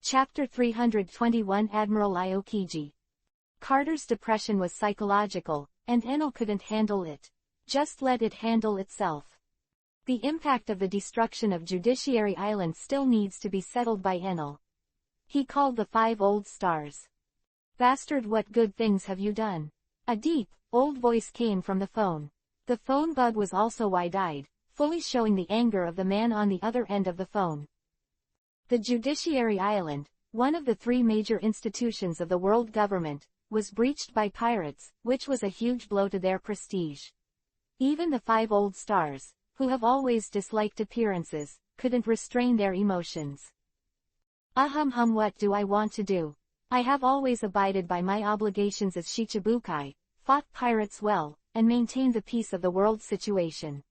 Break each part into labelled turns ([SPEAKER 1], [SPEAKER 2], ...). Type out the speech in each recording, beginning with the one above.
[SPEAKER 1] Chapter 321 Admiral Aokiji. Carter's depression was psychological, and Enel couldn't handle it. Just let it handle itself. The impact of the destruction of Judiciary Island still needs to be settled by Enel. He called the 5 old stars. Bastard, what good things have you done? A deep, old voice came from the phone. The phone bug was also wide-eyed, fully showing the anger of the man on the other end of the phone. The Judiciary Island, one of the 3 major institutions of the world government, was breached by pirates, which was a huge blow to their prestige. Even the 5 old stars, who have always disliked appearances, couldn't restrain their emotions. What do I want to do? I have always abided by my obligations as Shichibukai, fought pirates well, and maintained the peace of the world situation.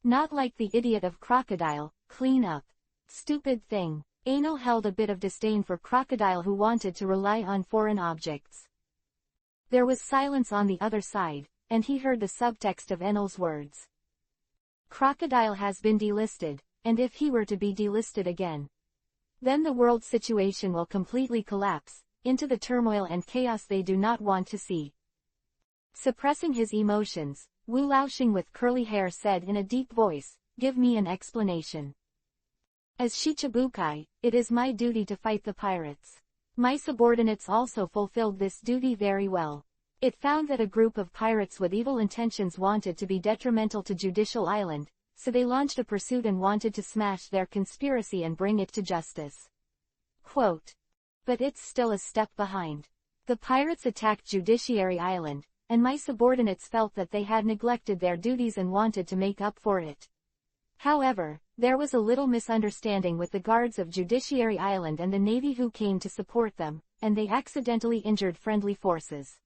[SPEAKER 1] Not like the idiot of Crocodile, clean up. Stupid thing. Enel held a bit of disdain for Crocodile, who wanted to rely on foreign objects. There was silence on the other side, and he heard the subtext of Enel's words. Crocodile has been delisted, and if he were to be delisted again, then the world situation will completely collapse, into the turmoil and chaos they do not want to see. Suppressing his emotions, Wu Laoxing with curly hair said in a deep voice, "Give me an explanation. As Shichibukai, it is my duty to fight the pirates. My subordinates also fulfilled this duty very well. It found that a group of pirates with evil intentions wanted to be detrimental to Judicial Island, so they launched a pursuit and wanted to smash their conspiracy and bring it to justice." Quote. But it's still a step behind. The pirates attacked Judiciary Island, and my subordinates felt that they had neglected their duties and wanted to make up for it. However, there was a little misunderstanding with the guards of Judiciary Island and the Navy who came to support them, and they accidentally injured friendly forces.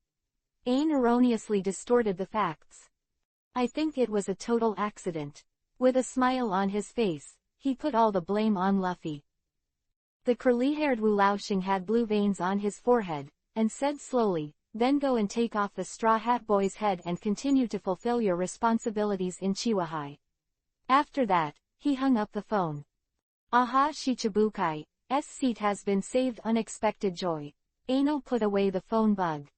[SPEAKER 1] Ain erroneously distorted the facts. I think it was a total accident. With a smile on his face, he put all the blame on Luffy. The curly-haired Wu Laoxing had blue veins on his forehead, and said slowly, "Then go and take off the Straw Hat Boy's head and continue to fulfill your responsibilities in Chiwahai." After that, he hung up the phone. Aha, Shichibukai's seat has been saved. Unexpected joy. Enel put away the phone bug.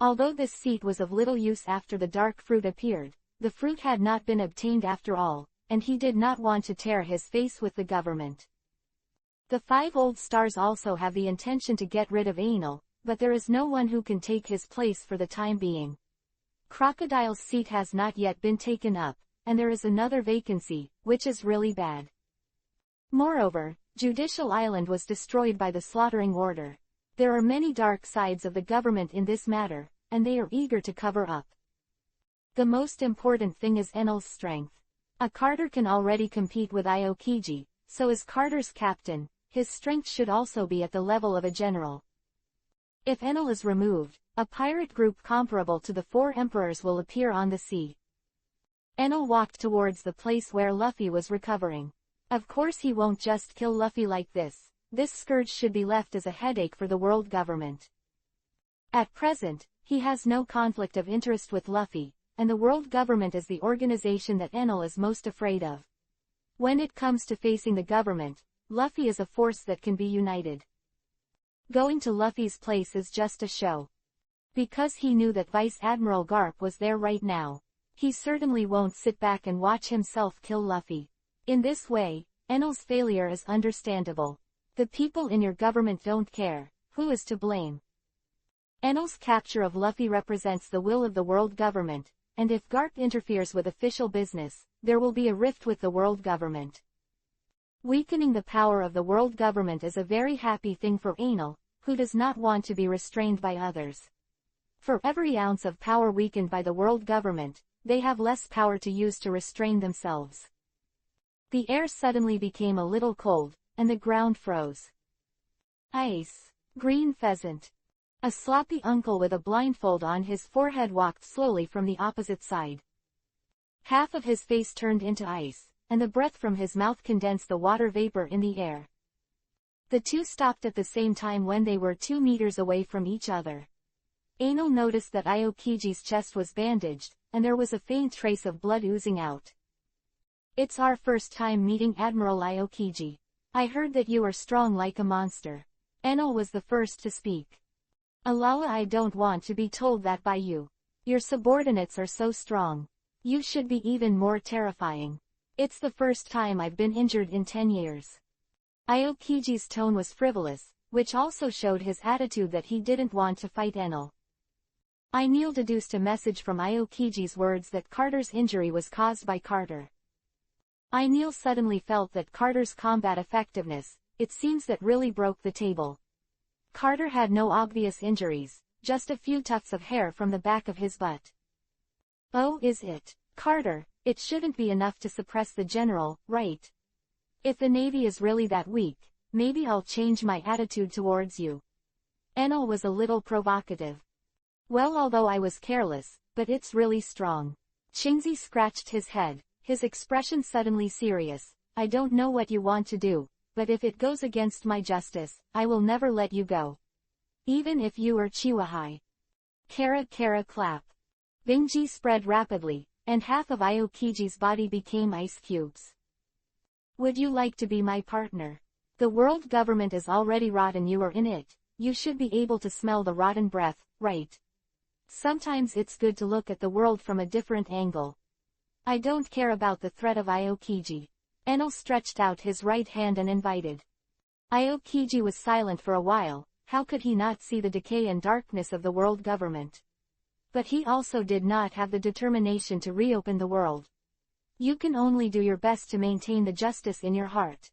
[SPEAKER 1] Although this seat was of little use after the dark fruit appeared, the fruit had not been obtained after all, and he did not want to tear his face with the government. The 5 old stars also have the intention to get rid of Enel, but there is no one who can take his place for the time being. Crocodile's seat has not yet been taken up, and there is another vacancy, which is really bad. Moreover, Judicial Island was destroyed by the Slaughtering Order. There are many dark sides of the government in this matter, and they are eager to cover up. The most important thing is Enel's strength. A Carter can already compete with Aokiji, so as Carter's captain, his strength should also be at the level of a general. If Enel is removed, a pirate group comparable to the 4 emperors will appear on the sea. Enel walked towards the place where Luffy was recovering. Of course he won't just kill Luffy like this. This scourge should be left as a headache for the world government. At present, he has no conflict of interest with Luffy, and the world government is the organization that Enel is most afraid of. When it comes to facing the government, Luffy is a force that can be united. Going to Luffy's place is just a show. Because he knew that Vice Admiral Garp was there right now, he certainly won't sit back and watch himself kill Luffy. In this way, Enel's failure is understandable. The people in your government don't care. Who is to blame? Enel's capture of Luffy represents the will of the world government, and if Garp interferes with official business, there will be a rift with the world government. Weakening the power of the world government is a very happy thing for Enel, who does not want to be restrained by others. For every ounce of power weakened by the world government, they have less power to use to restrain themselves. The air suddenly became a little cold, and the ground froze. Ice. Green pheasant. A sloppy uncle with a blindfold on his forehead walked slowly from the opposite side. Half of his face turned into ice, and the breath from his mouth condensed the water vapor in the air. The two stopped at the same time when they were 2 meters away from each other. Enel noticed that Aokiji's chest was bandaged, and there was a faint trace of blood oozing out. "It's our first time meeting Admiral Aokiji. I heard that you are strong like a monster. Enel was the first to speak. Alala, I don't want to be told that by you. Your subordinates are so strong. You should be even more terrifying. It's the first time I've been injured in 10 years. Aokiji's tone was frivolous, which also showed his attitude that he didn't want to fight Enel. Neil deduced a message from Aokiji's words that Carter's injury was caused by Carter. Neil suddenly felt that Carter's combat effectiveness, it seems, that really broke the table. Carter had no obvious injuries, just a few tufts of hair from the back of his butt. Oh, is it? Carter, it shouldn't be enough to suppress the general, right? If the Navy is really that weak, maybe I'll change my attitude towards you. Enel was a little provocative. Well, although I was careless, but it's really strong. Qingzi scratched his head, his expression suddenly serious. I don't know what you want to do, but if it goes against my justice, I will never let you go. Even if you are Chiwahai. Kara Kara clap. Bingji spread rapidly, and half of Aokiji's body became ice cubes. Would you like to be my partner? The world government is already rotten, you are in it. You should be able to smell the rotten breath, right? Sometimes it's good to look at the world from a different angle. I don't care about the threat of Aokiji. Enel stretched out his right hand and invited. Aokiji was silent for a while. How could he not see the decay and darkness of the world government? But he also did not have the determination to reopen the world. You can only do your best to maintain the justice in your heart.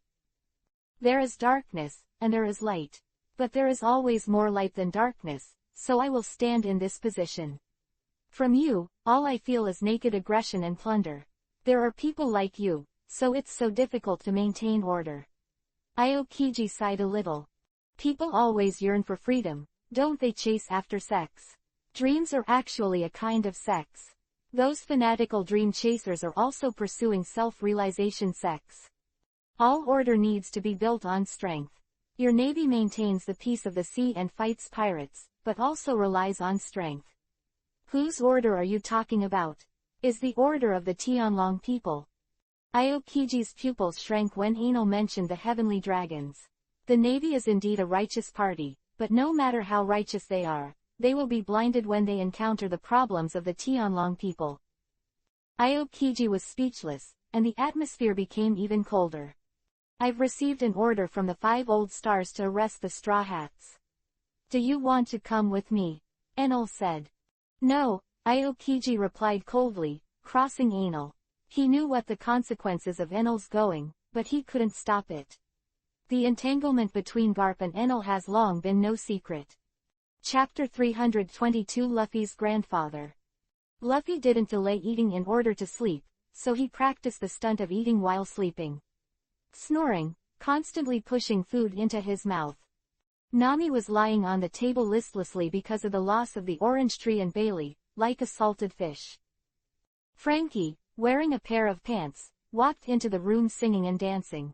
[SPEAKER 1] There is darkness, and there is light. But there is always more light than darkness, so I will stand in this position. From you, all I feel is naked aggression and plunder. There are people like you, so it's so difficult to maintain order. Aokiji sighed a little. People always yearn for freedom, don't they? Chase after sex. Dreams are actually a kind of sex. Those fanatical dream chasers are also pursuing self-realization sex. All order needs to be built on strength. Your navy maintains the peace of the sea and fights pirates, but also relies on strength. Whose order are you talking about? Is the order of the Tianlong people. Aokiji's pupils shrank when Enel mentioned the heavenly dragons. The navy is indeed a righteous party, but no matter how righteous they are, they will be blinded when they encounter the problems of the Tianlong people. Aokiji was speechless, and the atmosphere became even colder. I've received an order from the 5 old stars to arrest the Straw Hats. Do you want to come with me? Enel said. No, Aokiji replied coldly, crossing Enel. He knew what the consequences of Enel's going, but he couldn't stop it. The entanglement between Garp and Enel has long been no secret. Chapter 322 Luffy's grandfather. Luffy didn't delay eating in order to sleep, so he practiced the stunt of eating while sleeping. Snoring, constantly pushing food into his mouth. Nami was lying on the table listlessly because of the loss of the orange tree, and Bailey, like a salted fish. Frankie, wearing a pair of pants, walked into the room singing and dancing.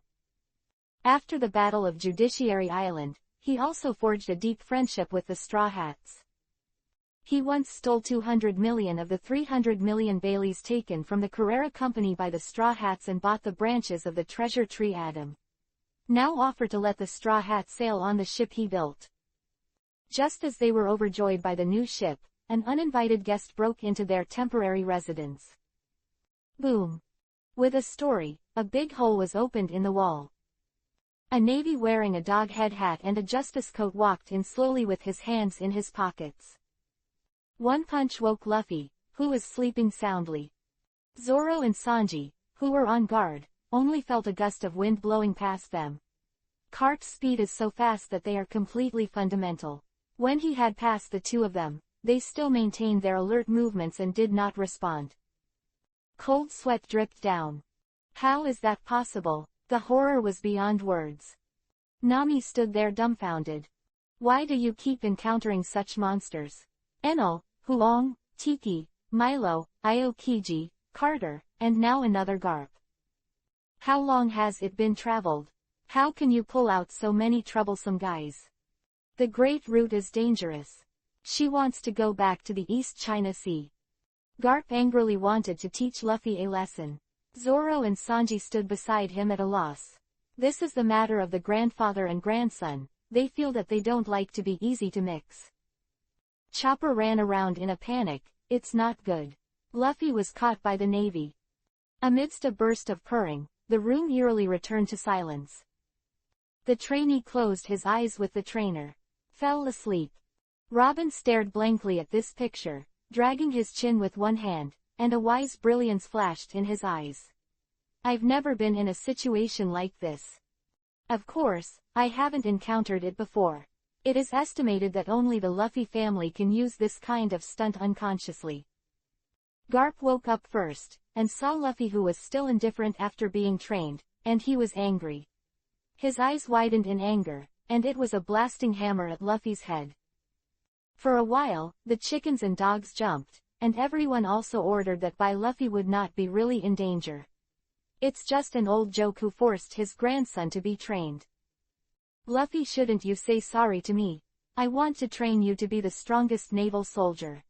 [SPEAKER 1] After the Battle of Judiciary Island, he also forged a deep friendship with the Straw Hats. He once stole 200 million of the 300 million Baileys taken from the Carrera Company by the Straw Hats and bought the branches of the treasure tree. Adam now offered to let the Straw Hats sail on the ship he built. Just as they were overjoyed by the new ship, an uninvited guest broke into their temporary residence. Boom! With a story, a big hole was opened in the wall. A navy wearing a dog head hat and a justice coat walked in slowly with his hands in his pockets. One punch woke Luffy, who was sleeping soundly. Zoro and Sanji, who were on guard, only felt a gust of wind blowing past them. Garp's speed is so fast that they are completely fundamental. When he had passed the two of them, they still maintained their alert movements and did not respond. Cold sweat dripped down. How is that possible? The horror was beyond words. Nami stood there dumbfounded. Why do you keep encountering such monsters? Enel, Huang, Tiki, Milo, Aokiji, Carter, and now another Garp. How long has it been traveled? How can you pull out so many troublesome guys? The Great Route is dangerous. She wants to go back to the East China Sea. Garp angrily wanted to teach Luffy a lesson. Zoro and Sanji stood beside him at a loss. This is the matter of the grandfather and grandson, they feel that they don't like to be easy to mix. Chopper ran around in a panic. It's not good. Luffy was caught by the Navy. Amidst a burst of purring, the room eerily returned to silence. The trainee closed his eyes with the trainer. Fell asleep. Robin stared blankly at this picture, dragging his chin with one hand, and a wise brilliance flashed in his eyes. I've never been in a situation like this. Of course, I haven't encountered it before. It is estimated that only the Luffy family can use this kind of stunt unconsciously. Garp woke up first, and saw Luffy, who was still indifferent after being trained, and he was angry. His eyes widened in anger, and it was a blasting hammer at Luffy's head. For a while, the chickens and dogs jumped, and everyone also ordered that Luffy would not be really in danger. It's just an old joke who forced his grandson to be trained. Luffy, shouldn't you say sorry to me? I want to train you to be the strongest naval soldier.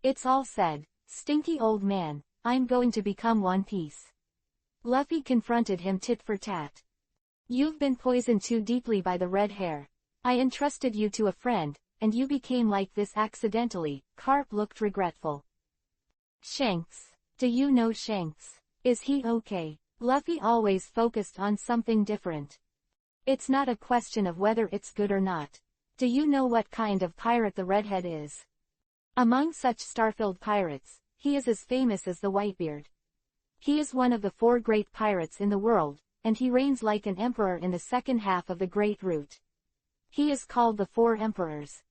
[SPEAKER 1] It's all said, stinky old man, I'm going to become One Piece. Luffy confronted him tit for tat. You've been poisoned too deeply by the red hair. I entrusted you to a friend, and you became like this accidentally. Garp looked regretful. Shanks. Do you know Shanks? Is he okay? Luffy always focused on something different. It's not a question of whether it's good or not. Do you know what kind of pirate the redhead is? Among such star-filled pirates, he is as famous as the Whitebeard. He is one of the 4 great pirates in the world, and he reigns like an emperor in the second half of the Great Route. He is called the 4 Emperors.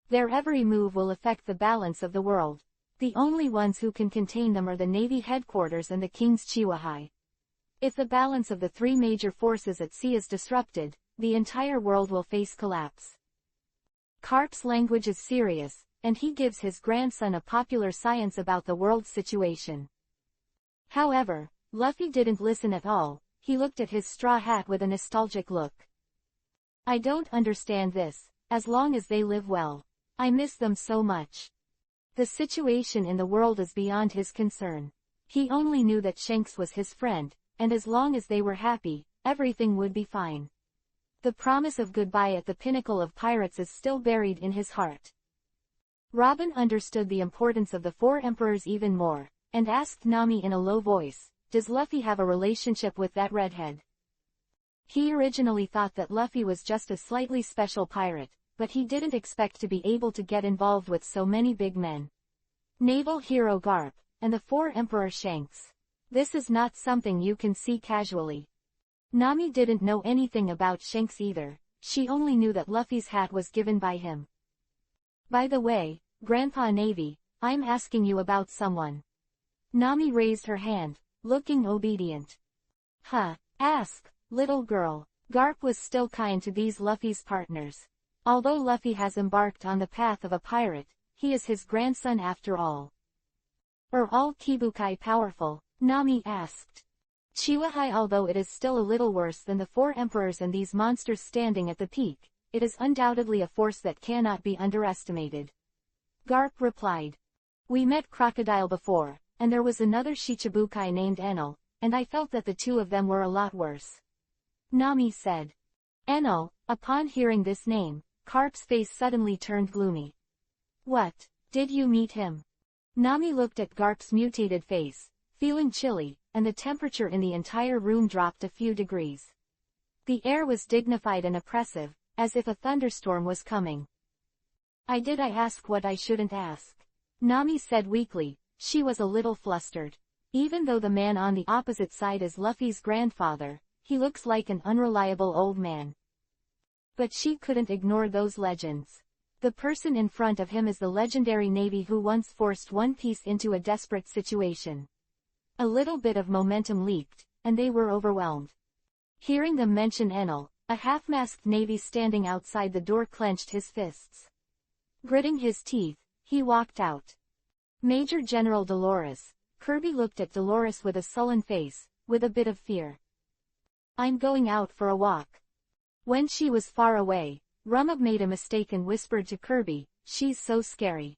[SPEAKER 1] Their every move will affect the balance of the world. The only ones who can contain them are the Navy headquarters and the King's Chihuahua. If the balance of the 3 major forces at sea is disrupted, the entire world will face collapse. Garp's language is serious, and he gives his grandson a popular science about the world's situation. However, Luffy didn't listen at all. He looked at his straw hat with a nostalgic look. I don't understand this. As long as they live well. I miss them so much. The situation in the world is beyond his concern. He only knew that Shanks was his friend, and as long as they were happy, everything would be fine. The promise of goodbye at the pinnacle of pirates is still buried in his heart. Robin understood the importance of the 4 emperors even more, and asked Nami in a low voice, does Luffy have a relationship with that redhead? He originally thought that Luffy was just a slightly special pirate, but he didn't expect to be able to get involved with so many big men. Naval hero Garp, and the 4 Emperor Shanks. This is not something you can see casually. Nami didn't know anything about Shanks either. She only knew that Luffy's hat was given by him. By the way, Grandpa Navy, I'm asking you about someone. Nami raised her hand, looking obedient. Ask, little girl. Garp was still kind to these Luffy's partners. Although Luffy has embarked on the path of a pirate, he is his grandson after all. Are all Kibukai powerful? Nami asked. Chihuahua, although it is still a little worse than the 4 emperors and these monsters standing at the peak, it is undoubtedly a force that cannot be underestimated. Garp replied. We met Crocodile before, and there was another Shichibukai named Enel, and I felt that the 2 of them were a lot worse. Nami said. Enel. Upon hearing this name, Garp's face suddenly turned gloomy. What? Did you meet him? Nami looked at Garp's mutated face, feeling chilly, and the temperature in the entire room dropped a few degrees. The air was dignified and oppressive, as if a thunderstorm was coming. I ask what I shouldn't ask? Nami said weakly. She was a little flustered. Even though the man on the opposite side is Luffy's grandfather, he looks like an unreliable old man. But she couldn't ignore those legends. The person in front of him is the legendary Navy who once forced One Piece into a desperate situation. A little bit of momentum leaked, and they were overwhelmed. Hearing them mention Enel, a half-masked Navy standing outside the door clenched his fists. Gritting his teeth, he walked out. Major General Dolores. Kirby looked at Dolores with a sullen face, with a bit of fear. I'm going out for a walk. When she was far away, Rumab made a mistake and whispered to Kirby, she's so scary.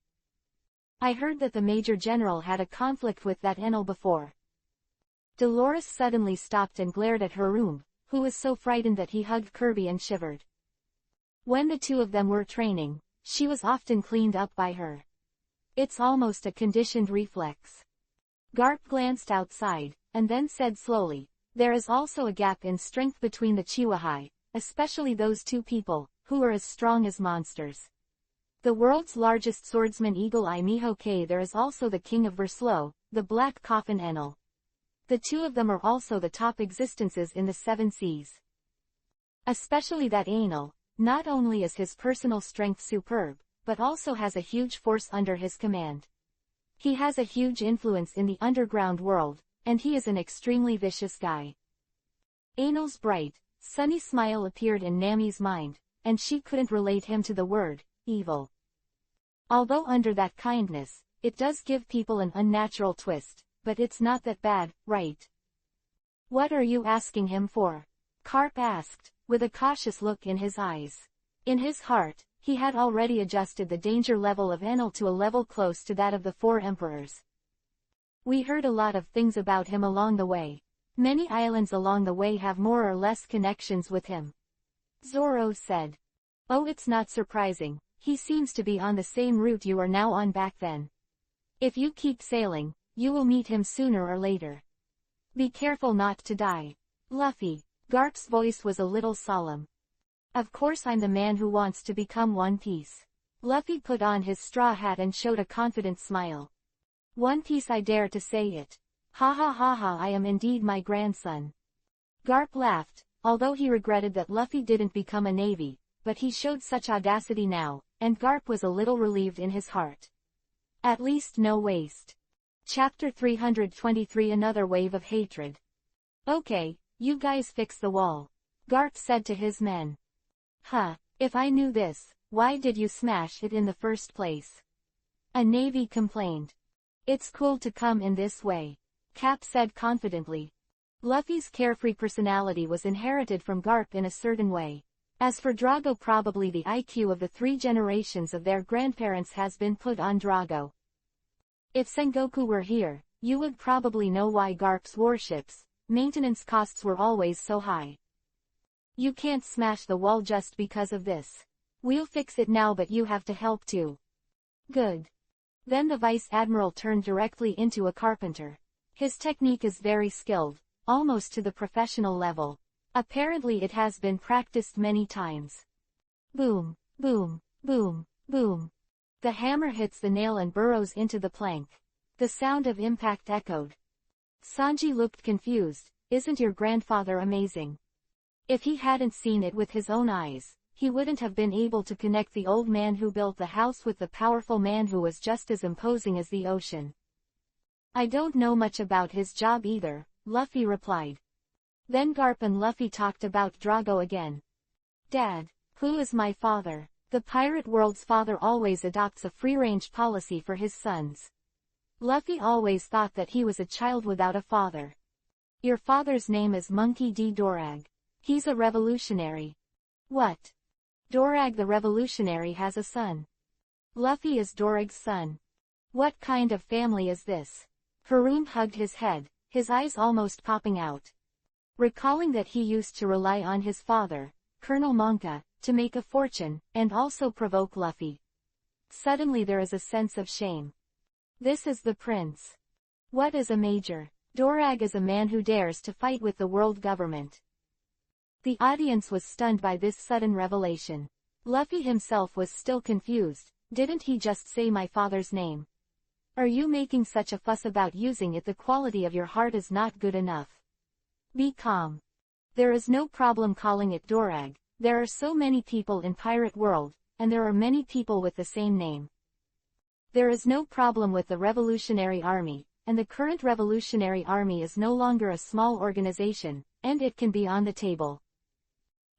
[SPEAKER 1] I heard that the Major General had a conflict with that Enel before. Dolores suddenly stopped and glared at Harum, who was so frightened that he hugged Kirby and shivered. When the two of them were training, she was often cleaned up by her. It's almost a conditioned reflex. Garp glanced outside, and then said slowly, there is also a gap in strength between the Chihuahai, especially those two people, who are as strong as monsters. The world's largest swordsman Eagle Eye Mihoke. There is also the king of Verslow, the Black Coffin Enel. The two of them are also the top existences in the Seven Seas. Especially that Enel, not only is his personal strength superb, but also has a huge force under his command. He has a huge influence in the underground world, and he is an extremely vicious guy. Enel's bright, sunny smile appeared in Nami's mind, and she couldn't relate him to the word, evil. Although under that kindness, it does give people an unnatural twist, but it's not that bad, right? What are you asking him for? Karp asked, with a cautious look in his eyes. In his heart, he had already adjusted the danger level of Enel to a level close to that of the four emperors. We heard a lot of things about him along the way. Many islands along the way have more or less connections with him. Zoro said. Oh, it's not surprising, he seems to be on the same route you are now on back then. If you keep sailing, you will meet him sooner or later. Be careful not to die. Luffy. Garp's voice was a little solemn. Of course I'm the man who wants to become One Piece. Luffy put on his straw hat and showed a confident smile. One Piece, I dare to say it. Ha ha ha ha, I am indeed my grandson. Garp laughed, although he regretted that Luffy didn't become a navy, but he showed such audacity now, and Garp was a little relieved in his heart. At least no waste. Chapter 323. Another wave of hatred. Okay, you guys fix the wall. Garp said to his men. Huh, if I knew this, why did you smash it in the first place? A navy complained. It's cool to come in this way. Cap said confidently. Luffy's carefree personality was inherited from Garp in a certain way. As for Drago, probably the IQ of the 3 generations of their grandparents has been put on Drago. If Sengoku were here, you would probably know why Garp's warships' maintenance costs were always so high. You can't smash the wall just because of this. We'll fix it now, but you have to help too. Good. Then the Vice Admiral turned directly into a carpenter. His technique is very skilled, almost to the professional level. Apparently it has been practiced many times. Boom, boom, boom, boom. The hammer hits the nail and burrows into the plank. The sound of impact echoed. Sanji looked confused. Isn't your grandfather amazing? If he hadn't seen it with his own eyes, he wouldn't have been able to connect the old man who built the house with the powerful man who was just as imposing as the ocean. I don't know much about his job either, Luffy replied. Then Garp and Luffy talked about Drago again. Dad, who is my father? The pirate world's father always adopts a free-range policy for his sons. Luffy always thought that he was a child without a father. Your father's name is Monkey D. Dorag. He's a revolutionary. What? Dorag the revolutionary has a son. Luffy is Dorag's son. What kind of family is this? Haroon hugged his head, his eyes almost popping out. Recalling that he used to rely on his father, Colonel Monka, to make a fortune, and also provoke Luffy. Suddenly there is a sense of shame. This is the prince. What is a major? Dorag is a man who dares to fight with the world government. The audience was stunned by this sudden revelation. Luffy himself was still confused. Didn't he just say my father's name? Are you making such a fuss about using it? The quality of your heart is not good enough. Be calm. There is no problem calling it Dorag. There are so many people in Pirate World, and there are many people with the same name. There is no problem with the Revolutionary Army, and the current Revolutionary Army is no longer a small organization, and it can be on the table.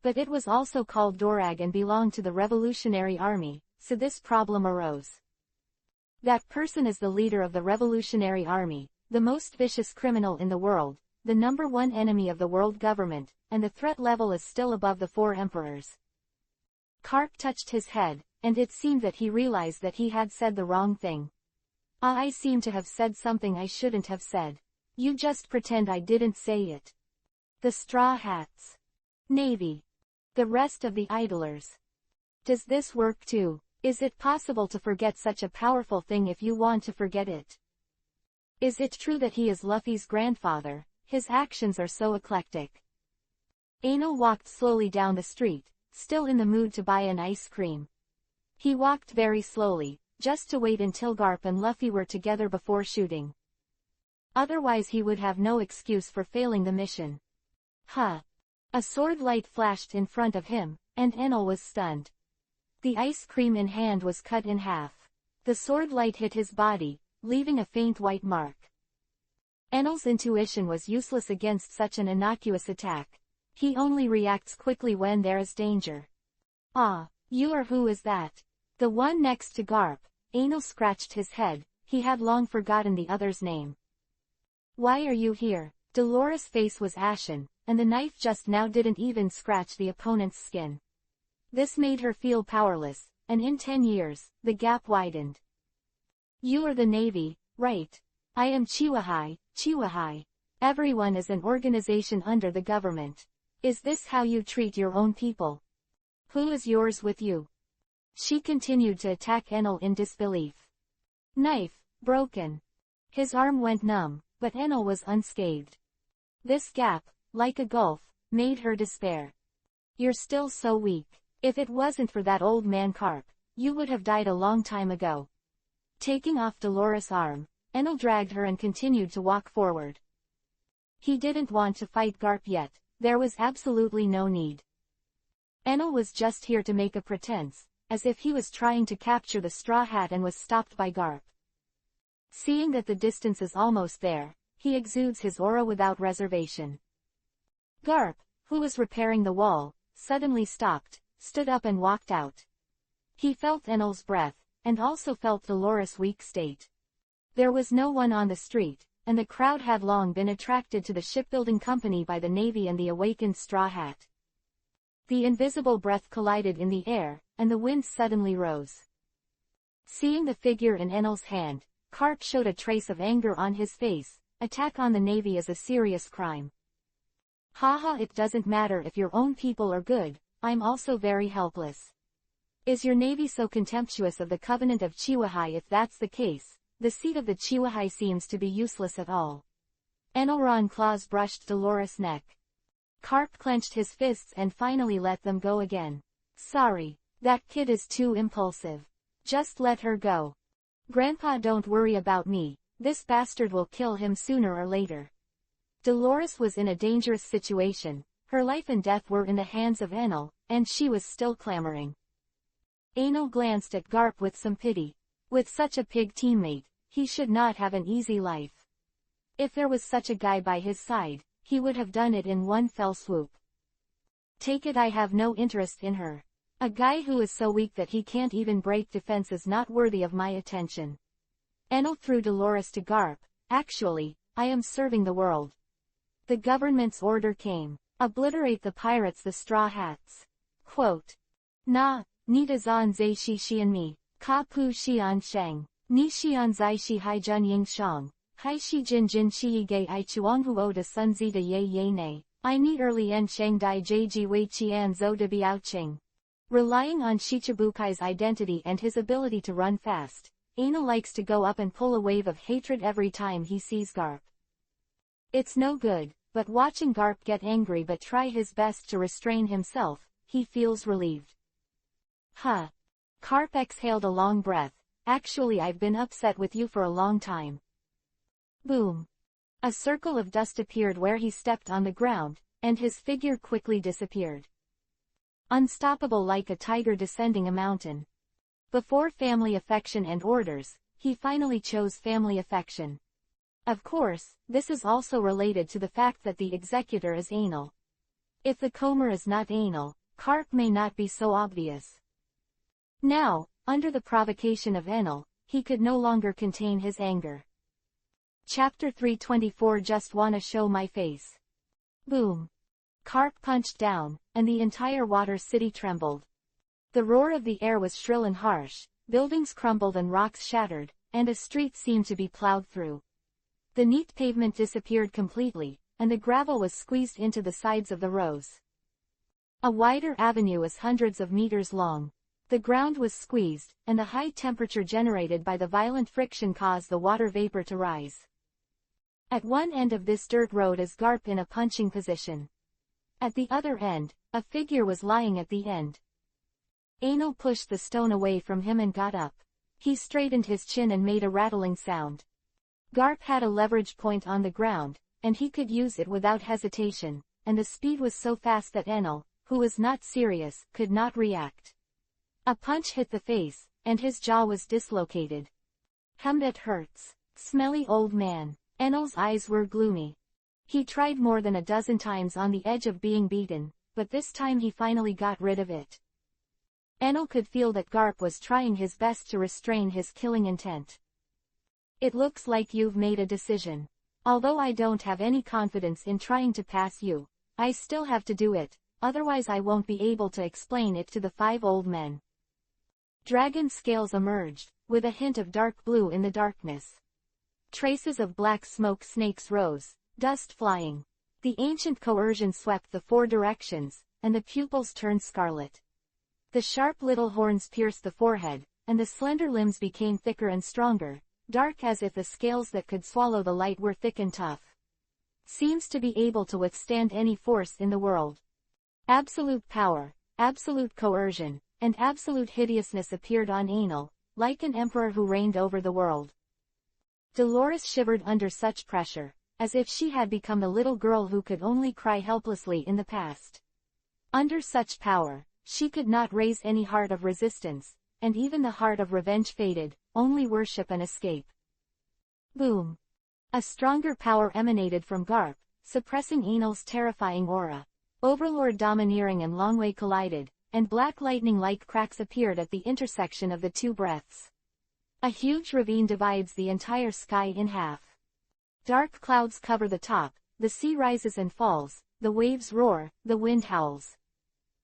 [SPEAKER 1] But it was also called Dorag and belonged to the Revolutionary Army, so this problem arose. That person is the leader of the Revolutionary Army, the most vicious criminal in the world, the #1 enemy of the world government, and the threat level is still above the 4 emperors. Karp touched his head, and it seemed that he realized that he had said the wrong thing. I seem to have said something I shouldn't have said. You just pretend I didn't say it. The Straw Hats. Navy. The rest of the idlers. Does this work too? Is it possible to forget such a powerful thing if you want to forget it? Is it true that he is Luffy's grandfather? His actions are so eclectic. Anil walked slowly down the street, still in the mood to buy an ice cream. He walked very slowly, just to wait until Garp and Luffy were together before shooting. Otherwise he would have no excuse for failing the mission. Huh. A sword light flashed in front of him, and Enel was stunned. The ice cream in hand was cut in half. The sword light hit his body, leaving a faint white mark. Enel's intuition was useless against such an innocuous attack. He only reacts quickly when there is danger. Ah, you are who is that? The one next to Garp. Enel scratched his head, he had long forgotten the other's name. Why are you here? Dolores' face was ashen, and the knife just now didn't even scratch the opponent's skin. This made her feel powerless, and in 10 years, the gap widened. You are the Navy, right? I am Chiwahai. Everyone is an organization under the government. Is this how you treat your own people? Who is yours with you? She continued to attack Enel in disbelief. Knife, broken. His arm went numb, but Enel was unscathed. This gap, like a gulf, made her despair. You're still so weak. If it wasn't for that old man Carp, you would have died a long time ago. Taking off Dolores' arm, Enel dragged her and continued to walk forward. He didn't want to fight Garp yet, there was absolutely no need. Enel was just here to make a pretense, as if he was trying to capture the straw hat and was stopped by Garp. Seeing that the distance is almost there, he exudes his aura without reservation. Garp, who was repairing the wall, suddenly stopped, stood up and walked out. He felt Enel's breath, and also felt Dolores' weak state. There was no one on the street, and the crowd had long been attracted to the shipbuilding company by the Navy and the awakened straw hat. The invisible breath collided in the air, and the wind suddenly rose. Seeing the figure in Enel's hand, Carp showed a trace of anger on his face. Attack on the Navy is a serious crime. Haha, it doesn't matter if your own people are good, I'm also very helpless. Is your Navy so contemptuous of the covenant of Chiwahai? If that's the case, the seat of the Chiwahai seems to be useless at all. Enelron claws brushed Dolores' neck. Carp clenched his fists and finally let them go again. Sorry, that kid is too impulsive. Just let her go. Grandpa, don't worry about me, this bastard will kill him sooner or later. Dolores was in a dangerous situation, her life and death were in the hands of Enel, and she was still clamoring. Enel glanced at Garp with some pity. With such a pig teammate, he should not have an easy life. If there was such a guy by his side, he would have done it in one fell swoop. Take it I have no interest in her. A guy who is so weak that he can't even break defense is not worthy of my attention. Enel threw Dolores to Garp. Actually, I am serving the world. The government's order came. Obliterate the pirates, the straw hats. Quote. Na, nita zan zai shi xian mi, ka pu xian sheng, ni xian zai shi hai jun ying shang, hai shi jin jin shi ge I chuang huo de sun zi de ye ne, I ni early en sheng dai ji wei qian zo de biao ching. Relying on Shichibukai's identity and his ability to run fast, Enel likes to go up and pull a wave of hatred every time he sees Garp. It's no good, but watching Garp get angry but try his best to restrain himself, he feels relieved. Huh. Garp exhaled a long breath. Actually, I've been upset with you for a long time. Boom. A circle of dust appeared where he stepped on the ground, and his figure quickly disappeared. Unstoppable like a tiger descending a mountain. Before family affection and orders, he finally chose family affection. Of course, this is also related to the fact that the executor is Enel. If the comer is not Enel, Garp may not be so obvious. Now, under the provocation of Enel, he could no longer contain his anger. Chapter 324. Just wanna show my face. Boom. Garp punched down, and the entire water city trembled. The roar of the air was shrill and harsh, buildings crumbled and rocks shattered, and a street seemed to be plowed through. The neat pavement disappeared completely, and the gravel was squeezed into the sides of the rows. A wider avenue is hundreds of meters long. The ground was squeezed, and the high temperature generated by the violent friction caused the water vapor to rise. At one end of this dirt road is Garp in a punching position. At the other end, a figure was lying at the end. Anal pushed the stone away from him and got up. He straightened his chin and made a rattling sound. Garp had a leverage point on the ground, and he could use it without hesitation, and the speed was so fast that Anal, who was not serious, could not react. A punch hit the face, and his jaw was dislocated. That hurts. Smelly old man. Anal's eyes were gloomy. He tried more than a dozen times on the edge of being beaten, but this time he finally got rid of it. Anal could feel that Garp was trying his best to restrain his killing intent. It looks like you've made a decision. Although I don't have any confidence in trying to pass you, I still have to do it, otherwise I won't be able to explain it to the 5 old men. Dragon scales emerged, with a hint of dark blue in the darkness. Traces of black smoke snakes rose, dust flying. The ancient coercion swept the 4 directions, and the pupils turned scarlet. The sharp little horns pierced the forehead, and the slender limbs became thicker and stronger, dark as if the scales that could swallow the light were thick and tough. Seems to be able to withstand any force in the world. Absolute power, absolute coercion, and absolute hideousness appeared on Anal, like an emperor who reigned over the world. Dolores shivered under such pressure, as if she had become the little girl who could only cry helplessly in the past. Under such power, she could not raise any heart of resistance, and even the heart of revenge faded, only worship and escape. Boom! A stronger power emanated from Garp, suppressing Anal's terrifying aura. Overlord domineering and Longway collided, and black lightning-like cracks appeared at the intersection of the 2 breaths. A huge ravine divides the entire sky in half. Dark clouds cover the top, the sea rises and falls, the waves roar, the wind howls.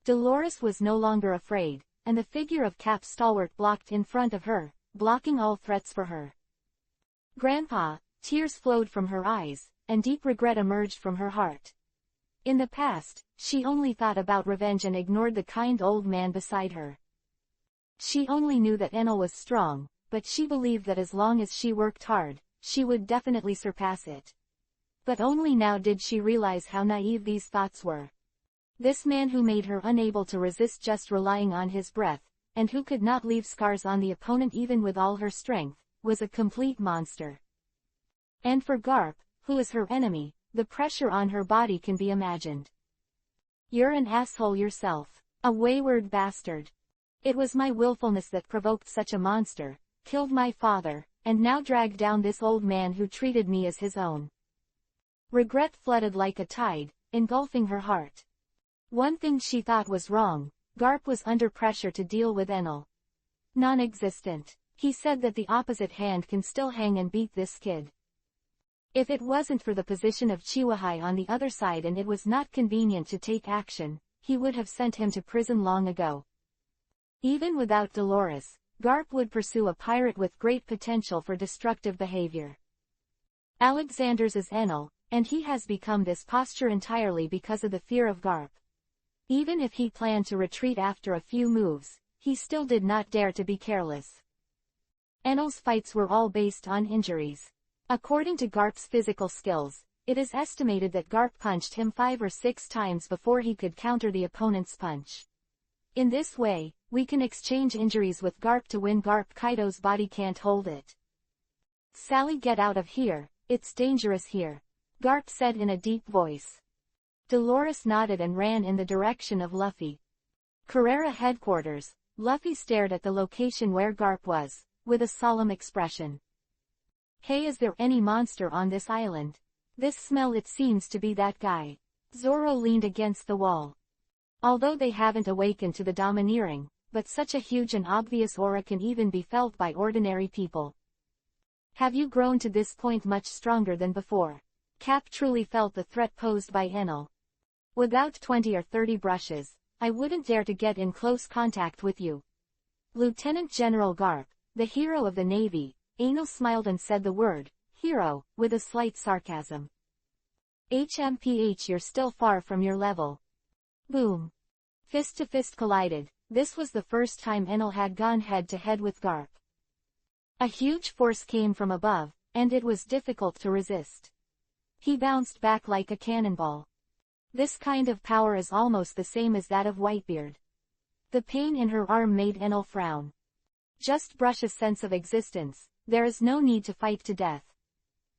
[SPEAKER 1] Dolores was no longer afraid, and the figure of Cap Stalwart blocked in front of her, blocking all threats for her. Grandpa, tears flowed from her eyes, and deep regret emerged from her heart. In the past, she only thought about revenge and ignored the kind old man beside her. She only knew that Anal was strong, but she believed that as long as she worked hard, she would definitely surpass it. But only now did she realize how naive these thoughts were. This man who made her unable to resist just relying on his breath, and who could not leave scars on the opponent even with all her strength, was a complete monster. And for Garp, who is her enemy, the pressure on her body can be imagined. You're an asshole yourself. A wayward bastard. It was my willfulness that provoked such a monster, killed my father, and now dragged down this old man who treated me as his own. Regret flooded like a tide, engulfing her heart. One thing she thought was wrong: Garp was under pressure to deal with Anal. Non-existent. He said that the opposite hand can still hang and beat this kid. If it wasn't for the position of Chiwahai on the other side and it was not convenient to take action, he would have sent him to prison long ago. Even without Dolores, Garp would pursue a pirate with great potential for destructive behavior. Alexander's is Anal, and he has become this posture entirely because of the fear of Garp. Even if he planned to retreat after a few moves, he still did not dare to be careless. Anal's fights were all based on injuries. According to Garp's physical skills, it is estimated that Garp punched him 5 or 6 times before he could counter the opponent's punch. In this way, we can exchange injuries with Garp to win. Garp Kaido's body can't hold it. Sally, get out of here, it's dangerous here, Garp said in a deep voice. Dolores nodded and ran in the direction of Luffy. Carrera headquarters. Luffy stared at the location where Garp was, with a solemn expression. Hey, is there any monster on this island? This smell, it seems to be that guy. Zoro leaned against the wall. Although they haven't awakened to the domineering, but such a huge and obvious aura can even be felt by ordinary people. Have you grown to this point much stronger than before? Cap truly felt the threat posed by Anal. Without 20 or 30 brushes, I wouldn't dare to get in close contact with you. Lieutenant General Garp, the hero of the Navy, Anal smiled and said the word, hero, with a slight sarcasm. HMPH, you're still far from your level. Boom. Fist to fist collided, This was the first time Enel had gone head-to-head with Garp. A huge force came from above, and it was difficult to resist. He bounced back like a cannonball. This kind of power is almost the same as that of Whitebeard. The pain in her arm made Enel frown. Just brush a sense of existence, there is no need to fight to death.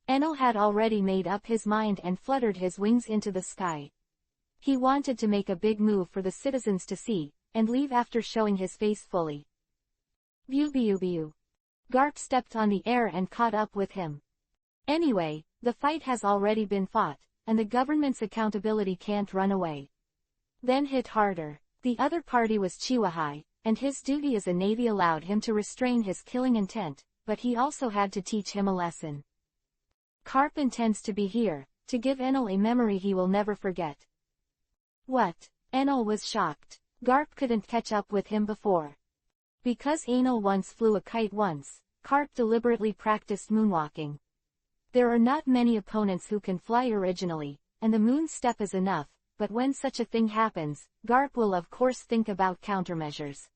[SPEAKER 1] Enel had already made up his mind and fluttered his wings into the sky. He wanted to make a big move for the citizens to see, and leave after showing his face fully. Bew. Garp stepped on the air and caught up with him. Anyway, the fight has already been fought, and the government's accountability can't run away. Then hit harder. The other party was Chihuahai, and his duty as a navy allowed him to restrain his killing intent, but he also had to teach him a lesson. Garp intends to be here, to give Enel a memory he will never forget. What? Enel was shocked. Garp couldn't catch up with him before. Because Enel once flew a kite once, Garp deliberately practiced moonwalking. There are not many opponents who can fly originally, and the moon step is enough, but when such a thing happens, Garp will of course think about countermeasures.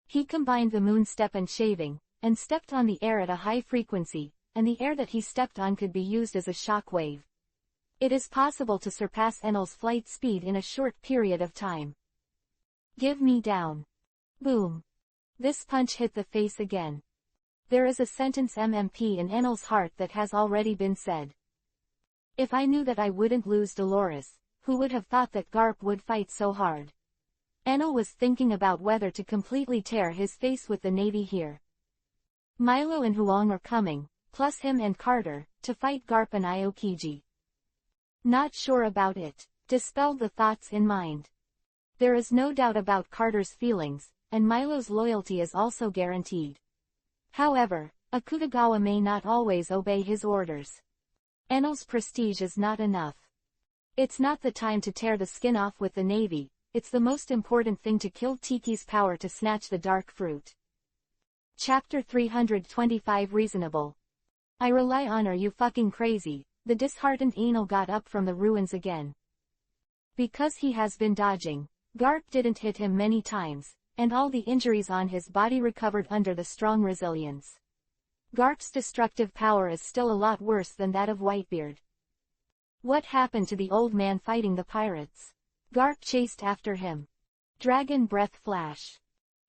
[SPEAKER 1] He combined the moon step and shaving, and stepped on the air at a high frequency, and the air that he stepped on could be used as a shock wave. It is possible to surpass Enel's flight speed in a short period of time. Give me down. Boom. This punch hit the face again. There is a sentence MMP in Enel's heart that has already been said. If I knew that I wouldn't lose Dolores, who would have thought that Garp would fight so hard? Enel was thinking about whether to completely tear his face with the navy here. Milo and Huang are coming, plus him and Carter, to fight Garp and Aokiji. Not sure about it. Dispelled the thoughts in mind. There is no doubt about Carter's feelings, and Milo's loyalty is also guaranteed. However, Akutagawa may not always obey his orders. Enel's prestige is not enough. It's not the time to tear the skin off with the navy, it's the most important thing to kill Tiki's power to snatch the dark fruit. Chapter 325 Reasonable. I rely on Are you fucking crazy? The disheartened Enel got up from the ruins again. Because he has been dodging, Garp didn't hit him many times, and all the injuries on his body recovered under the strong resilience. Garp's destructive power is still a lot worse than that of Whitebeard. What happened to the old man fighting the pirates? Garp chased after him. Dragon breath flash.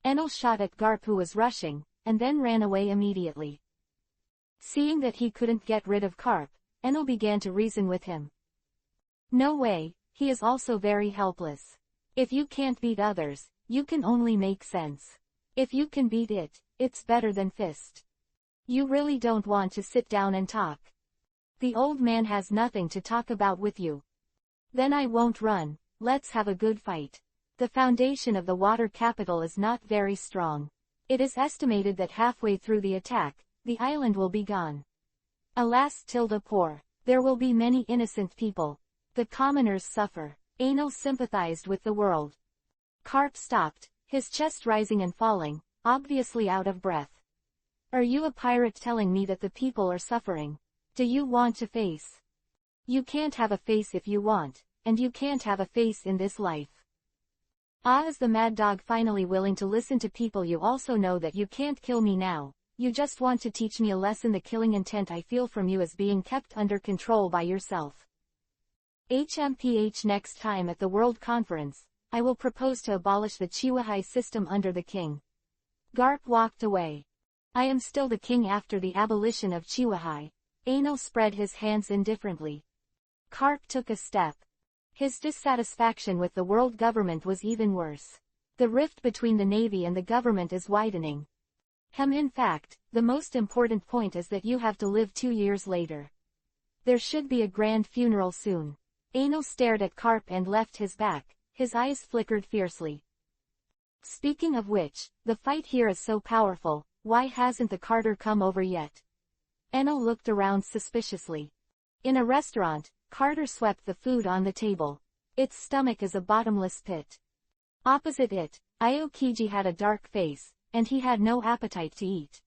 [SPEAKER 1] Enel shot at Garp who was rushing, and then ran away immediately. Seeing that he couldn't get rid of Garp, Enel began to reason with him. No way, he is also very helpless. If you can't beat others, you can only make sense. If you can beat it, it's better than fist. You really don't want to sit down and talk. The old man has nothing to talk about with you. Then I won't run, let's have a good fight. The foundation of the water capital is not very strong. It is estimated that halfway through the attack, the island will be gone. Alas poor. There will be many innocent people. The commoners suffer. Enel sympathized with the world. Garp stopped, his chest rising and falling, obviously out of breath. Are you a pirate telling me that the people are suffering? Do you want to face? You can't have a face if you want, and you can't have a face in this life. Is the mad dog finally willing to listen to people? You also know that you can't kill me now. You just want to teach me a lesson. The killing intent I feel from you is being kept under control by yourself. HMPH. Next time at the World Conference, I will propose to abolish the Chihuahai system under the king. Garp walked away. I am still the king after the abolition of Chihuahai. Enel spread his hands indifferently. Garp took a step. His dissatisfaction with the world government was even worse. The rift between the navy and the government is widening. In fact, the most important point is that you have to live 2 years later. There should be a grand funeral soon. Enel stared at Garp and left his back, his eyes flickered fiercely. Speaking of which, the fight here is so powerful, why hasn't the Carter come over yet? Enel looked around suspiciously. In a restaurant, Carter swept the food on the table. Its stomach is a bottomless pit. Opposite it, Aokiji had a dark face, and he had no appetite to eat.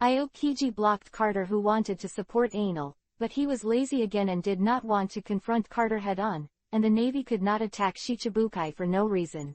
[SPEAKER 1] Aokiji blocked Carter who wanted to support Enel, but he was lazy again and did not want to confront Carter head-on, and the navy could not attack Shichibukai for no reason.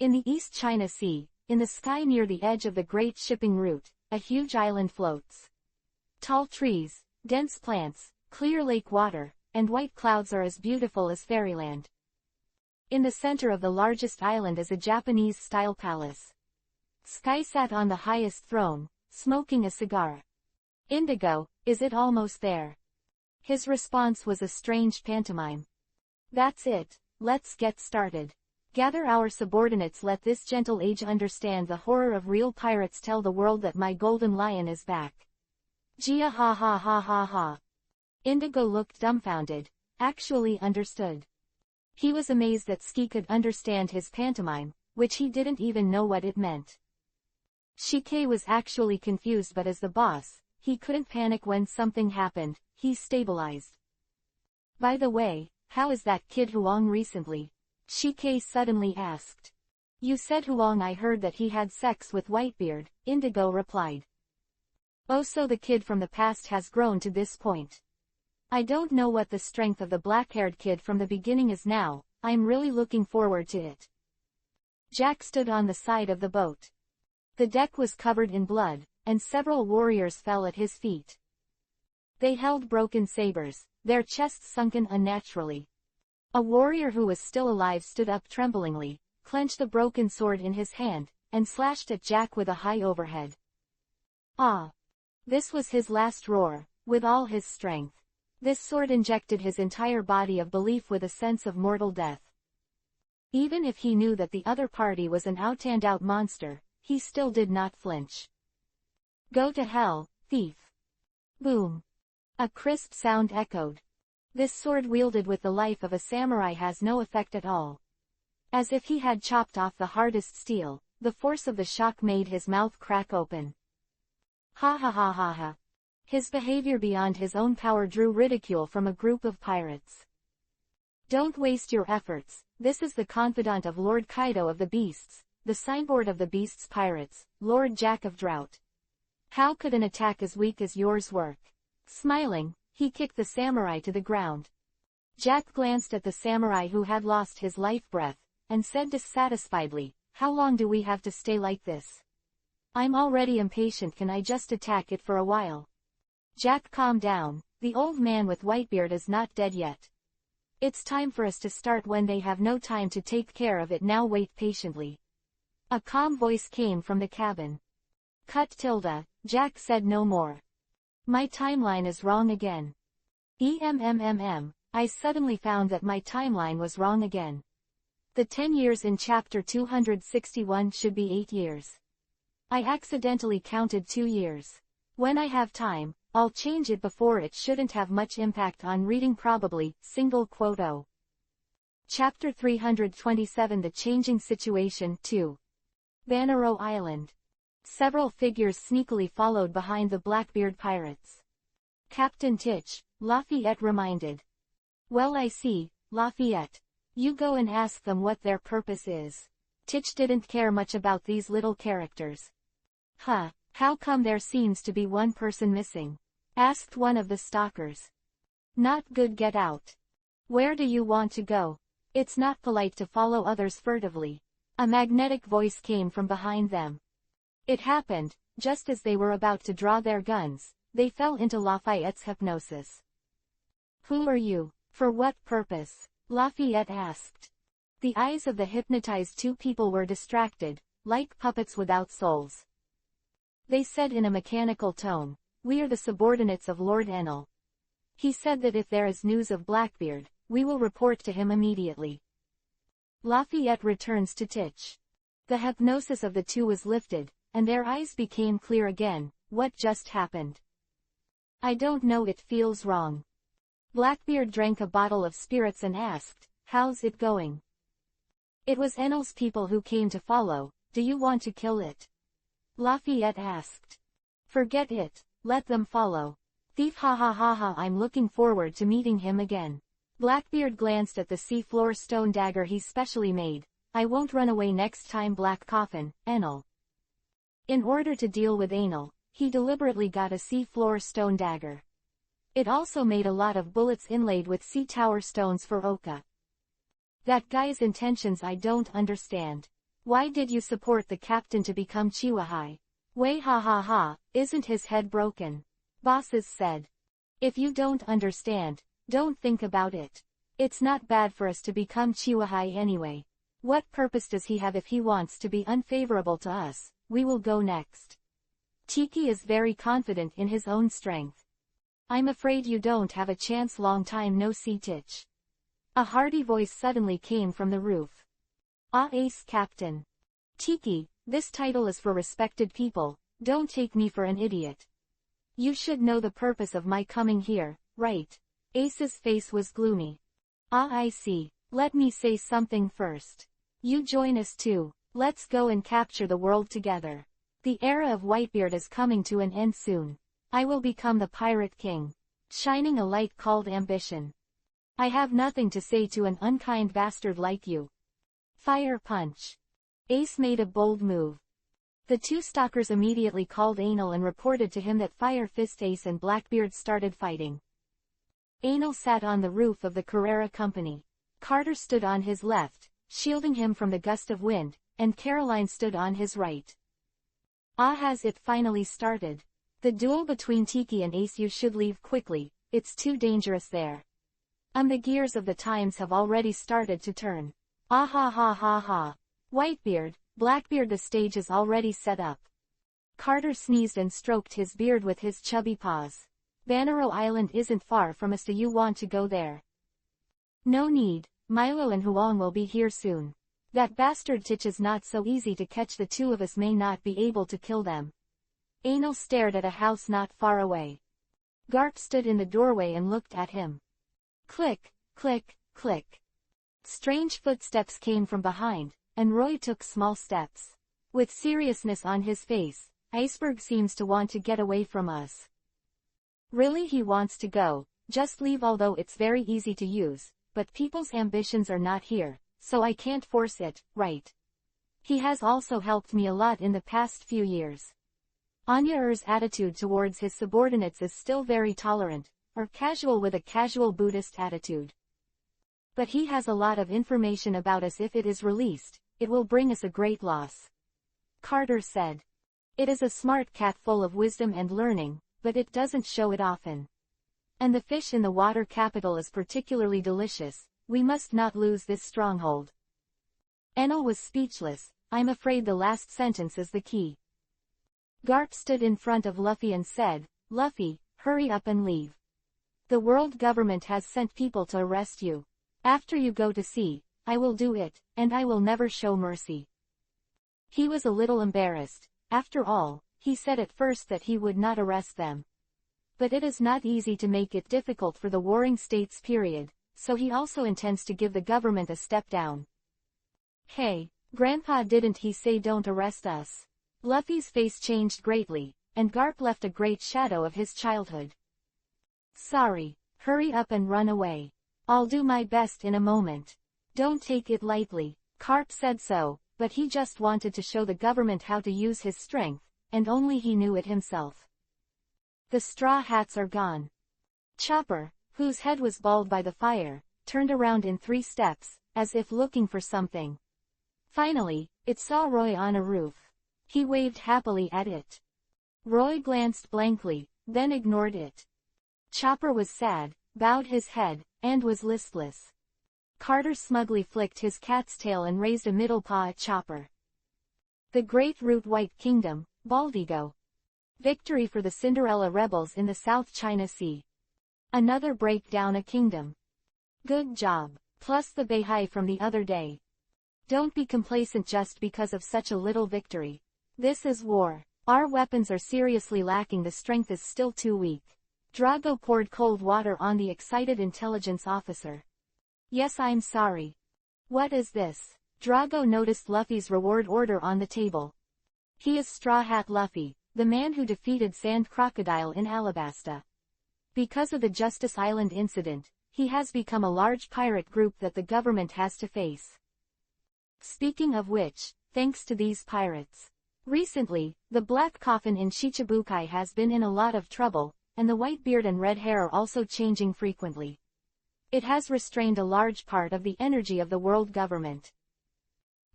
[SPEAKER 1] In the East China Sea, in the sky near the edge of the great shipping route, a huge island floats. Tall trees, dense plants, clear lake water, and white clouds are as beautiful as fairyland. In the center of the largest island is a Japanese-style palace. Sky sat on the highest throne, smoking a cigar. Indigo, is it almost there? His response was a strange pantomime. That's it, let's get started. Gather our subordinates, let this gentle age understand the horror of real pirates, tell the world that my golden lion is back. Gia ha ha ha ha ha. Indigo looked dumbfounded, actually understood. He was amazed that Ski could understand his pantomime, which he didn't even know what it meant. Shike was actually confused, but as the boss, he couldn't panic when something happened, he stabilized. By the way, how is that kid Huang recently? Shike suddenly asked. You said Huang, I heard that he had sex with Whitebeard, Indigo replied. Oh, so the kid from the past has grown to this point. I don't know what the strength of the black-haired kid from the beginning is now, I'm really looking forward to it. Jack stood on the side of the boat. The deck was covered in blood, and several warriors fell at his feet. They held broken sabers, their chests sunken unnaturally. A warrior who was still alive stood up tremblingly, clenched a broken sword in his hand, and slashed at Jack with a high overhead. Ah! This was his last roar, with all his strength. This sword injected his entire body of belief with a sense of mortal death. Even if he knew that the other party was an out-and-out monster, he still did not flinch. Go to hell, thief! Boom! A crisp sound echoed. This sword wielded with the life of a samurai has no effect at all. As if he had chopped off the hardest steel, the force of the shock made his mouth crack open. Ha ha ha ha ha. His behavior beyond his own power drew ridicule from a group of pirates. Don't waste your efforts, this is the confidant of Lord Kaido of the Beasts, the signboard of the Beasts Pirates, Lord Jack of Drought. How could an attack as weak as yours work? Smiling, he kicked the samurai to the ground. Jack glanced at the samurai who had lost his life breath, and said dissatisfiedly, how long do we have to stay like this? I'm already impatient, can I just attack it for a while? Jack, calm down, the old man with Whitebeard is not dead yet. It's time for us to start when they have no time to take care of it now, wait patiently. A calm voice came from the cabin. Cut tilde, Jack said no more. My timeline is wrong again. I suddenly found that my timeline was wrong again. The 10 years in chapter 261 should be 8 years. I accidentally counted 2 years. When I have time, I'll change it before it shouldn't have much impact on reading probably, single quote O. Chapter 327 The Changing Situation 2. Banaro Island. Several figures sneakily followed behind the Blackbeard pirates. Captain Titch, Lafayette reminded. Well, I see, Lafayette. You go and ask them what their purpose is. Titch didn't care much about these little characters. Huh, how come there seems to be one person missing? Asked one of the stalkers. Not good, get out. Where do you want to go? It's not polite to follow others furtively. A magnetic voice came from behind them. It happened, just as they were about to draw their guns, they fell into Lafayette's hypnosis. Who are you? For what purpose? Lafayette asked. The eyes of the hypnotized two people were distracted, like puppets without souls. They said in a mechanical tone, we are the subordinates of Lord Enel. He said that if there is news of Blackbeard, we will report to him immediately. Lafayette returns to Titch. The hypnosis of the two was lifted, and their eyes became clear again. What just happened? I don't know, it feels wrong. Blackbeard drank a bottle of spirits and asked, how's it going? It was Enel's people who came to follow, do you want to kill it? Lafayette asked. Forget it, let them follow. Thief, ha ha ha ha, I'm looking forward to meeting him again. Blackbeard glanced at the seafloor stone dagger he specially made. I won't run away next time, Black Coffin, Enel. In order to deal with Enel, he deliberately got a seafloor stone dagger. It also made a lot of bullets inlaid with sea tower stones for Oka. That guy's intentions I don't understand. Why did you support the captain to become Chihuahai? Way ha ha ha, isn't his head broken? Bosses said. If you don't understand, don't think about it. It's not bad for us to become Chihuahai anyway. What purpose does he have if he wants to be unfavorable to us? We will go next. Tiki is very confident in his own strength. I'm afraid you don't have a chance. Long time no see, Titch. A hearty voice suddenly came from the roof. Ah, ace captain. Tiki, this title is for respected people, don't take me for an idiot. You should know the purpose of my coming here, right? Ace's face was gloomy. Ah, I see. Let me say something first. You join us too. Let's go and capture the world together. The era of Whitebeard is coming to an end soon. I will become the Pirate King. Shining a light called ambition. I have nothing to say to an unkind bastard like you. Fire punch. Ace made a bold move. The two stalkers immediately called Anal and reported to him that Fire Fist Ace and Blackbeard started fighting. Anal sat on the roof of the Carrera Company. Carter stood on his left, shielding him from the gust of wind, and Caroline stood on his right. Ah, has it finally started? The duel between Tiki and Ace. You should leave quickly, it's too dangerous there. The gears of the times have already started to turn. Ah ha ha ha ha. Whitebeard, Blackbeard, the stage is already set up. Carter sneezed and stroked his beard with his chubby paws. Banero Island isn't far from us. Do you want to go there? No need, Milo and Huang will be here soon. That bastard Titch is not so easy to catch. The two of us may not be able to kill them. Anal stared at a house not far away. Garp stood in the doorway and looked at him. Click, click, click. Strange footsteps came from behind, and Roy took small steps. With seriousness on his face, Iceberg seems to want to get away from us. Really, he wants to go. Just leave, although it's very easy to use, but people's ambitions are not here, so I can't force it, right? He has also helped me a lot in the past few years. Anya's attitude towards his subordinates is still very tolerant, or casual with a casual Buddhist attitude. But he has a lot of information about us. If it is released, it will bring us a great loss. Carter said. It is a smart cat full of wisdom and learning, but it doesn't show it often. And the fish in the water capital is particularly delicious. We must not lose this stronghold. Enel was speechless. I'm afraid the last sentence is the key. Garp stood in front of Luffy and said, Luffy, hurry up and leave. The world government has sent people to arrest you. After you go to sea, I will do it, and I will never show mercy. He was a little embarrassed. After all, he said at first that he would not arrest them. But it is not easy to make it difficult for the warring states, period, so he also intends to give the government a step down. Hey, Grandpa, didn't he say don't arrest us? Luffy's face changed greatly, and Garp left a great shadow of his childhood. Sorry, hurry up and run away. I'll do my best in a moment. Don't take it lightly. Garp said so, but he just wanted to show the government how to use his strength, and only he knew it himself. The straw hats are gone. Chopper, whose head was bald by the fire, turned around in 3 steps, as if looking for something. Finally, it saw Roy on a roof. He waved happily at it. Roy glanced blankly, then ignored it. Chopper was sad, bowed his head, and was listless. Carter smugly flicked his cat's tail and raised a middle paw at Chopper. The Great Root White Kingdom, Baldigo. Victory for the Cinderella rebels in the South China Sea. Another breakdown a kingdom. Good job, plus the Beihai from the other day. Don't be complacent just because of such a little victory. This is war. Our weapons are seriously lacking. The strength is still too weak. Drago poured cold water on the excited intelligence officer. Yes, I'm sorry. What is this? Drago noticed Luffy's reward order on the table. He is Straw Hat Luffy, the man who defeated Sand Crocodile in Alabasta. Because of the Justice Island incident, he has become a large pirate group that the government has to face. Speaking of which, thanks to these pirates. Recently, the Black Coffin in Shichibukai has been in a lot of trouble, and the white beard and red hair are also changing frequently. It has restrained a large part of the energy of the world government.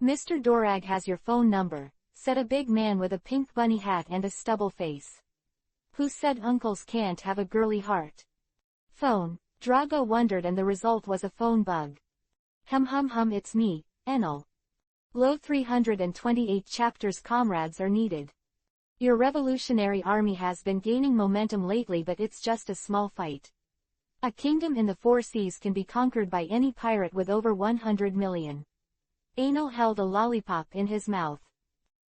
[SPEAKER 1] Mr. Dorag has your phone number, said a big man with a pink bunny hat and a stubble face. Who said uncles can't have a girly heart? Phone, Drago wondered, and the result was a phone bug. Hum, it's me, Enel. Low 328 chapters. Comrades are needed. Your revolutionary army has been gaining momentum lately, but it's just a small fight. A kingdom in the four seas can be conquered by any pirate with over 100 million. Enel held a lollipop in his mouth.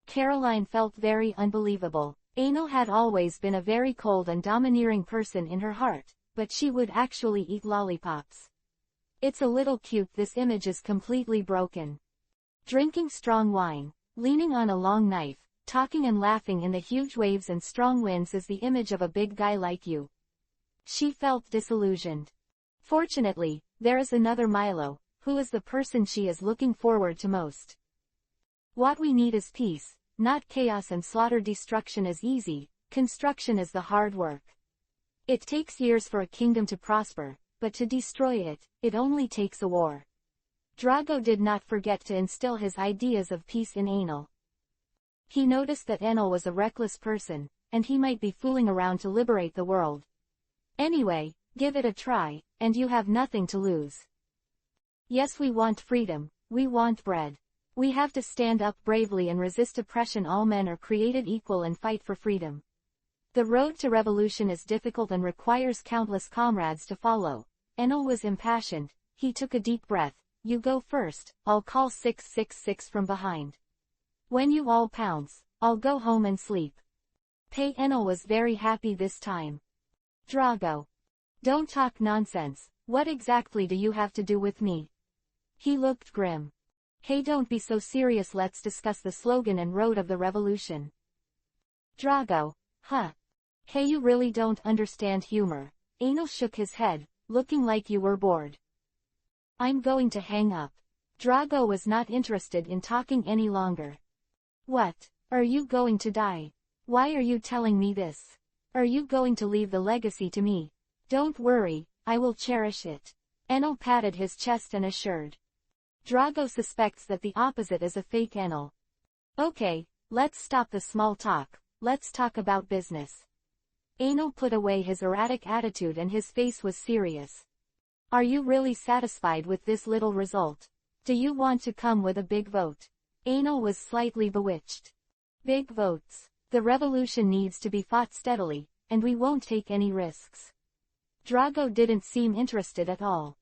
[SPEAKER 1] Caroline felt very unbelievable. Enel had always been a very cold and domineering person in her heart, but she would actually eat lollipops. It's a little cute. This image is completely broken. Drinking strong wine, leaning on a long knife, talking and laughing in the huge waves and strong winds is the image of a big guy like you. She felt disillusioned. Fortunately, there is another Milo, who is the person she is looking forward to most. What we need is peace, not chaos and slaughter. Destruction is easy, construction is the hard work. It takes years for a kingdom to prosper, but to destroy it, it only takes a war. Drago did not forget to instill his ideas of peace in Enel. He noticed that Enel was a reckless person, and he might be fooling around to liberate the world. Anyway, give it a try, and you have nothing to lose. Yes, we want freedom, we want bread. We have to stand up bravely and resist oppression. All men are created equal and fight for freedom. The road to revolution is difficult and requires countless comrades to follow. Enel was impassioned. He took a deep breath. You go first, I'll call 666 from behind. When you all pounce, I'll go home and sleep. Enel was very happy this time. Drago. Don't talk nonsense, what exactly do you have to do with me? He looked grim. Hey, don't be so serious, let's discuss the slogan and road of the revolution. Drago. Huh. Hey, you really don't understand humor. Enel shook his head, looking like you were bored. I'm going to hang up. Drago was not interested in talking any longer. What? Are you going to die? Why are you telling me this? Are you going to leave the legacy to me? Don't worry, I will cherish it. Enel patted his chest and assured. Drago suspects that the opposite is a fake Enel. Okay, let's stop the small talk, let's talk about business. Enel put away his erratic attitude and his face was serious. Are you really satisfied with this little result? Do you want to come with a big vote? Enel was slightly bewitched. Big votes. The revolution needs to be fought steadily, and we won't take any risks. Drago didn't seem interested at all.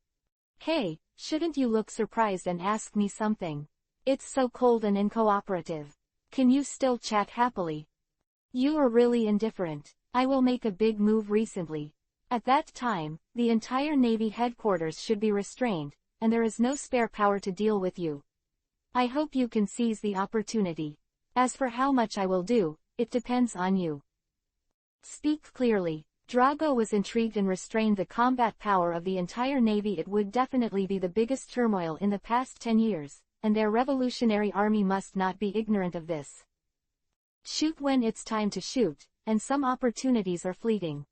[SPEAKER 1] Hey, shouldn't you look surprised and ask me something? It's so cold and uncooperative. Can you still chat happily? You are really indifferent. I will make a big move recently. At that time, the entire Navy headquarters should be restrained, and there is no spare power to deal with you. I hope you can seize the opportunity. As for how much I will do, it depends on you. Speak clearly. Drago was intrigued and restrained the combat power of the entire Navy. It would definitely be the biggest turmoil in the past 10 years, and their revolutionary army must not be ignorant of this. Shoot when it's time to shoot, and some opportunities are fleeting.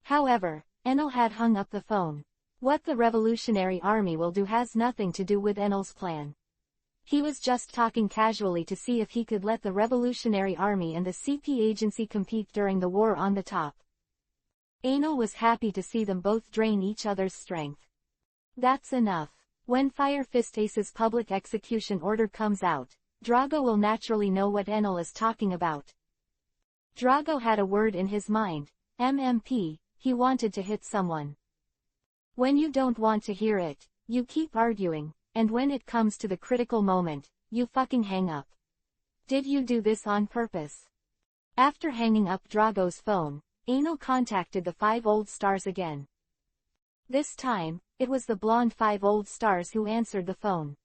[SPEAKER 1] However, Enel had hung up the phone. What the revolutionary army will do has nothing to do with Enel's plan. He was just talking casually to see if he could let the revolutionary army and the CP agency compete during the war on the top. Enel was happy to see them both drain each other's strength. That's enough. When Fire Fist Ace's public execution order comes out, Drago will naturally know what Enel is talking about. Drago had a word in his mind. MMP, he wanted to hit someone. When you don't want to hear it, you keep arguing, and when it comes to the critical moment, you fucking hang up. Did you do this on purpose? After hanging up Drago's phone, Enel contacted the 5 old stars again. This time, it was the blonde 5 old stars who answered the phone.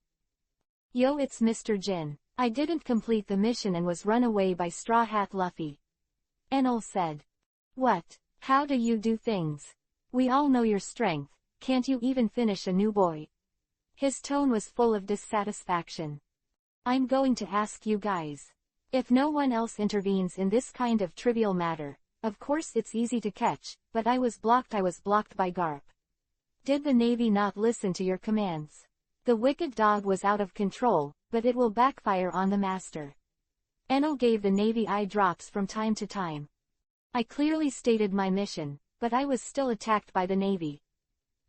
[SPEAKER 1] Yo, it's Mr. Jin. I didn't complete the mission and was run away by Straw Hat Luffy. Enel said. What? How do you do things? We all know your strength, can't you even finish a new boy? His tone was full of dissatisfaction. I'm going to ask you guys. If no one else intervenes in this kind of trivial matter, of course it's easy to catch, but I was blocked by Garp. Did the Navy not listen to your commands? The wicked dog was out of control, but it will backfire on the master. Enel gave the Navy eye drops from time to time. I clearly stated my mission, but I was still attacked by the Navy.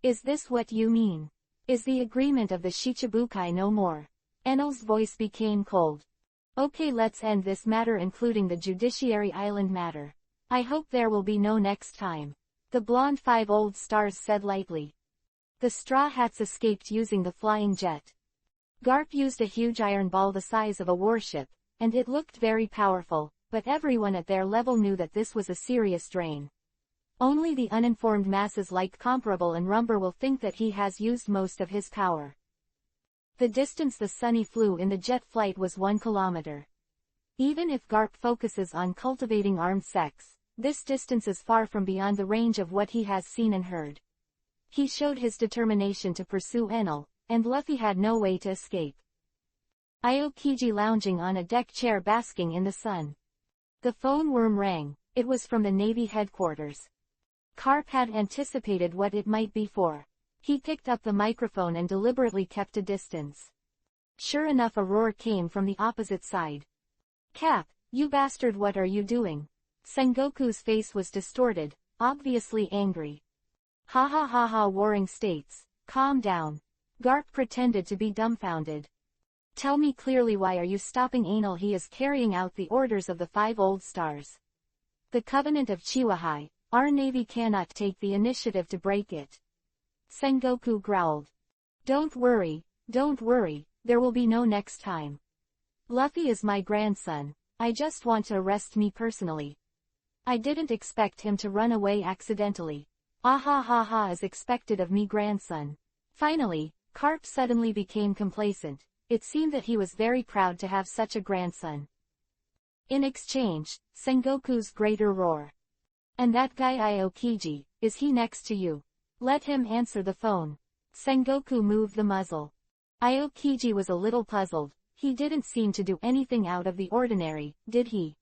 [SPEAKER 1] Is this what you mean? Is the agreement of the Shichibukai no more? Enel's voice became cold. Okay, let's end this matter, including the Judiciary Island matter. I hope there will be no next time. The blonde 5 old stars said lightly. The Straw Hats escaped using the flying jet. Garp used a huge iron ball the size of a warship, and it looked very powerful, but everyone at their level knew that this was a serious drain. Only the uninformed masses like Comparable and Rumber will think that he has used most of his power. The distance the Sunny flew in the jet flight was 1 kilometer. Even if Garp focuses on cultivating armed sex, this distance is far from beyond the range of what he has seen and heard. He showed his determination to pursue Enel, and Luffy had no way to escape. Aokiji lounging on a deck chair basking in the sun. The phone worm rang. It was from the Navy headquarters. Garp had anticipated what it might be for. He picked up the microphone and deliberately kept a distance. Sure enough, a roar came from the opposite side. Cap, you bastard, what are you doing? Sengoku's face was distorted, obviously angry. Ha ha ha ha, Warring States, calm down. Garp pretended to be dumbfounded. Tell me clearly, why are you stopping Enel? He is carrying out the orders of the 5 old stars. The Covenant of Chiwahai. Our Navy cannot take the initiative to break it. Sengoku growled. Don't worry, there will be no next time. Luffy is my grandson. I just want to arrest me personally. I didn't expect him to run away accidentally. Ah ha ha ha, as expected of me, grandson. Finally, Garp suddenly became complacent. It seemed that he was very proud to have such a grandson. In exchange, Sengoku's greater roar. And that guy Aokiji, is he next to you? Let him answer the phone. Sengoku moved the muzzle. Aokiji was a little puzzled. He didn't seem to do anything out of the ordinary, did he?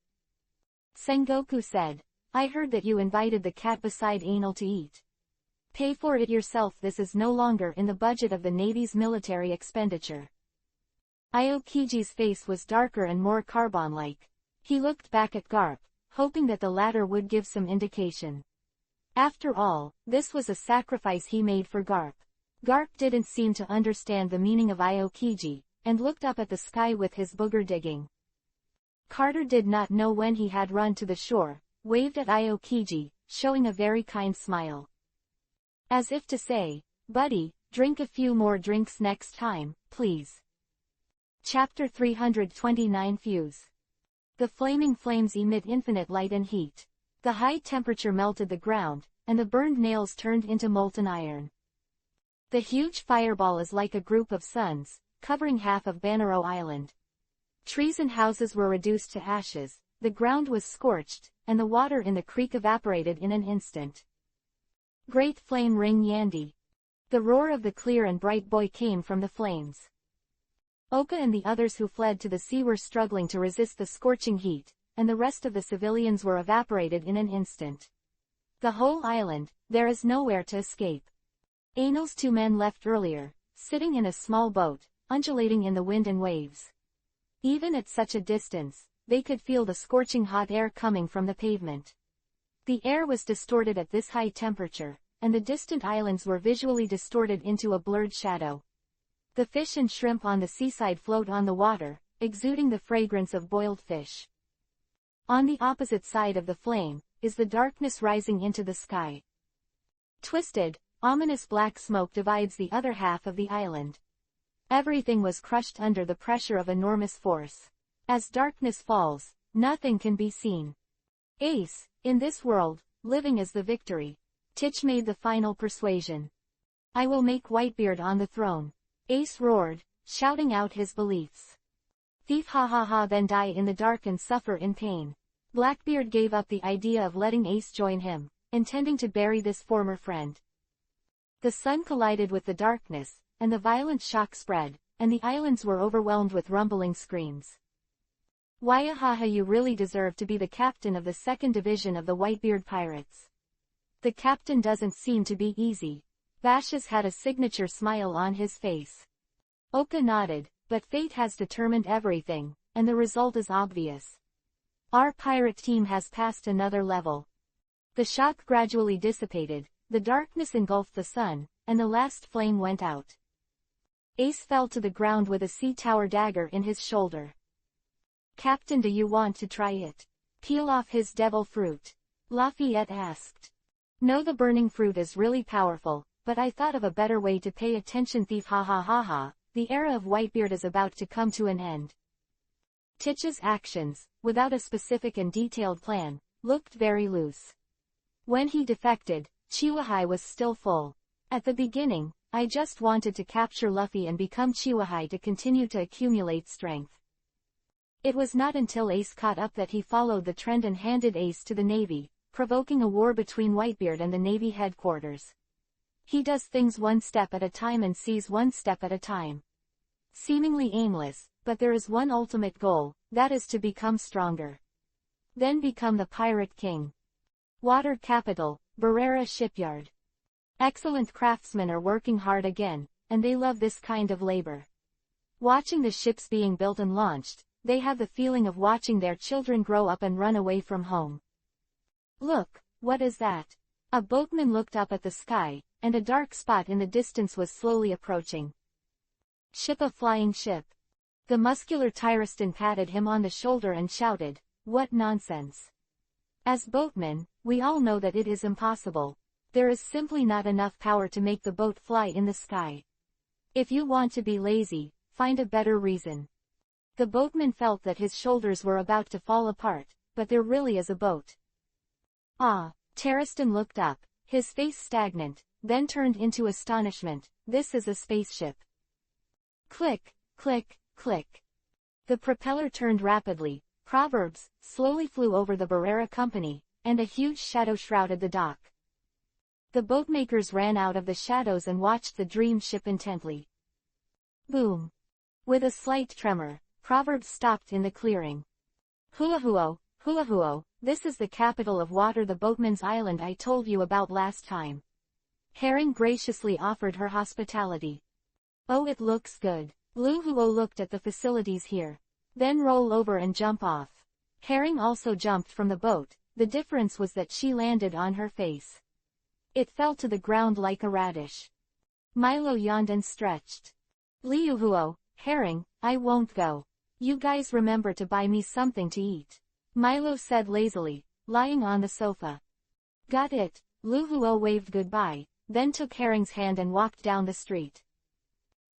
[SPEAKER 1] Sengoku said, I heard that you invited the cat beside Enel to eat. Pay for it yourself. This is no longer in the budget of the Navy's military expenditure. Aokiji's face was darker and more carbon-like. He looked back at Garp, hoping that the latter would give some indication. After all, this was a sacrifice he made for Garp. Garp didn't seem to understand the meaning of Aokiji, and looked up at the sky with his booger digging. Carter did not know when he had run to the shore, waved at Aokiji, showing a very kind smile. As if to say, buddy, drink a few more drinks next time, please. Chapter 329 Fuse. The flaming flames emit infinite light and heat. The high temperature melted the ground, and the burned nails turned into molten iron. The huge fireball is like a group of suns, covering half of Banaro Island. Trees and houses were reduced to ashes, the ground was scorched, and the water in the creek evaporated in an instant. Great flame ring Yandy. The roar of the clear and bright boy came from the flames. Oka and the others who fled to the sea were struggling to resist the scorching heat, and the rest of the civilians were evaporated in an instant. The whole island, there is nowhere to escape. Enel's 2 men left earlier, sitting in a small boat, undulating in the wind and waves. Even at such a distance, they could feel the scorching hot air coming from the pavement. The air was distorted at this high temperature, and the distant islands were visually distorted into a blurred shadow. The fish and shrimp on the seaside float on the water, exuding the fragrance of boiled fish. On the opposite side of the flame, is the darkness rising into the sky. Twisted, ominous black smoke divides the other half of the island. Everything was crushed under the pressure of enormous force. As darkness falls, nothing can be seen. Ace, in this world, living is the victory. Titch made the final persuasion. I will make Whitebeard on the throne. Ace roared, shouting out his beliefs. Thief, ha ha ha, then die in the dark and suffer in pain. Blackbeard gave up the idea of letting Ace join him, intending to bury this former friend. The sun collided with the darkness, and the violent shock spread, and the islands were overwhelmed with rumbling screams. Waiahaha, you really deserve to be the captain of the 2nd Division of the Whitebeard Pirates. The captain doesn't seem to be easy. Vashus had a signature smile on his face. Oka nodded, but fate has determined everything, and the result is obvious. Our pirate team has passed another level. The shock gradually dissipated, the darkness engulfed the sun, and the last flame went out. Ace fell to the ground with a sea tower dagger in his shoulder. "Captain, do you want to try it? Peel off his devil fruit?" Lafayette asked. "No, the burning fruit is really powerful, but I thought of a better way to pay attention, thief, ha ha ha ha. The era of Whitebeard is about to come to an end." Titch's actions, without a specific and detailed plan, looked very loose. When he defected, Chiwahai was still full. "At the beginning, I just wanted to capture Luffy and become Chiwahai to continue to accumulate strength." It was not until Ace caught up that he followed the trend and handed Ace to the Navy, provoking a war between Whitebeard and the Navy headquarters. He does things one step at a time and sees one step at a time. Seemingly aimless, but there is one ultimate goal, that is to become stronger. Then become the Pirate King. Water capital, Barrera Shipyard. Excellent craftsmen are working hard again, and they love this kind of labor. Watching the ships being built and launched, they have the feeling of watching their children grow up and run away from home. "Look, what is that?" A boatman looked up at the sky, and a dark spot in the distance was slowly approaching. "Ship, a flying ship." The muscular Tyristan patted him on the shoulder and shouted, "What nonsense. As boatmen, we all know that it is impossible. There is simply not enough power to make the boat fly in the sky. If you want to be lazy, find a better reason." The boatman felt that his shoulders were about to fall apart, but there really is a boat. "Ah." Tyristan looked up, his face stagnant, then turned into astonishment. "This is a spaceship." Click, click, click. The propeller turned rapidly, Proverbs slowly flew over the Barrera Company, and a huge shadow shrouded the dock. The boatmakers ran out of the shadows and watched the dream ship intently. Boom. With a slight tremor, Proverbs stopped in the clearing. "Hulahuo, Hulahuo, this is the capital of water, the boatman's island I told you about last time." Herring graciously offered her hospitality. "Oh, it looks good." Luhuo looked at the facilities here. "Then roll over and jump off." Herring also jumped from the boat, the difference was that she landed on her face. It fell to the ground like a radish. Milo yawned and stretched. "Liuhuo, Herring, I won't go. You guys remember to buy me something to eat," Milo said lazily, lying on the sofa. "Got it." Luhuo waved goodbye, then took Herring's hand and walked down the street.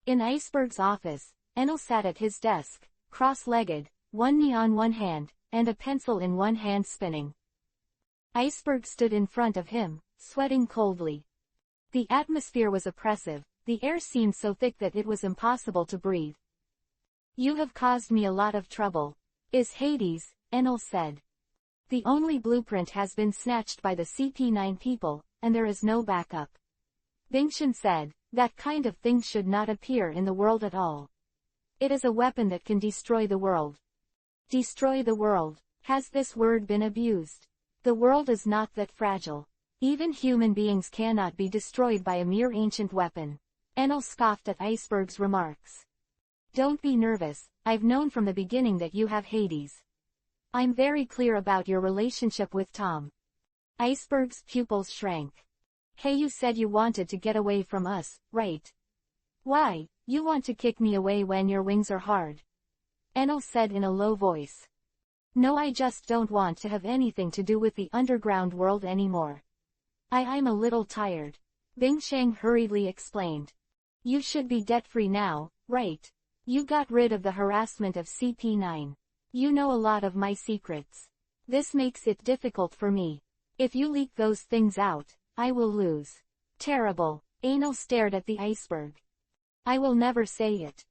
[SPEAKER 1] In Iceberg's office, Enel sat at his desk, cross-legged, one knee on one hand, and a pencil in one hand spinning. Iceberg stood in front of him, sweating coldly. The atmosphere was oppressive, the air seemed so thick that it was impossible to breathe. "You have caused me a lot of trouble." "Is Hades," Enel said. "The only blueprint has been snatched by the CP9 people, and there is no backup." Bingshan said, "That kind of thing should not appear in the world at all. It is a weapon that can destroy the world." Destroy the world. Has this word been abused? The world is not that fragile. Even human beings cannot be destroyed by a mere ancient weapon. Enel scoffed at Iceberg's remarks. "Don't be nervous, I've known from the beginning that you have Hades. I'm very clear about your relationship with Tom." Iceberg's pupils shrank. "Hey, you said you wanted to get away from us, right? Why, you want to kick me away when your wings are hard?" Enel said in a low voice. "No, I just don't want to have anything to do with the underground world anymore. I'm a little tired." Bingshang hurriedly explained. "You should be debt-free now, right? You got rid of the harassment of CP9. You know a lot of my secrets. This makes it difficult for me. If you leak those things out, I will lose." "Terrible." Enel stared at the iceberg. "I will never say it.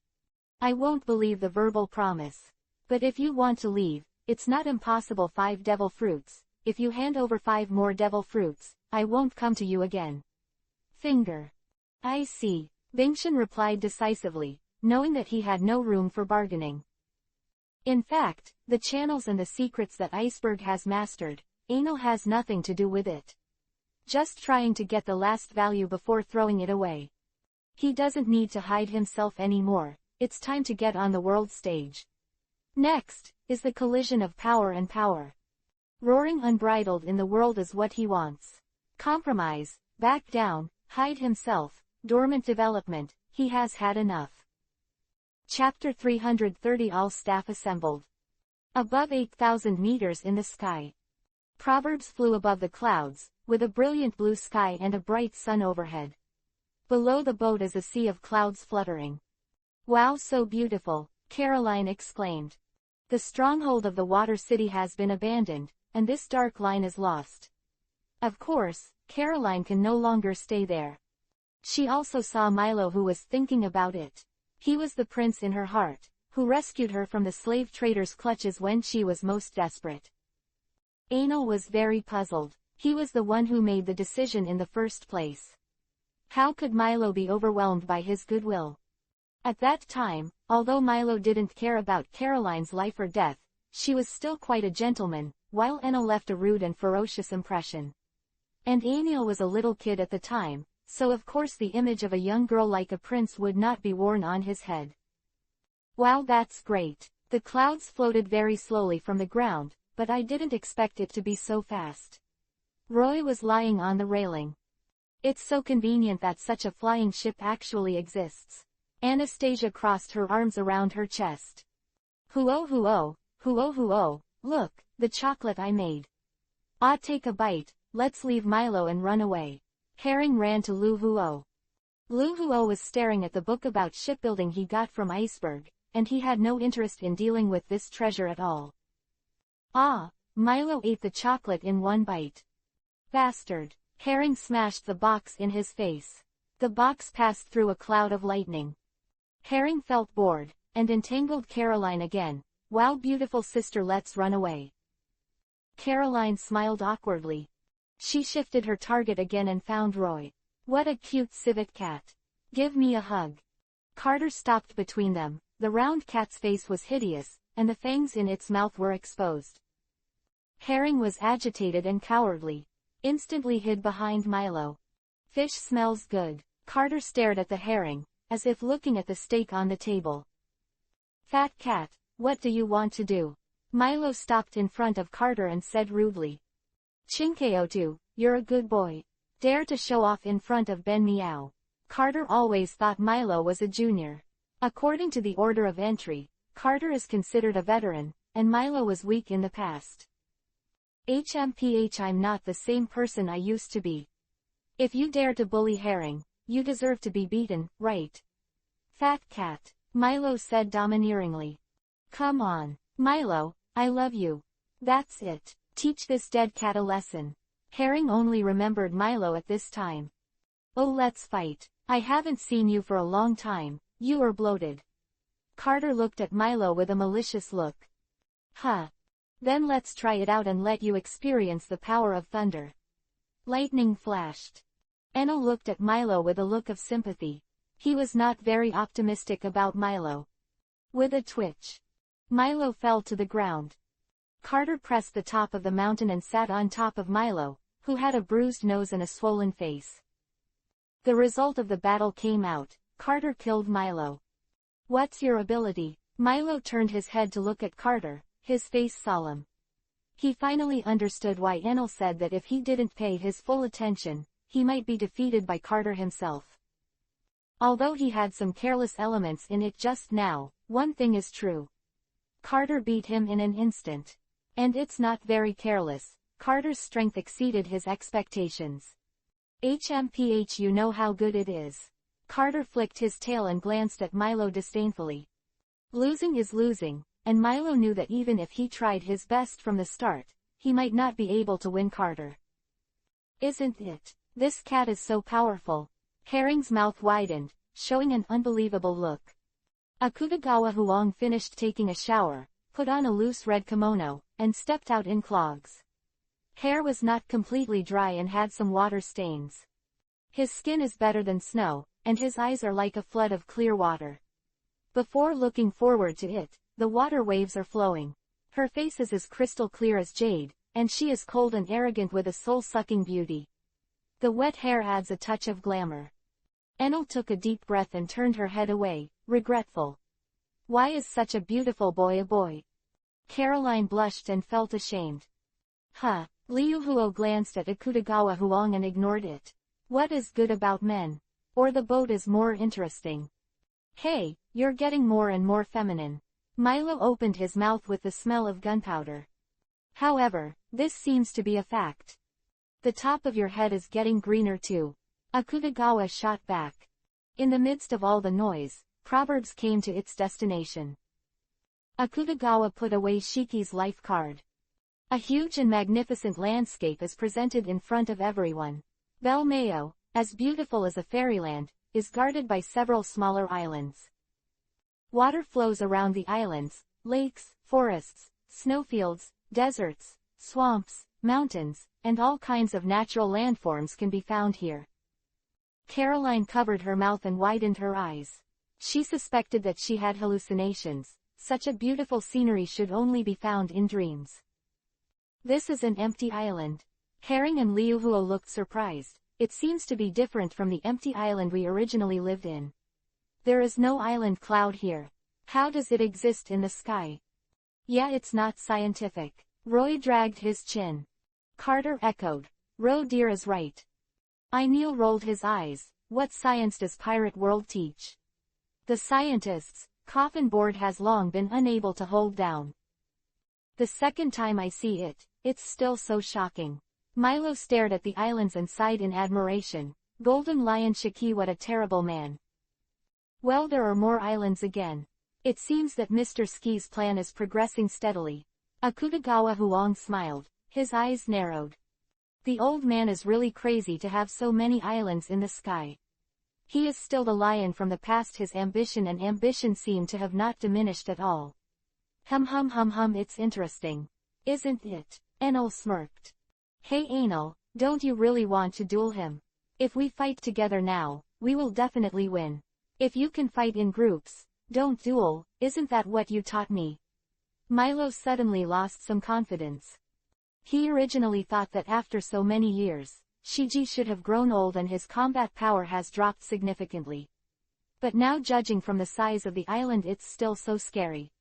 [SPEAKER 1] I won't believe the verbal promise. But if you want to leave, it's not impossible. 5 devil fruits. If you hand over 5 more devil fruits, I won't come to you again." Finger. "I see," Bingshan replied decisively, knowing that he had no room for bargaining. In fact, the channels and the secrets that Iceberg has mastered, Enel has nothing to do with it. Just trying to get the last value before throwing it away. He doesn't need to hide himself anymore, it's time to get on the world stage. Next, is the collision of power and power. Roaring unbridled in the world is what he wants. Compromise, back down, hide himself, dormant development, he has had enough. Chapter 330 All staff assembled. Above 8,000 meters in the sky. Proverbs flew above the clouds, with a brilliant blue sky and a bright sun overhead. Below the boat is a sea of clouds fluttering. Wow, so beautiful, Caroline exclaimed. The stronghold of the water city has been abandoned, and this dark line is lost. Of course, Caroline can no longer stay there. She also saw Milo, who was thinking about it. He was the prince in her heart, who rescued her from the slave trader's clutches when she was most desperate. Anil was very puzzled. He was the one who made the decision in the first place. How could Milo be overwhelmed by his goodwill? At that time, although Milo didn't care about Caroline's life or death, she was still quite a gentleman, while Anil left a rude and ferocious impression. And Anil was a little kid at the time, so of course the image of a young girl like a prince would not be worn on his head. Wow, that's great. The clouds floated very slowly from the ground, but I didn't expect it to be so fast. Roy was lying on the railing. It's so convenient that such a flying ship actually exists. Anastasia crossed her arms around her chest. Huo huo, huo huo, look, the chocolate I made. Ah, take a bite, let's leave Milo and run away. Herring ran to Lu Huo. Lu Huo was staring at the book about shipbuilding he got from Iceberg, and he had no interest in dealing with this treasure at all. Ah, Milo ate the chocolate in one bite. Bastard. Herring smashed the box in his face. The box passed through a cloud of lightning. Herring felt bored, and entangled Caroline again. Wow, beautiful sister, let's run away. Caroline smiled awkwardly. She shifted her target again and found Roy. What a cute civet cat. Give me a hug. Carter stopped between them. The round cat's face was hideous, and the fangs in its mouth were exposed. Herring was agitated and cowardly. Instantly hid behind Milo. Fish smells good. Carter stared at the herring, as if looking at the steak on the table. Fat cat, what do you want to do? Milo stopped in front of Carter and said rudely. Chinkeotu, you're a good boy. Dare to show off in front of Ben Meow. Carter always thought Milo was a junior. According to the order of entry, Carter is considered a veteran, and Milo was weak in the past. HMPH, I'm not the same person I used to be. If you dare to bully Herring, you deserve to be beaten, right? Fat cat, Milo said domineeringly. Come on, Milo, I love you. That's it. Teach this dead cat a lesson. Herring only remembered Milo at this time. Oh, let's fight. I haven't seen you for a long time, you are bloated. Carter looked at Milo with a malicious look. Huh. Then let's try it out and let you experience the power of thunder. Lightning flashed. Enel looked at Milo with a look of sympathy. He was not very optimistic about Milo. With a twitch, Milo fell to the ground. Carter pressed the top of the mountain and sat on top of Milo, who had a bruised nose and a swollen face. The result of the battle came out. Carter killed Milo. What's your ability? Milo turned his head to look at Carter, his face solemn. He finally understood why Enel said that if he didn't pay his full attention, he might be defeated by Carter himself. Although he had some careless elements in it just now, one thing is true. Carter beat him in an instant. And it's not very careless. Carter's strength exceeded his expectations. HMPH, you know how good it is. Carter flicked his tail and glanced at Milo disdainfully. Losing is losing, and Milo knew that even if he tried his best from the start, he might not be able to win Carter. Isn't it? This cat is so powerful. Herring's mouth widened, showing an unbelievable look. Akutagawa Huang finished taking a shower, put on a loose red kimono, and stepped out in clogs. Hair was not completely dry and had some water stains. His skin is better than snow, and his eyes are like a flood of clear water. Before looking forward to it, the water waves are flowing. Her face is as crystal clear as jade, and she is cold and arrogant with a soul-sucking beauty. The wet hair adds a touch of glamour. Enel took a deep breath and turned her head away, regretful. Why is such a beautiful boy a boy? Caroline blushed and felt ashamed. Huh. Liu Huo glanced at Akutagawa Huang and ignored it. What is good about men? Or the boat is more interesting. Hey, you're getting more and more feminine. Milo opened his mouth with the smell of gunpowder. However, this seems to be a fact. The top of your head is getting greener too. Akutagawa shot back. In the midst of all the noise, Proverbs came to its destination. Akutagawa put away Shiki's life card. A huge and magnificent landscape is presented in front of everyone. Belmeo, as beautiful as a fairyland, is guarded by several smaller islands. Water flows around the islands, lakes, forests, snowfields, deserts, swamps, mountains, and all kinds of natural landforms can be found here. Caroline covered her mouth and widened her eyes. She suspected that she had hallucinations. Such a beautiful scenery should only be found in dreams. This is an empty island. Herring and Liu Huo looked surprised. It seems to be different from the empty island we originally lived in. There is no island cloud here. How does it exist in the sky? Yeah, it's not scientific. Roy dragged his chin. Carter echoed. Ro dear is right. Neil rolled his eyes. What science does Pirate World teach? The scientists' coffin board has long been unable to hold down. The second time I see it, it's still so shocking. Milo stared at the islands and sighed in admiration. Golden Lion Shiki, what a terrible man. Well, there are more islands again. It seems that Mr. Ski's plan is progressing steadily. Akutagawa Huang smiled. His eyes narrowed. The old man is really crazy to have so many islands in the sky. He is still the lion from the past. His ambition seem to have not diminished at all. It's interesting. Isn't it? Enel smirked. Hey Enel, don't you really want to duel him? If we fight together now, we will definitely win. If you can fight in groups, don't duel, isn't that what you taught me? Milo suddenly lost some confidence. He originally thought that after so many years, Shiji should have grown old and his combat power has dropped significantly. But now, judging from the size of the island, it's still so scary.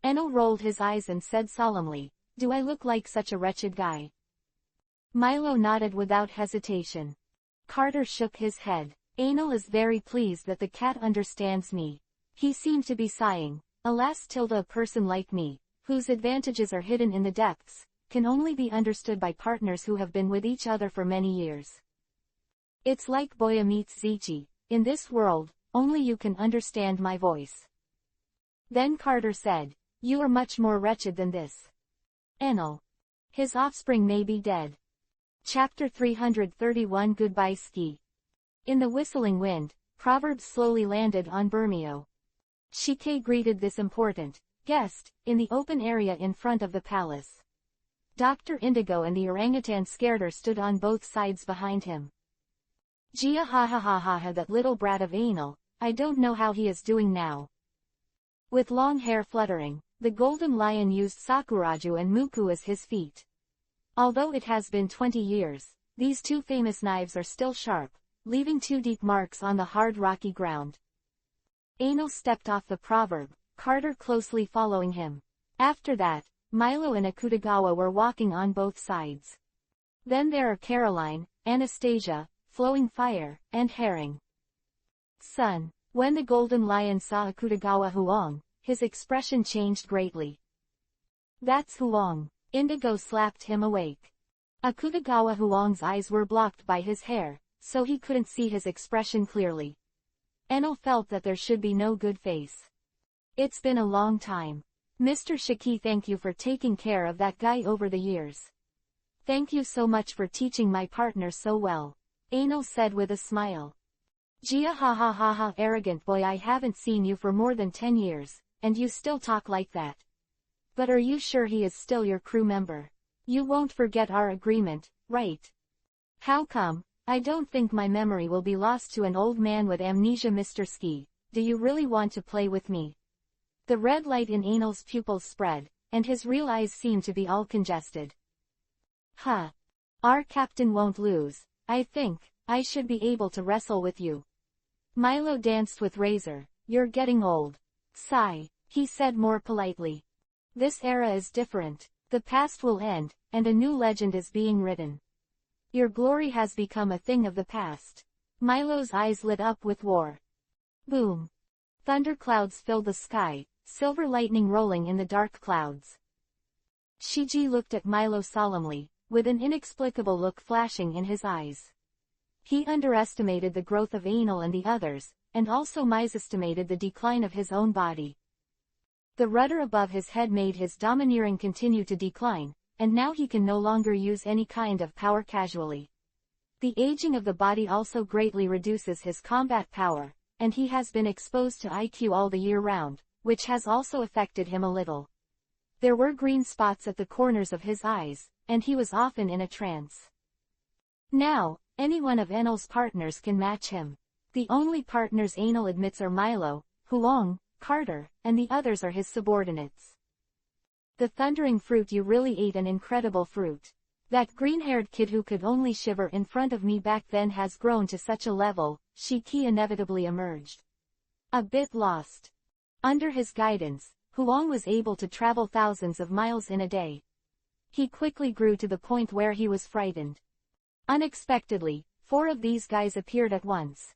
[SPEAKER 1] Enel rolled his eyes and said solemnly, "Do I look like such a wretched guy?" Milo nodded without hesitation. Carter shook his head. Enel is very pleased that the cat understands me. He seemed to be sighing. Alas, a person like me, whose advantages are hidden in the depths, can only be understood by partners who have been with each other for many years. It's like Boya meets Zichi. In this world, only you can understand my voice. Then Carter said, "You are much more wretched than this." Enel. His offspring may be dead. Chapter 331 Goodbye Ski. In the whistling wind, Proverbs slowly landed on Bermeo. Shike greeted this important guest in the open area in front of the palace. Dr. Indigo and the orangutan Scareter stood on both sides behind him. Gia ha ha ha ha ha, that little brat of Enel, I don't know how he is doing now. With long hair fluttering, the golden lion used Sakuraju and Muku as his feet. Although it has been 20 years, these two famous knives are still sharp, leaving 2 deep marks on the hard rocky ground. Enel stepped off the proverb, Carter closely following him. After that, Milo and Akutagawa were walking on both sides. Then there are Caroline, Anastasia, Flowing Fire, and Herring. Son. When the golden lion saw Akutagawa Huang, his expression changed greatly. That's Huang. Indigo slapped him awake. Akutagawa Huang's eyes were blocked by his hair, so he couldn't see his expression clearly. Enel felt that there should be no good face. It's been a long time. Mr. Shiki, thank you for taking care of that guy over the years. Thank you so much for teaching my partner so well, Enel said with a smile. Gia ha ha ha ha, arrogant boy, I haven't seen you for more than 10 years, and you still talk like that. But are you sure he is still your crew member? You won't forget our agreement, right? How come? I don't think my memory will be lost to an old man with amnesia. Mr. Ski, do you really want to play with me? The red light in Enel's pupils spread, and his real eyes seemed to be all congested. Huh. Our captain won't lose. I think I should be able to wrestle with you. Milo danced with Razor. You're getting old. Sigh, he said more politely. This era is different. The past will end, and a new legend is being written. Your glory has become a thing of the past. Milo's eyes lit up with war. Boom. Thunderclouds filled the sky, silver lightning rolling in the dark clouds. Shiji looked at Milo solemnly, with an inexplicable look flashing in his eyes. He underestimated the growth of Anil and the others, and also misestimated the decline of his own body. The rudder above his head made his domineering continue to decline, and now he can no longer use any kind of power casually. The aging of the body also greatly reduces his combat power, and he has been exposed to IQ all the year round, which has also affected him a little. There were green spots at the corners of his eyes, and he was often in a trance. Now, any one of Enel's partners can match him. The only partners Enel admits are Milo, Huang, Carter, and the others are his subordinates. The thundering fruit, you really ate an incredible fruit. That green-haired kid who could only shiver in front of me back then has grown to such a level, Shiki inevitably emerged. A bit lost. Under his guidance, Huang was able to travel thousands of miles in a day. He quickly grew to the point where he was frightened. Unexpectedly, 4 of these guys appeared at once.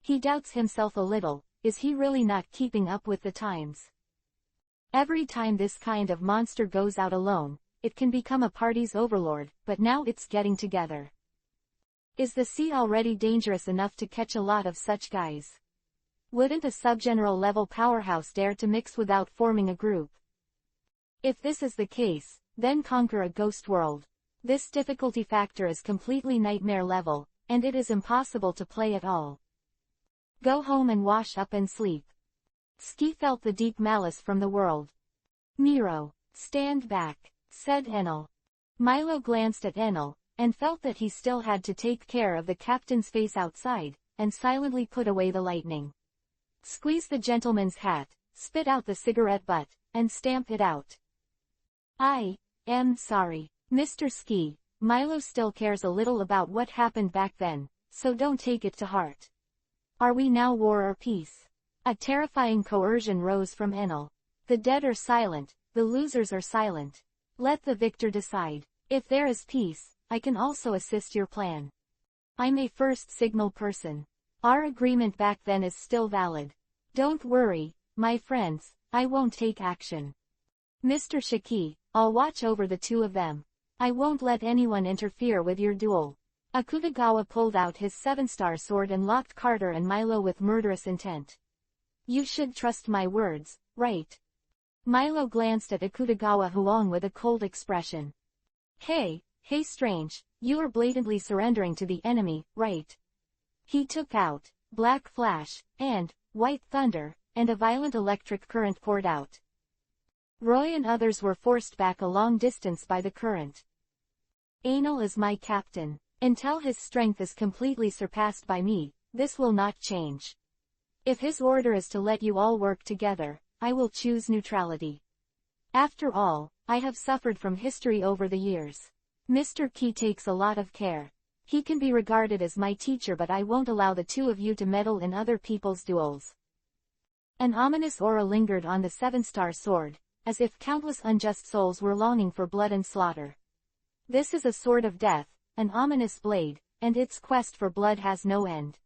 [SPEAKER 1] He doubts himself a little. Is he really not keeping up with the times? Every time this kind of monster goes out alone, it can become a party's overlord, but now it's getting together. Is the sea already dangerous enough to catch a lot of such guys? Wouldn't a subgeneral level powerhouse dare to mix without forming a group? If this is the case, then conquer a ghost world. This difficulty factor is completely nightmare level, and it is impossible to play at all. Go home and wash up and sleep. Ski felt the deep malice from the world. Miro, stand back, said Enel. Milo glanced at Enel, and felt that he still had to take care of the captain's face outside, and silently put away the lightning. Squeeze the gentleman's hat, spit out the cigarette butt, and stamp it out. I am sorry, Mr. Ski. Milo still cares a little about what happened back then, so don't take it to heart. Are we now war or peace? A terrifying coercion rose from Enel. The dead are silent, the losers are silent. Let the victor decide. If there is peace, I can also assist your plan. I'm a first signal person. Our agreement back then is still valid. Don't worry, my friends, I won't take action. Mr. Shiki, I'll watch over the 2 of them. I won't let anyone interfere with your duel. Akutagawa pulled out his 7-star sword and locked Carter and Milo with murderous intent. You should trust my words, right? Milo glanced at Akutagawa Huang with a cold expression. Hey strange, you are blatantly surrendering to the enemy, right? He took out Black Flash, and White Thunder, and a violent electric current poured out. Roy and others were forced back a long distance by the current. Anil is my captain. Until his strength is completely surpassed by me, this will not change. If his order is to let you all work together, I will choose neutrality. After all, I have suffered from history over the years. Mr. Key takes a lot of care. He can be regarded as my teacher, but I won't allow the 2 of you to meddle in other people's duels. An ominous aura lingered on the 7-star sword, as if countless unjust souls were longing for blood and slaughter. This is a sword of death, an ominous blade, and its quest for blood has no end.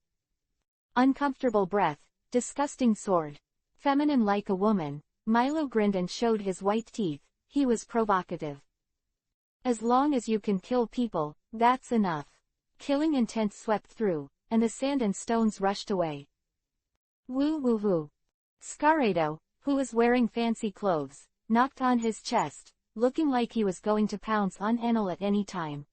[SPEAKER 1] Uncomfortable breath, disgusting sword. Feminine like a woman, Milo grinned and showed his white teeth. He was provocative. As long as you can kill people, that's enough. Killing intent swept through, and the sand and stones rushed away. Woo-woo-hoo. Scaredo, who was wearing fancy clothes, knocked on his chest, looking like he was going to pounce on Enel at any time.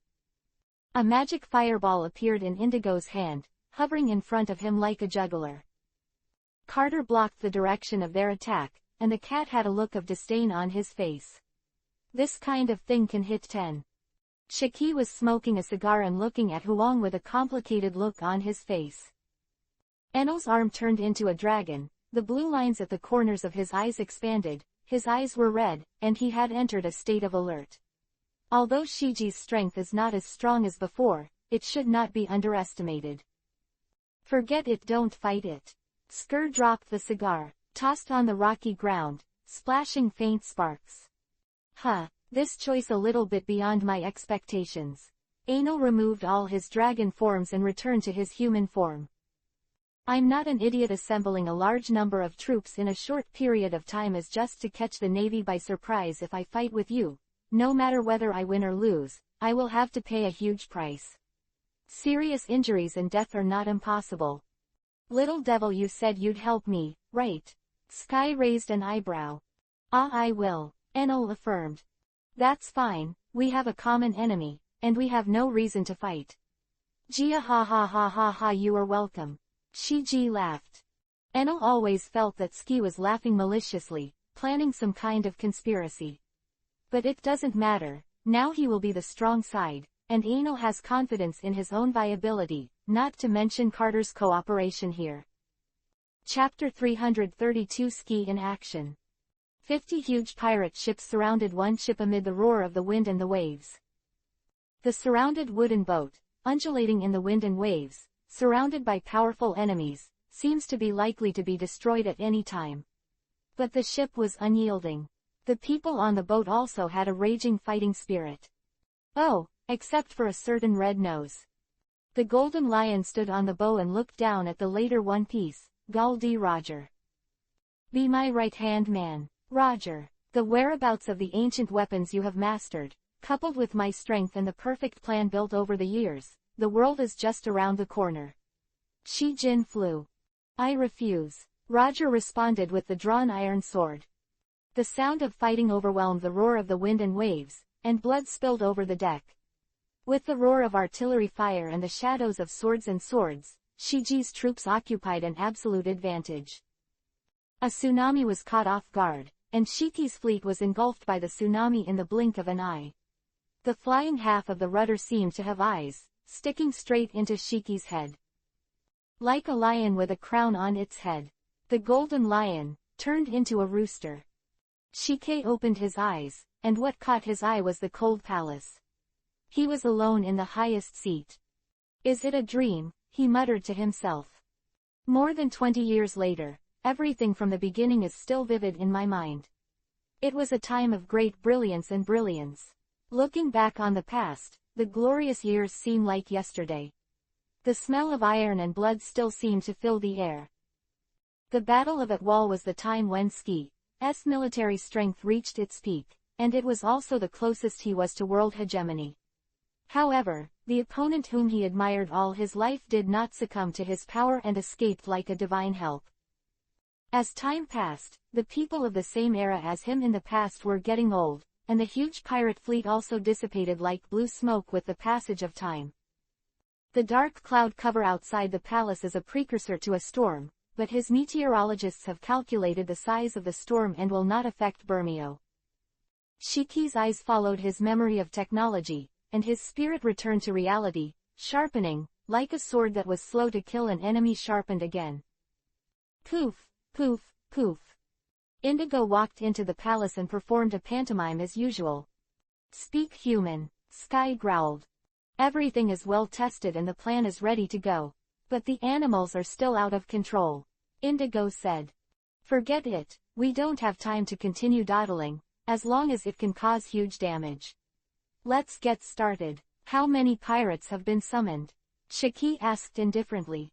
[SPEAKER 1] A magic fireball appeared in Indigo's hand, hovering in front of him like a juggler. Carter blocked the direction of their attack, and the cat had a look of disdain on his face. This kind of thing can hit 10. Shiki was smoking a cigar and looking at Huang with a complicated look on his face. Enel's arm turned into a dragon, the blue lines at the corners of his eyes expanded, his eyes were red, and he had entered a state of alert. Although Shiji's strength is not as strong as before, it should not be underestimated. Forget it, don't fight it. Skur dropped the cigar. tossed on the rocky ground, splashing faint sparks. This choice a little bit beyond my expectations. Anil removed all his dragon forms and returned to his human form. I'm not an idiot. Assembling a large number of troops in a short period of time is just to catch the navy by surprise. If I fight with you, no matter whether I win or lose, I will have to pay a huge price. Serious injuries and death are not impossible. Little devil, you said you'd help me, right? Sky raised an eyebrow. I will, Enel affirmed. That's fine, we have a common enemy, and we have no reason to fight. Jia ha, you are welcome. Shiji laughed. Enel always felt that Ski was laughing maliciously, planning some kind of conspiracy. But it doesn't matter, now he will be the strong side, and Enel has confidence in his own viability, not to mention Carter's cooperation here. Chapter 332 Ski in Action. 50 huge pirate ships surrounded one ship amid the roar of the wind and the waves. The surrounded wooden boat, undulating in the wind and waves, surrounded by powerful enemies, seems to be likely to be destroyed at any time. But the ship was unyielding. The people on the boat also had a raging fighting spirit. Oh, except for a certain red nose. The golden lion stood on the bow and looked down at the later One Piece, Galdi Roger. Be my right-hand man, Roger. The whereabouts of the ancient weapons you have mastered, coupled with my strength and the perfect plan built over the years, the world is just around the corner. Shijin flew. I refuse, Roger responded with the drawn iron sword. The sound of fighting overwhelmed the roar of the wind and waves, and blood spilled over the deck. With the roar of artillery fire and the shadows of swords, Shiji's troops occupied an absolute advantage. A tsunami was caught off guard, and Shiki's fleet was engulfed by the tsunami in the blink of an eye. The flying half of the rudder seemed to have eyes, sticking straight into Shiki's head. Like a lion with a crown on its head, the golden lion turned into a rooster. Shike opened his eyes, and what caught his eye was the cold palace. He was alone in the highest seat. Is it a dream? He muttered to himself. More than 20 years later, everything from the beginning is still vivid in my mind. It was a time of great brilliance and brilliance. Looking back on the past, the glorious years seem like yesterday. The smell of iron and blood still seemed to fill the air. The Battle of Atwal was the time when Ski's military strength reached its peak, and it was also the closest he was to world hegemony. However, the opponent whom he admired all his life did not succumb to his power and escaped like a divine help. As time passed, the people of the same era as him in the past were getting old, and the huge pirate fleet also dissipated like blue smoke with the passage of time. The dark cloud cover outside the palace is a precursor to a storm, but his meteorologists have calculated the size of the storm and will not affect Bermeo. Shiki's eyes followed his memory of technology, and his spirit returned to reality, sharpening, like a sword that was slow to kill an enemy sharpened again. Poof, poof, poof. Indigo walked into the palace and performed a pantomime as usual. Speak human, Sky growled. Everything is well tested and the plan is ready to go. But the animals are still out of control, Indigo said. Forget it, we don't have time to continue dawdling, as long as it can cause huge damage. Let's get started. How many pirates have been summoned? Shiki asked indifferently.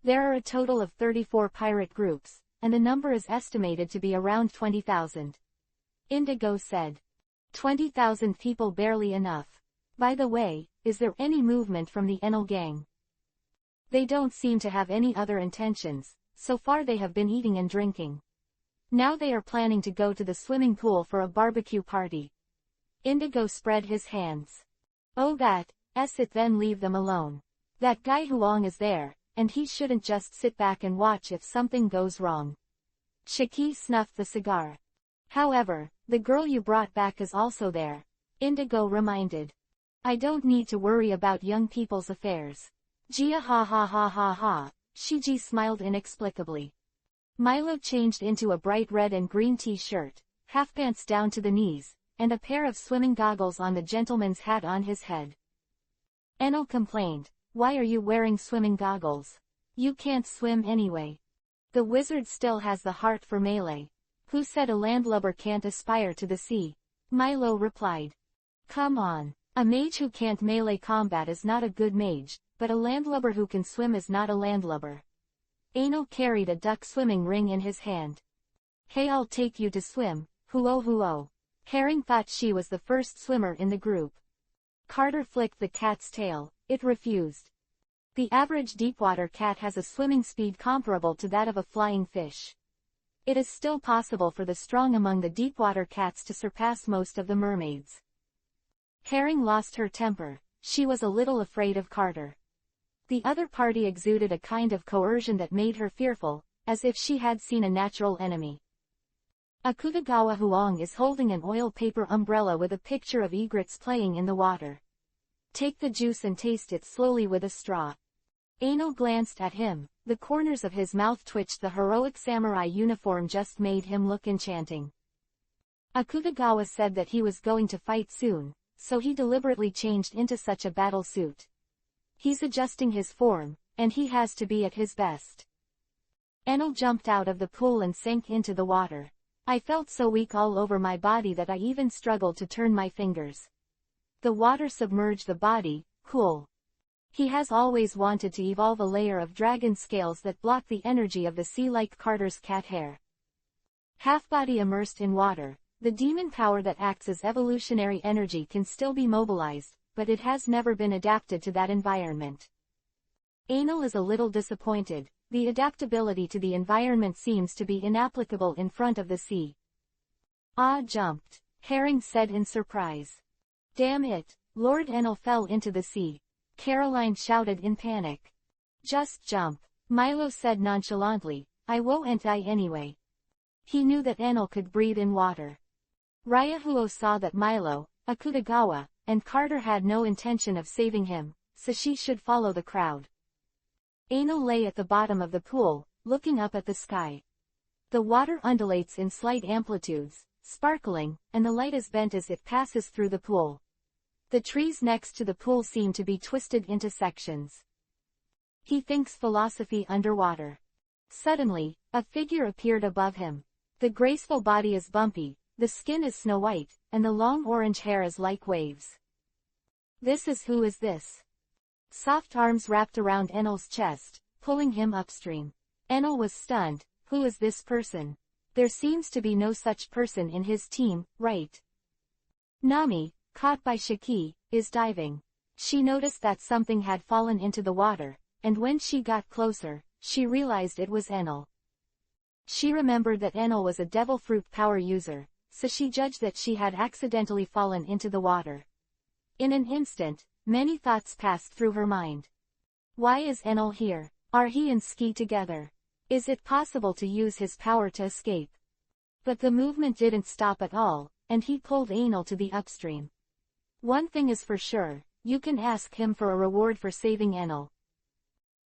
[SPEAKER 1] There are a total of 34 pirate groups, and the number is estimated to be around 20,000. Indigo said. 20,000 people, barely enough. By the way, is there any movement from the Enel gang? They don't seem to have any other intentions, so far they have been eating and drinking. Now they are planning to go to the swimming pool for a barbecue party. Indigo spread his hands. Oh, that's it, then leave them alone. That guy Huang is there, and he shouldn't just sit back and watch if something goes wrong. Shiki snuffed the cigar. However, the girl you brought back is also there, Indigo reminded. I don't need to worry about young people's affairs. Jia ha, Shiji smiled inexplicably. Milo changed into a bright red and green t-shirt, half-pants down to the knees, and a pair of swimming goggles on the gentleman's hat on his head. Enel complained, why are you wearing swimming goggles? You can't swim anyway. The wizard still has the heart for melee. Who said a landlubber can't aspire to the sea? Milo replied. Come on. A mage who can't melee combat is not a good mage, but a landlubber who can swim is not a landlubber. Anal carried a duck swimming ring in his hand. Hey, I'll take you to swim, huo huo. Herring thought she was the first swimmer in the group. Carter flicked the cat's tail, it refused. The average deepwater cat has a swimming speed comparable to that of a flying fish. It is still possible for the strong among the deepwater cats to surpass most of the mermaids. Herring lost her temper. She was a little afraid of Carter. The other party exuded a kind of coercion that made her fearful, as if she had seen a natural enemy. Akutagawa Huang is holding an oil paper umbrella with a picture of egrets playing in the water. Take the juice and taste it slowly with a straw. Anal glanced at him. The corners of his mouth twitched. The heroic samurai uniform just made him look enchanting. Akutagawa said that he was going to fight soon, so he deliberately changed into such a battle suit. He's adjusting his form, and he has to be at his best. Enel jumped out of the pool and sank into the water. I felt so weak all over my body that I even struggled to turn my fingers. The water submerged the body, cool. He has always wanted to evolve a layer of dragon scales that block the energy of the sea like Carter's cat hair. Half-body immersed in water, the demon power that acts as evolutionary energy can still be mobilized, but it has never been adapted to that environment. Anal is a little disappointed. The adaptability to the environment seems to be inapplicable in front of the sea. Ah, jumped, Herring said in surprise. Damn it, Lord Enel fell into the sea. Caroline shouted in panic. Just jump, Milo said nonchalantly. I won't die anyway. He knew that Enel could breathe in water. Ryahuo saw that Milo, Akutagawa, and Carter had no intention of saving him, so she should follow the crowd. Anal lay at the bottom of the pool, looking up at the sky. The water undulates in slight amplitudes, sparkling, and the light is bent as it passes through the pool. The trees next to the pool seem to be twisted into sections. He thinks philosophy underwater. Suddenly, a figure appeared above him. The graceful body is bumpy, the skin is snow white, and the long orange hair is like waves. Who is this? Soft arms wrapped around Enel's chest, pulling him upstream. Enel was stunned. Who is this person? There seems to be no such person in his team, right? Nami, caught by Shiki, is diving. She noticed that something had fallen into the water, and when she got closer, she realized it was Enel. She remembered that Enel was a devil fruit power user, so she judged that she had accidentally fallen into the water. In an instant, many thoughts passed through her mind. Why is Enel here? Are he and Ski together? Is it possible to use his power to escape? But the movement didn't stop at all, and he pulled Enel to the upstream. One thing is for sure, you can ask him for a reward for saving Enel.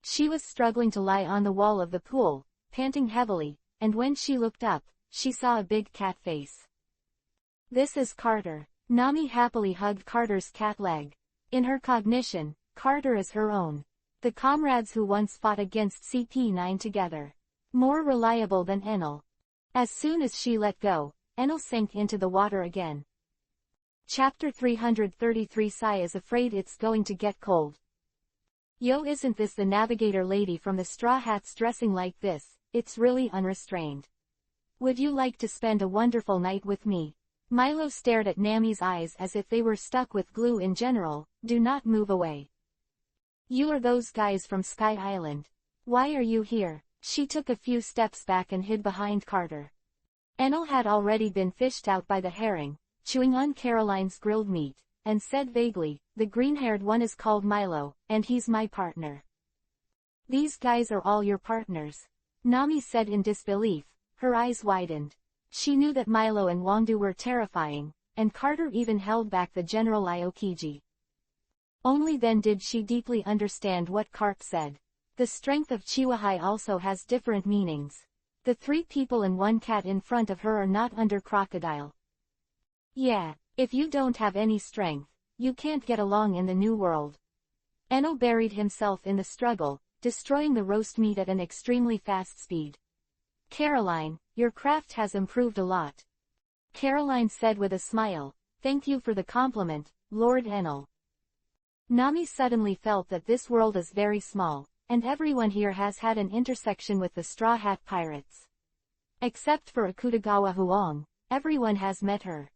[SPEAKER 1] She was struggling to lie on the wall of the pool, panting heavily, and when she looked up, she saw a big cat face. This is Carter. Nami happily hugged Carter's cat leg. In her cognition, Carter is her own. The comrades who once fought against CP9 together. More reliable than Enel. As soon as she let go, Enel sank into the water again. Chapter 333 Sai is afraid it's going to get cold. Yo, isn't this the navigator lady from the Straw Hats dressing like this? It's really unrestrained. Would you like to spend a wonderful night with me? Milo stared at Nami's eyes as if they were stuck with glue in general. Do not move away. You are those guys from Sky Island. Why are you here? She took a few steps back and hid behind Carter. Enel had already been fished out by the herring, chewing on Caroline's grilled meat, and said vaguely, the green-haired one is called Milo, and he's my partner. These guys are all your partners? Nami said in disbelief, her eyes widened. She knew that Milo and Wangdu were terrifying, and Carter even held back the General Aokiji. Only then did she deeply understand what Carp said. The strength of Chiwahai also has different meanings. The 3 people and 1 cat in front of her are not under crocodile. Yeah, if you don't have any strength, you can't get along in the new world. Enel buried himself in the struggle, destroying the roast meat at an extremely fast speed. Caroline, your craft has improved a lot. Caroline said with a smile, thank you for the compliment, Lord Enel. Nami suddenly felt that this world is very small, and everyone here has had an intersection with the Straw Hat Pirates. Except for Akutagawa Huang, everyone has met her.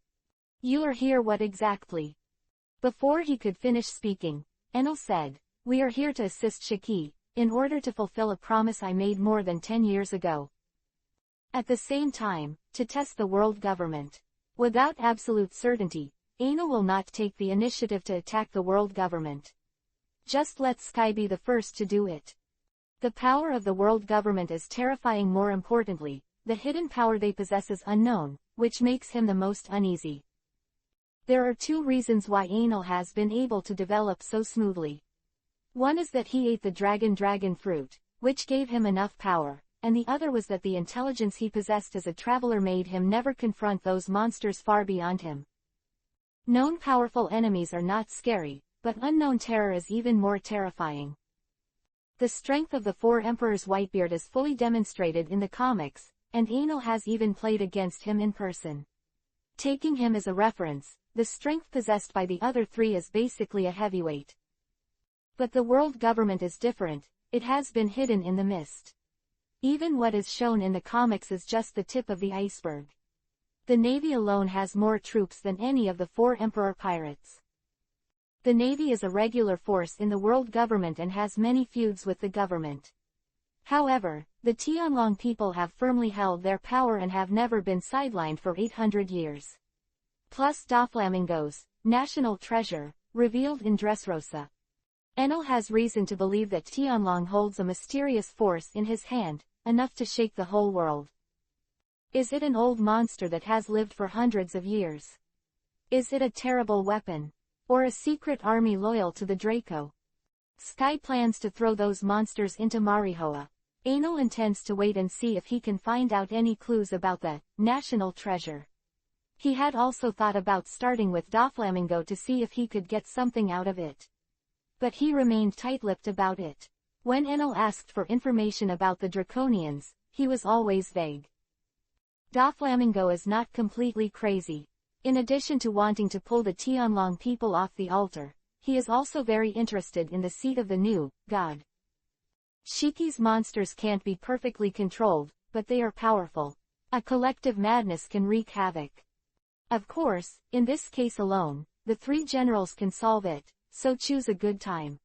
[SPEAKER 1] You are here what exactly? Before he could finish speaking, Enel said, we are here to assist Shiki, in order to fulfill a promise I made more than 10 years ago. At the same time, to test the world government. Without absolute certainty, Enel will not take the initiative to attack the world government. Just let Sky be the first to do it. The power of the world government is terrifying. More importantly, the hidden power they possess is unknown, which makes him the most uneasy. There are 2 reasons why Enel has been able to develop so smoothly. One is that he ate the dragon fruit, which gave him enough power, and the other was that the intelligence he possessed as a traveler made him never confront those monsters far beyond him. Known powerful enemies are not scary, but unknown terror is even more terrifying. The strength of the 4 Emperors Whitebeard is fully demonstrated in the comics, and Enel has even played against him in person. Taking him as a reference, the strength possessed by the other 3 is basically a heavyweight. But the world government is different, it has been hidden in the mist. Even what is shown in the comics is just the tip of the iceberg. The Navy alone has more troops than any of the 4 Emperor pirates. The Navy is a regular force in the world government and has many feuds with the government. However, the Tianlong people have firmly held their power and have never been sidelined for 800 years. Plus Doflamingos, national treasure, revealed in Dressrosa. Enel has reason to believe that Tianlong holds a mysterious force in his hand, enough to shake the whole world. Is it an old monster that has lived for hundreds of years? Is it a terrible weapon? Or a secret army loyal to the Draco? Sky plans to throw those monsters into Marihoa. Enel intends to wait and see if he can find out any clues about the national treasure. He had also thought about starting with Doflamingo to see if he could get something out of it. But he remained tight-lipped about it. When Enel asked for information about the Draconians, he was always vague. Doflamingo is not completely crazy. In addition to wanting to pull the Tianlong people off the altar, he is also very interested in the seat of the new god. Shiki's monsters can't be perfectly controlled, but they are powerful. A collective madness can wreak havoc. Of course, in this case alone, the 3 generals can solve it, so choose a good time.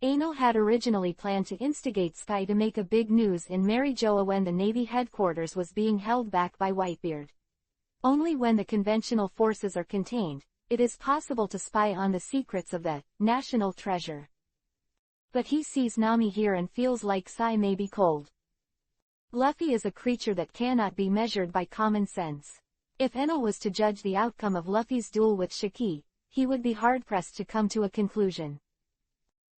[SPEAKER 1] Enel had originally planned to instigate Sky to make a big news in Marijoa when the Navy headquarters was being held back by Whitebeard. Only when the conventional forces are contained, it is possible to spy on the secrets of the national treasure. But he sees Nami here and feels like Sai may be cold. Luffy is a creature that cannot be measured by common sense. If Enel was to judge the outcome of Luffy's duel with Shiki, he would be hard-pressed to come to a conclusion.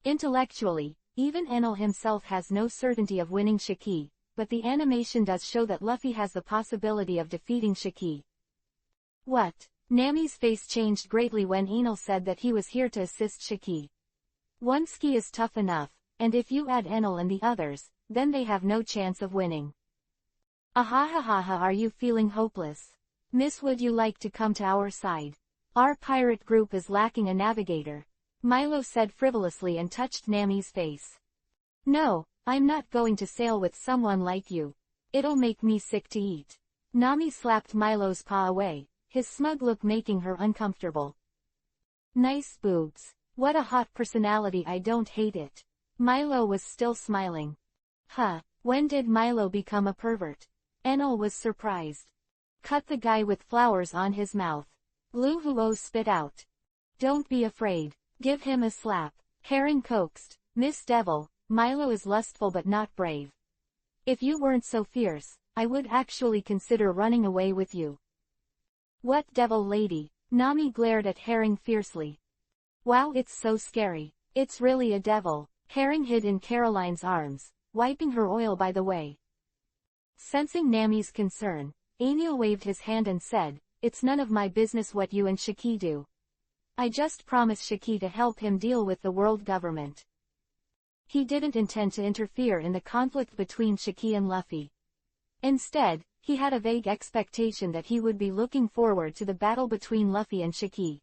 [SPEAKER 1] Intellectually, even Enel himself has no certainty of winning Shiki, but the animation does show that Luffy has the possibility of defeating Shiki. What? Nami's face changed greatly when Enel said that he was here to assist Shiki. One ski is tough enough, and if you add Enel and the others, then they have no chance of winning. Ahahaha, are you feeling hopeless? Miss, would you like to come to our side? Our pirate group is lacking a navigator. Milo said frivolously and touched Nami's face. No, I'm not going to sail with someone like you. It'll make me sick to eat. Nami slapped Milo's paw away, his smug look making her uncomfortable. Nice boobs. What a hot personality, I don't hate it. Milo was still smiling. Huh, when did Milo become a pervert? Enel was surprised. Cut the guy with flowers on his mouth. Lu Huo spit out. Don't be afraid. Give him a slap. Herring coaxed. Miss Devil, Milo is lustful but not brave. If you weren't so fierce, I would actually consider running away with you. What devil lady? Nami glared at Herring fiercely. Wow, it's so scary. It's really a devil. Herring hid in Caroline's arms, wiping her oil by the way. Sensing Nami's concern, Aniel waved his hand and said, it's none of my business what you and Shiki do. I just promised Shiki to help him deal with the world government. He didn't intend to interfere in the conflict between Shiki and Luffy. Instead, he had a vague expectation that he would be looking forward to the battle between Luffy and Shiki.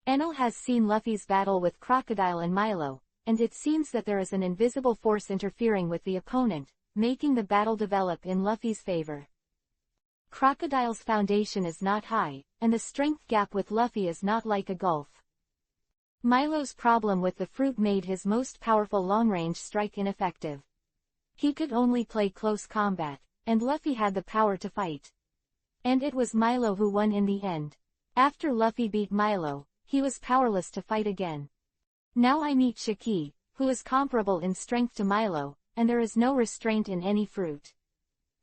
[SPEAKER 1] Enel has seen Luffy's battle with Crocodile and Milo, and it seems that there is an invisible force interfering with the opponent, making the battle develop in Luffy's favor. Crocodile's foundation is not high, and the strength gap with Luffy is not like a gulf. Milo's problem with the fruit made his most powerful long-range strike ineffective. He could only play close combat, and Luffy had the power to fight. And it was Milo who won in the end. After Luffy beat Milo, he was powerless to fight again. Now I meet Shiki, who is comparable in strength to Milo, and there is no restraint in any fruit.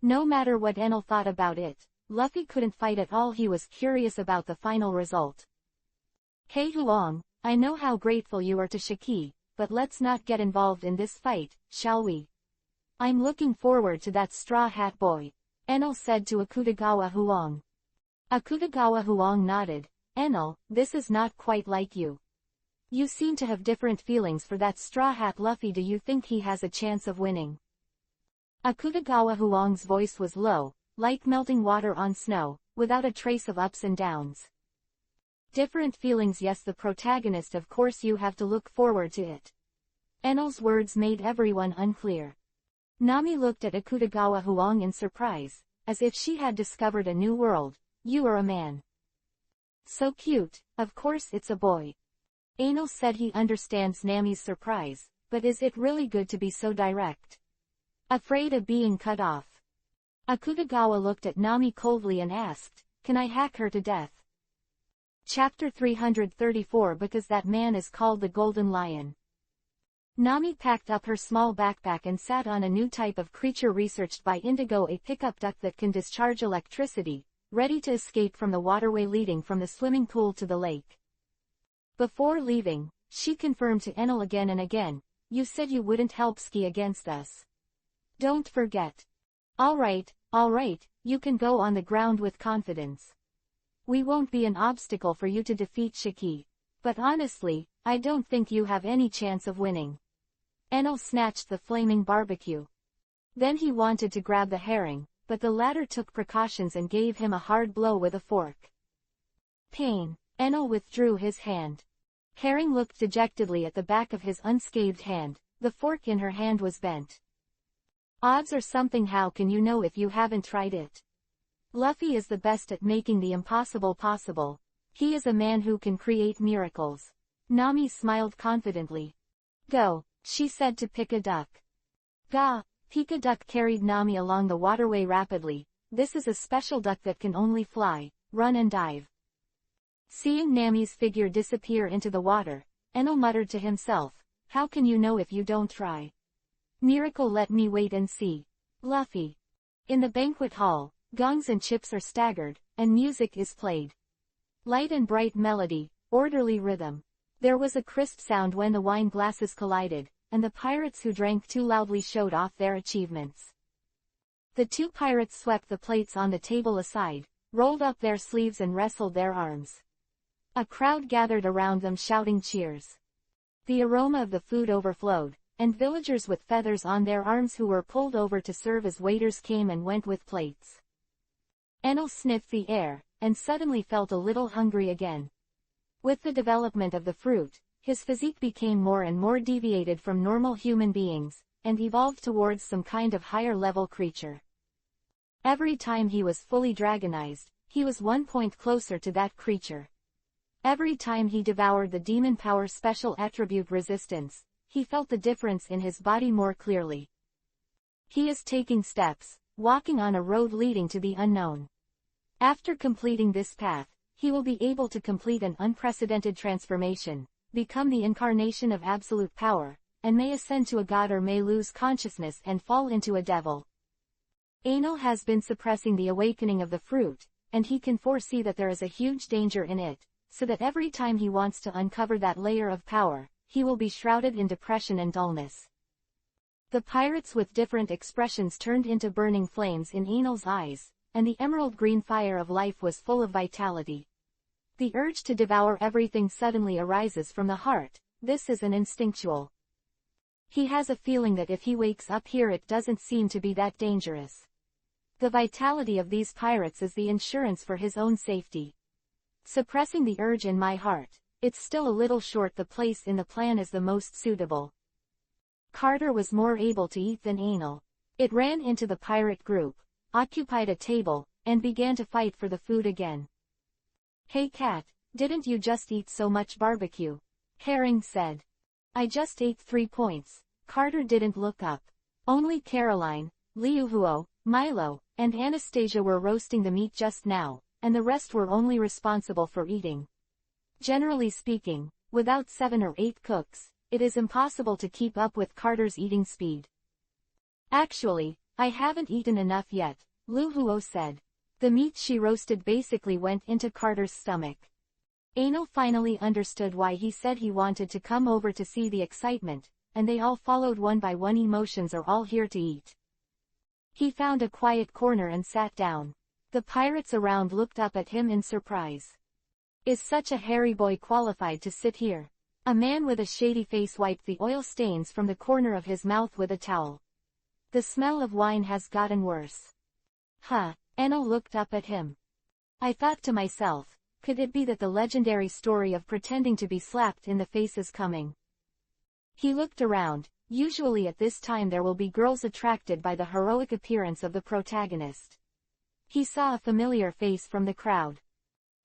[SPEAKER 1] No matter what Enel thought about it, Luffy couldn't fight at all. He was curious about the final result. Hey Huang, I know how grateful you are to Shiki, but let's not get involved in this fight, shall we? I'm looking forward to that Straw Hat Boy, Enel said to Akutagawa Huang. Akutagawa Huang nodded. Enel, this is not quite like you. You seem to have different feelings for that Straw Hat Luffy. Do you think he has a chance of winning? Akutagawa Huang's voice was low, like melting water on snow, without a trace of ups and downs. Different feelings, yes, the protagonist, of course you have to look forward to it. Enel's words made everyone unclear. Nami looked at Akutagawa Huang in surprise, as if she had discovered a new world. You are a man. So cute, of course it's a boy. Enel said he understands Nami's surprise, but is it really good to be so direct? Afraid of being cut off. Akutagawa looked at Nami coldly and asked, can I hack her to death? Chapter 334. Because that man is called the Golden Lion. Nami packed up her small backpack and sat on a new type of creature researched by Indigo, a pickup duck that can discharge electricity, ready to escape from the waterway leading from the swimming pool to the lake. Before leaving, she confirmed to Enel again and again, you said you wouldn't help Ski against us. Don't forget. All right, you can go on the ground with confidence. We won't be an obstacle for you to defeat Shiki. But honestly, I don't think you have any chance of winning. Enel snatched the flaming barbecue. Then he wanted to grab the herring, but the latter took precautions and gave him a hard blow with a fork. Pain. Enel withdrew his hand. Herring looked dejectedly at the back of his unscathed hand. The fork in her hand was bent. Odds or something. How can you know if you haven't tried it? Luffy is the best at making the impossible possible. He is a man who can create miracles. Nami smiled confidently. Go, she said to Pika Duck. Ga, Pika Duck carried Nami along the waterway rapidly. This is a special duck that can only fly, run and dive. Seeing Nami's figure disappear into the water, Enel muttered to himself, how can you know if you don't try? Miracle, let me wait and see. Luffy. In the banquet hall, gongs and chips are staggered, and music is played. Light and bright melody, orderly rhythm. There was a crisp sound when the wine glasses collided, and the pirates who drank too loudly showed off their achievements. The two pirates swept the plates on the table aside, rolled up their sleeves and wrestled their arms. A crowd gathered around them shouting cheers. The aroma of the food overflowed, and villagers with feathers on their arms who were pulled over to serve as waiters came and went with plates. Enel sniffed the air, and suddenly felt a little hungry again. With the development of the fruit, his physique became more and more deviated from normal human beings, and evolved towards some kind of higher-level creature. Every time he was fully dragonized, he was 1 point closer to that creature. Every time he devoured the demon power special attribute resistance, he felt the difference in his body more clearly. He is taking steps, walking on a road leading to the unknown. After completing this path, he will be able to complete an unprecedented transformation, become the incarnation of absolute power, and may ascend to a god or may lose consciousness and fall into a devil. Enel has been suppressing the awakening of the fruit, and he can foresee that there is a huge danger in it, so that every time he wants to uncover that layer of power, he will be shrouded in depression and dullness. The pirates with different expressions turned into burning flames in Enel's eyes, and the emerald green fire of life was full of vitality. The urge to devour everything suddenly arises from the heart. This is an instinctual. He has a feeling that if he wakes up here it doesn't seem to be that dangerous. The vitality of these pirates is the insurance for his own safety. Suppressing the urge in my heart, it's still a little short. The place in the plan is the most suitable. Carter was more able to eat than anal. It ran into the pirate group, occupied a table, and began to fight for the food again. "Hey cat, didn't you just eat so much barbecue?" Herring said. "I just ate 3 points." Carter didn't look up. Only Caroline, Liuhuo, Milo, and Anastasia were roasting the meat just now, and the rest were only responsible for eating. Generally speaking, without 7 or 8 cooks, it is impossible to keep up with Carter's eating speed. "Actually, I haven't eaten enough yet," Liuhuo said. The meat she roasted basically went into Carter's stomach. Anal finally understood why he said he wanted to come over to see the excitement, and they all followed one by one. Emotions are all here to eat. He found a quiet corner and sat down. The pirates around looked up at him in surprise. "Is such a hairy boy qualified to sit here?" A man with a shady face wiped the oil stains from the corner of his mouth with a towel. "The smell of wine has gotten worse." "Huh," Anal looked up at him. "I thought to myself, could it be that the legendary story of pretending to be slapped in the face is coming?" He looked around. Usually at this time there will be girls attracted by the heroic appearance of the protagonist. He saw a familiar face from the crowd.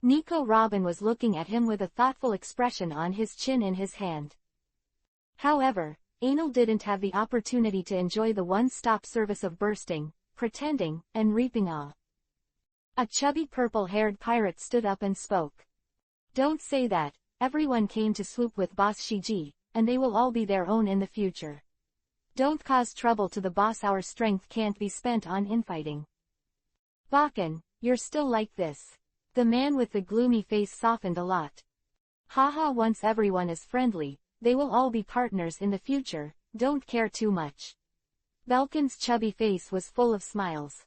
[SPEAKER 1] Nico Robin was looking at him with a thoughtful expression on his chin in his hand. However, Anal didn't have the opportunity to enjoy the one-stop service of bursting, pretending, and reaping awe. A chubby purple-haired pirate stood up and spoke. "Don't say that. Everyone came to swoop with Boss Shiji, and they will all be their own in the future. Don't cause trouble to the boss. Our strength can't be spent on infighting." "Bakken, you're still like this." The man with the gloomy face softened a lot. "Haha, once everyone is friendly, they will all be partners in the future, don't care too much." Belkin's chubby face was full of smiles.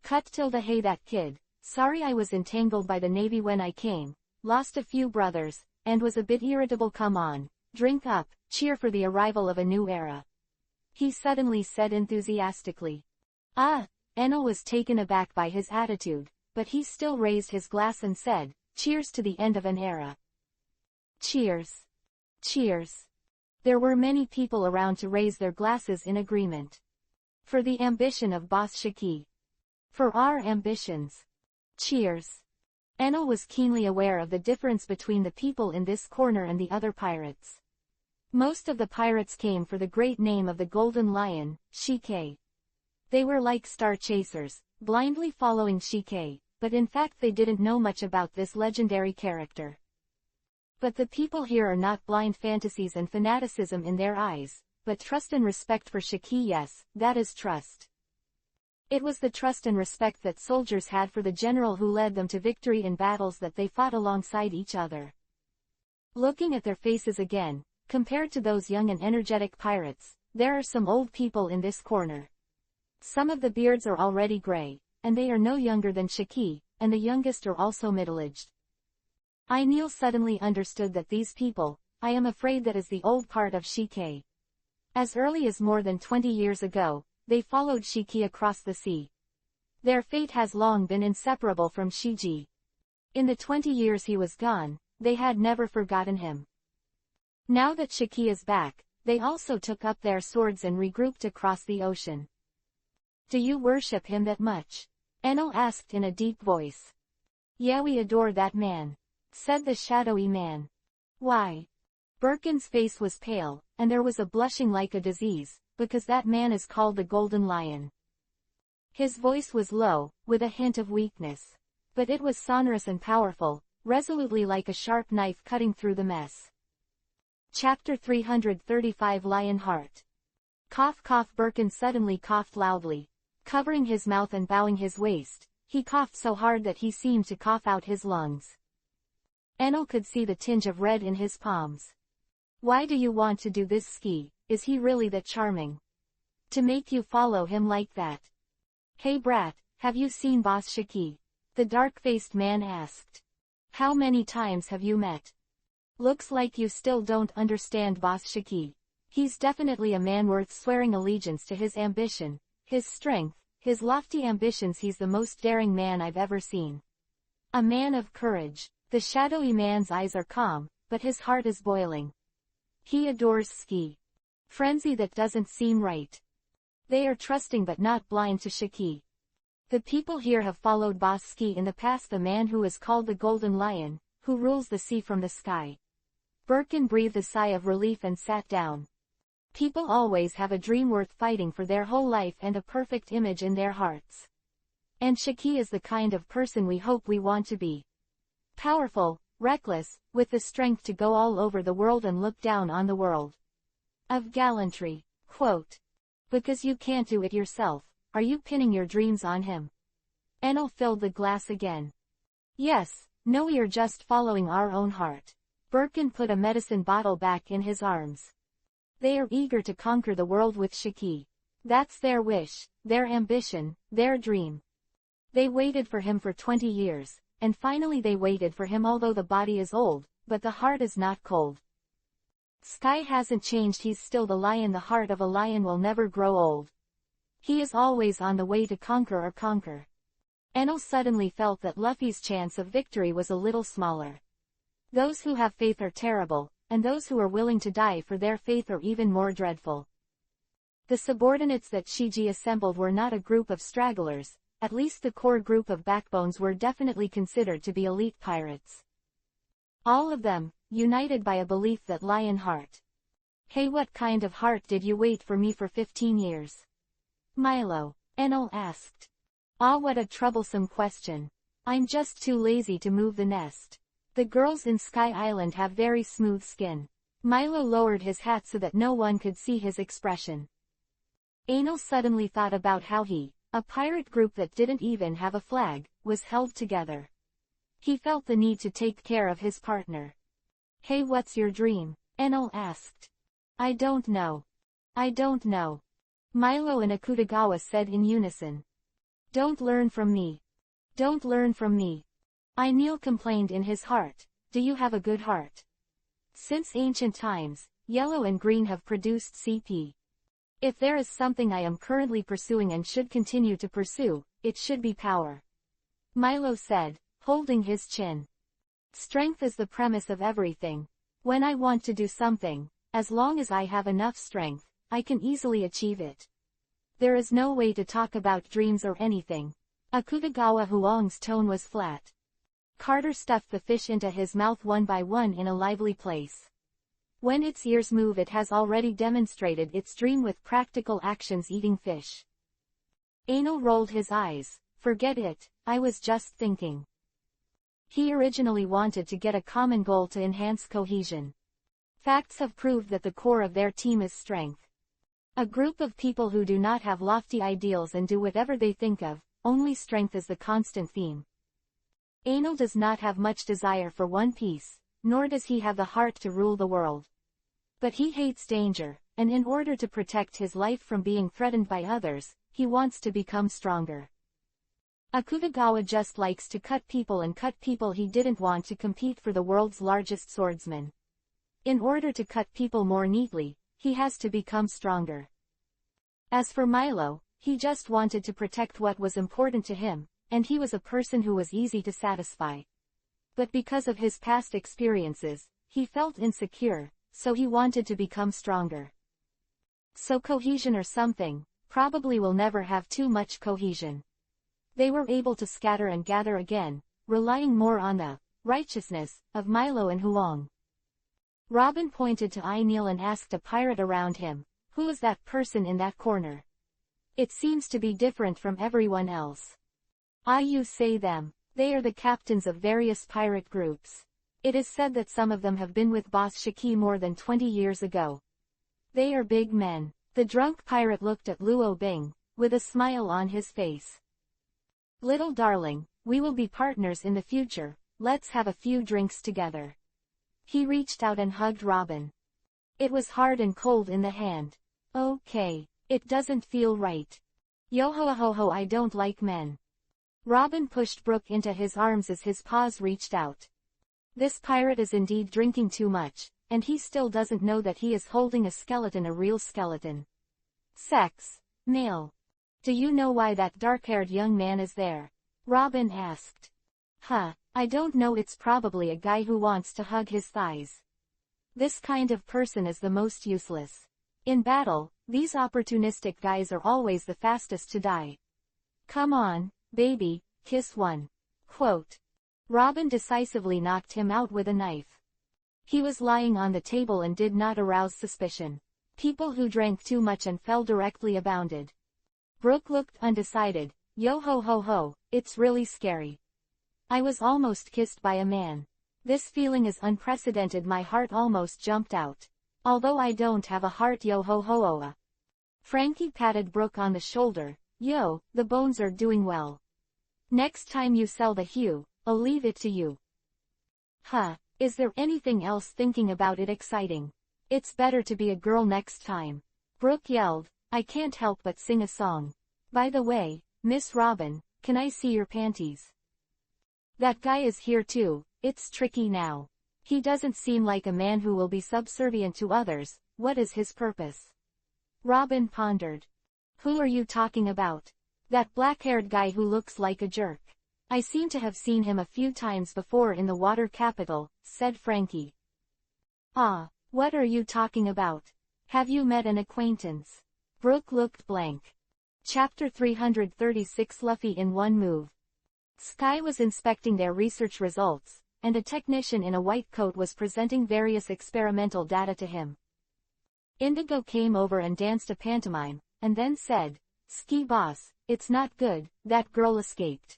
[SPEAKER 1] "Hey, that kid. Sorry I was entangled by the Navy when I came, lost a few brothers, and was a bit irritable. Come on, drink up, cheer for the arrival of a new era," he suddenly said enthusiastically. Anal was taken aback by his attitude, but he still raised his glass and said, "Cheers to the end of an era." "Cheers. Cheers." There were many people around to raise their glasses in agreement. "For the ambition of Boss Shiki." "For our ambitions." "Cheers." Anal was keenly aware of the difference between the people in this corner and the other pirates. Most of the pirates came for the great name of the Golden Lion, Shike. They were like star chasers, blindly following Shike, but in fact they didn't know much about this legendary character. But the people here are not blind fantasies and fanaticism in their eyes, but trust and respect for Shiki. Yes, that is trust. It was the trust and respect that soldiers had for the general who led them to victory in battles that they fought alongside each other. Looking at their faces again, compared to those young and energetic pirates, there are some old people in this corner. Some of the beards are already gray, and they are no younger than Shiki, and the youngest are also middle-aged. Neil suddenly understood that these people, I am afraid that is the old part of Shike. As early as more than 20 years ago, they followed Shiki across the sea. Their fate has long been inseparable from Shiji. In the 20 years he was gone, they had never forgotten him. Now that Shiki is back, they also took up their swords and regrouped across the ocean. "Do you worship him that much?" Anal asked in a deep voice. "Yeah, we adore that man," said the shadowy man. "Why?" Birkin's face was pale, and there was a blushing like a disease, because that man is called the Golden Lion. His voice was low, with a hint of weakness. But it was sonorous and powerful, resolutely like a sharp knife cutting through the mess. Chapter 335 Lionheart. Cough cough. Birkin suddenly coughed loudly. Covering his mouth and bowing his waist, he coughed so hard that he seemed to cough out his lungs. Anal could see the tinge of red in his palms. "Why do you want to do this, Ski? Is he really that charming? To make you follow him like that?" "Hey brat, have you seen Boss Shiki?" the dark-faced man asked. "How many times have you met?" "Looks like you still don't understand Boss Shiki. He's definitely a man worth swearing allegiance to. His ambition, his strength, his lofty ambitions. He's the most daring man I've ever seen. A man of courage. The shadowy man's eyes are calm, but his heart is boiling. He adores Ski. Frenzy that doesn't seem right. They are trusting but not blind to Shiki. The people here have followed Boss Ski in the past, the man who is called the Golden Lion, who rules the sea from the sky. Birkin breathed a sigh of relief and sat down. People always have a dream worth fighting for their whole life and a perfect image in their hearts. And Shiki is the kind of person we hope we want to be. Powerful, reckless, with the strength to go all over the world and look down on the world. Of gallantry. Quote. Because you can't do it yourself, are you pinning your dreams on him? Enel filled the glass again. Yes, no, we're just following our own heart. Birkin put a medicine bottle back in his arms. They are eager to conquer the world with Shiki. That's their wish, their ambition, their dream. They waited for him for 20 years, and finally they waited for him, although the body is old, but the heart is not cold. Sky hasn't changed, he's still the lion. The heart of a lion will never grow old. He is always on the way to conquer or conquer. Enel suddenly felt that Luffy's chance of victory was a little smaller. Those who have faith are terrible, and those who are willing to die for their faith are even more dreadful. The subordinates that Shiji assembled were not a group of stragglers, at least the core group of backbones were definitely considered to be elite pirates. All of them, united by a belief that lion heart. Hey, what kind of heart did you wait for me for 15 years? Milo, Enel asked. Ah, what a troublesome question. I'm just too lazy to move the nest. The girls in Sky Island have very smooth skin. Milo lowered his hat so that no one could see his expression. Enel suddenly thought about how he, a pirate group that didn't even have a flag, was held together. He felt the need to take care of his partner. Hey, what's your dream? Enel asked. I don't know. I don't know. Milo and Akutagawa said in unison. Don't learn from me. Don't learn from me. Neil complained in his heart. Do you have a good heart? Since ancient times, yellow and green have produced CP. If there is something I am currently pursuing and should continue to pursue, it should be power. Milo said, holding his chin. Strength is the premise of everything. When I want to do something, as long as I have enough strength, I can easily achieve it. There is no way to talk about dreams or anything. Akutagawa Huang's tone was flat. Carter stuffed the fish into his mouth one by one in a lively place. When its ears move, it has already demonstrated its dream with practical actions eating fish. Enel rolled his eyes. Forget it, I was just thinking. He originally wanted to get a common goal to enhance cohesion. Facts have proved that the core of their team is strength. A group of people who do not have lofty ideals and do whatever they think of, only strength is the constant theme. Enel does not have much desire for One Piece, nor does he have the heart to rule the world. But he hates danger, and in order to protect his life from being threatened by others, he wants to become stronger. Akutagawa just likes to cut people, and cut people. He didn't want to compete for the world's largest swordsman. In order to cut people more neatly, he has to become stronger. As for Milo, he just wanted to protect what was important to him, and he was a person who was easy to satisfy. But because of his past experiences, he felt insecure, so he wanted to become stronger. So cohesion or something, probably will never have too much cohesion. They were able to scatter and gather again, relying more on the righteousness of Milo and Huang. Robin pointed to Neil and asked a pirate around him, who is that person in that corner? It seems to be different from everyone else. You say them. They are the captains of various pirate groups. It is said that some of them have been with Boss Shiki more than 20 years ago. They are big men. The drunk pirate looked at Luo Bing, with a smile on his face. Little darling, we will be partners in the future, let's have a few drinks together. He reached out and hugged Robin. It was hard and cold in the hand. Okay, it doesn't feel right. Yo-ho-ho-ho, I don't like men. Robin pushed Brooke into his arms as his paws reached out. This pirate is indeed drinking too much, and he still doesn't know that he is holding a skeleton, a real skeleton. Sex. Male. Do you know why that dark-haired young man is there? Robin asked. I don't know, it's probably a guy who wants to hug his thighs. This kind of person is the most useless. In battle, these opportunistic guys are always the fastest to die. Come on, baby, kiss one. Quote. Robin decisively knocked him out with a knife. He was lying on the table and did not arouse suspicion. People who drank too much and fell directly abounded. Brooke looked undecided. Yo ho ho ho, it's really scary. I was almost kissed by a man. This feeling is unprecedented, my heart almost jumped out. Although I don't have a heart, yo ho ho oh. Frankie patted Brooke on the shoulder. Yo, the bones are doing well. Next time you sell the hue, I'll leave it to you. Is there anything else? Thinking about it exciting. It's better to be a girl next time. Brooke yelled. I can't help but sing a song. By the way, Miss Robin, can I see your panties? That guy is here too. It's tricky now. He doesn't seem like a man who will be subservient to others. What is his purpose? Robin pondered. Who are you talking about? That black-haired guy who looks like a jerk. I seem to have seen him a few times before in the water capital, said Frankie. What are you talking about? Have you met an acquaintance? Brooke looked blank. Chapter 336 Luffy in one move. Sky was inspecting their research results, and a technician in a white coat was presenting various experimental data to him. Indigo came over and danced a pantomime, and then said, Ski boss, it's not good, that girl escaped.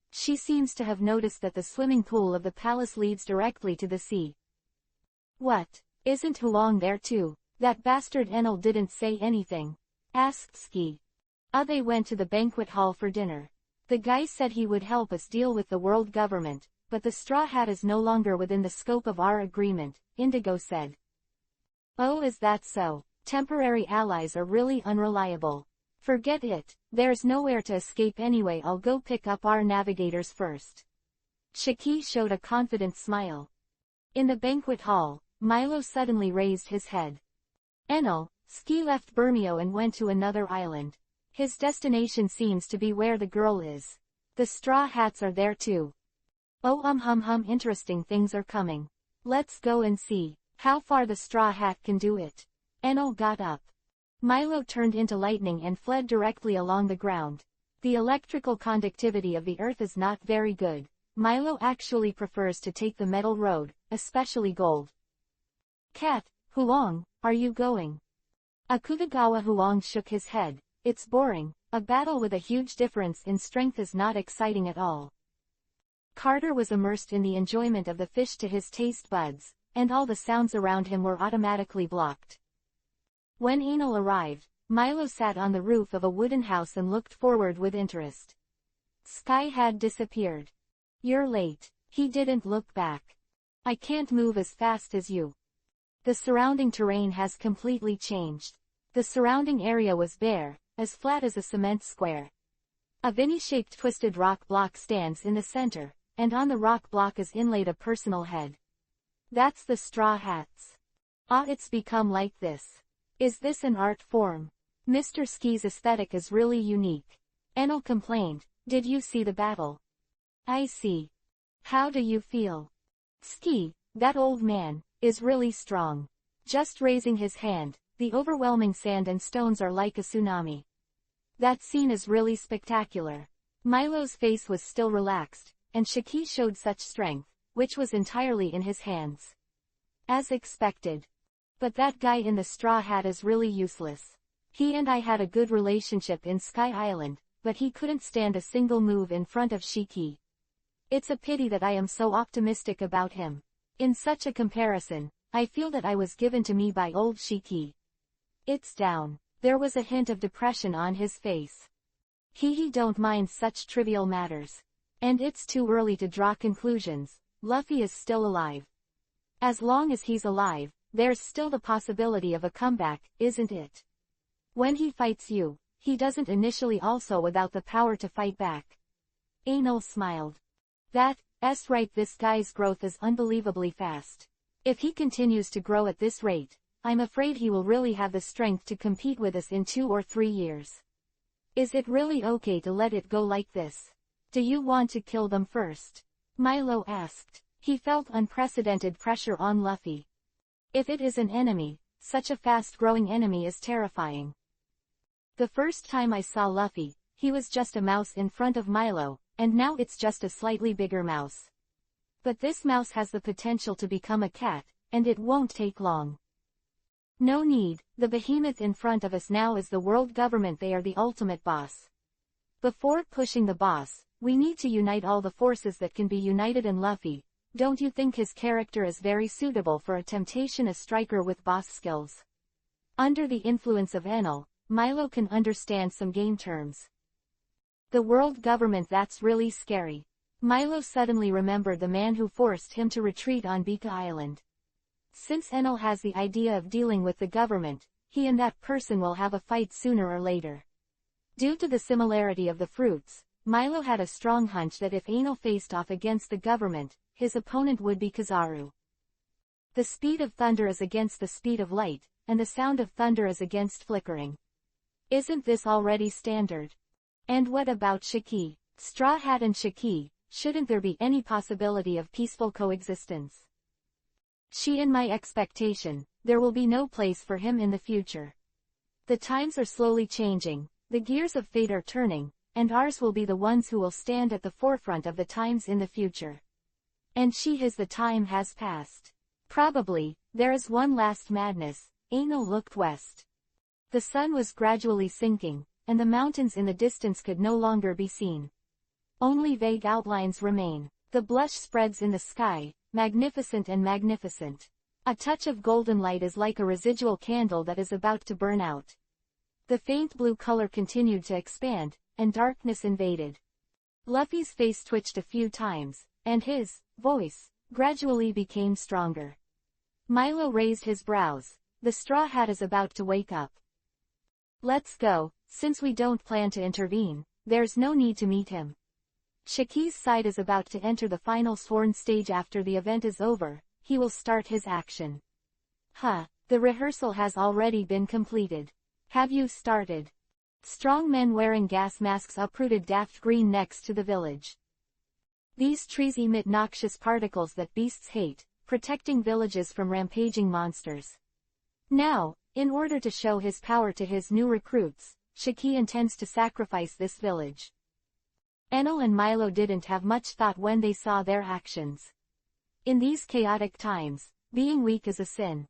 [SPEAKER 1] She seems to have noticed that the swimming pool of the palace leads directly to the sea. What? Isn't Huang there too? That bastard Enel didn't say anything. Asked Ski. They went to the banquet hall for dinner. The guy said he would help us deal with the world government, but the straw hat is no longer within the scope of our agreement, Indigo said. Oh, is that so? Temporary allies are really unreliable. Forget it, there's nowhere to escape anyway. I'll go pick up our navigators first. Shiki showed a confident smile. In the banquet hall, Milo suddenly raised his head. Enel, Ski left Bermeo and went to another island. His destination seems to be where the girl is. The straw hats are there too. Oh interesting things are coming. Let's go and see how far the straw hat can do it. Enel got up. Milo turned into lightning and fled directly along the ground. The electrical conductivity of the earth is not very good. Milo actually prefers to take the metal road, especially gold. Cat, Huang, are you going? Akutagawa Huang shook his head. It's boring. A battle with a huge difference in strength is not exciting at all. Carter was immersed in the enjoyment of the fish to his taste buds, and all the sounds around him were automatically blocked. When Enel arrived, Milo sat on the roof of a wooden house and looked forward with interest. Sky had disappeared. You're late. He didn't look back. I can't move as fast as you. The surrounding terrain has completely changed. The surrounding area was bare, as flat as a cement square. A vinny-shaped twisted rock block stands in the center, and on the rock block is inlaid a personal head. That's the straw hats. It's become like this. Is this an art form? Mr. Ski's aesthetic is really unique. Enel complained. Did you see the battle? I see. How do you feel? Ski, that old man, is really strong. Just raising his hand, the overwhelming sand and stones are like a tsunami. That scene is really spectacular. Milo's face was still relaxed, and Shiki showed such strength, which was entirely in his hands. As expected. But that guy in the straw hat is really useless. He and I had a good relationship in Sky Island, but he couldn't stand a single move in front of Shiki. It's a pity that I am so optimistic about him. In such a comparison, I feel that I was given to me by old Shiki. It's down. There was a hint of depression on his face. He don't mind such trivial matters. And it's too early to draw conclusions. Luffy is still alive. As long as he's alive, there's still the possibility of a comeback, isn't it? When he fights you, he doesn't initially also without the power to fight back. Enel smiled. That's right, this guy's growth is unbelievably fast. If he continues to grow at this rate, I'm afraid he will really have the strength to compete with us in 2 or 3 years. Is it really okay to let it go like this? Do you want to kill them first? Milo asked. He felt unprecedented pressure on Luffy. If it is an enemy, such a fast-growing enemy is terrifying. The first time I saw Luffy, he was just a mouse in front of Milo, and now it's just a slightly bigger mouse. But this mouse has the potential to become a cat, and it won't take long. No need, the behemoth in front of us now is the world government. They are the ultimate boss. Before pushing the boss, we need to unite all the forces that can be united in Luffy. Don't you think his character is very suitable for a temptation, a striker with boss skills? Under the influence of Enel, Milo can understand some game terms. The world government, that's really scary. Milo suddenly remembered the man who forced him to retreat on Bika Island. Since Enel has the idea of dealing with the government, he and that person will have a fight sooner or later. Due to the similarity of the fruits, Milo had a strong hunch that if Enel faced off against the government, his opponent would be Kizaru. The speed of thunder is against the speed of light, and the sound of thunder is against flickering. Isn't this already standard? And what about Shiki? Straw Hat and Shiki, shouldn't there be any possibility of peaceful coexistence? In my expectation, there will be no place for him in the future. The times are slowly changing, the gears of fate are turning, and ours will be the ones who will stand at the forefront of the times in the future. And the time has passed. Probably, there is one last madness. Enel looked west. The sun was gradually sinking, and the mountains in the distance could no longer be seen. Only vague outlines remain. The blush spreads in the sky, magnificent and magnificent. A touch of golden light is like a residual candle that is about to burn out. The faint blue color continued to expand, and darkness invaded. Luffy's face twitched a few times, and his voice gradually became stronger. Milo raised his brows. The Straw Hat is about to wake up. Let's go. Since we don't plan to intervene, there's no need to meet him. Shiki's side is about to enter the final sworn stage. After the event is over, he will start his action. The rehearsal has already been completed. Have you started? Strong men wearing gas masks uprooted Daft Green next to the village. These trees emit noxious particles that beasts hate, protecting villages from rampaging monsters. Now, in order to show his power to his new recruits, Shiki intends to sacrifice this village. Enel and Milo didn't have much thought when they saw their actions. In these chaotic times, being weak is a sin.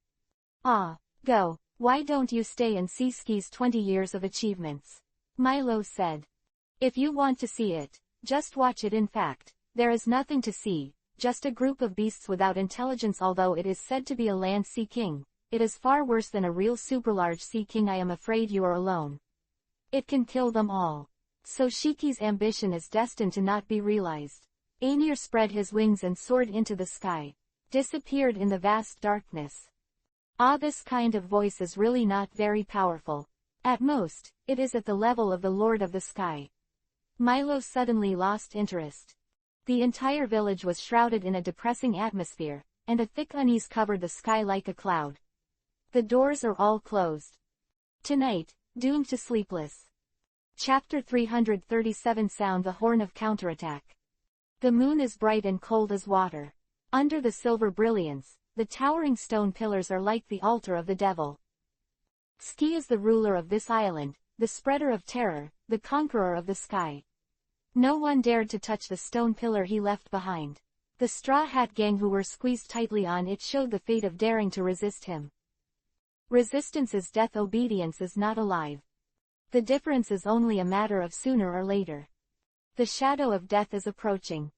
[SPEAKER 1] Go. Why don't you stay and see Ski's 20 years of achievements? Milo said. If you want to see it, just watch it. In fact, there is nothing to see, just a group of beasts without intelligence. Although it is said to be a land sea king, it is far worse than a real superlarge sea king. I am afraid you are alone. It can kill them all. So Shiki's ambition is destined to not be realized. Aenir spread his wings and soared into the sky, disappeared in the vast darkness. This kind of voice is really not very powerful. At most, it is at the level of the Lord of the Sky. Milo suddenly lost interest. The entire village was shrouded in a depressing atmosphere, and a thick unease covered the sky like a cloud. The doors are all closed. Tonight, doomed to sleepless. Chapter 337. Sound the horn of counterattack. The moon is bright and cold as water. Under the silver brilliance, the towering stone pillars are like the altar of the devil. Ski is the ruler of this island, the spreader of terror, the conqueror of the sky. No one dared to touch the stone pillar he left behind. The Straw Hat gang who were squeezed tightly on it showed the fate of daring to resist him. Resistance is death, obedience is not alive. The difference is only a matter of sooner or later. The shadow of death is approaching.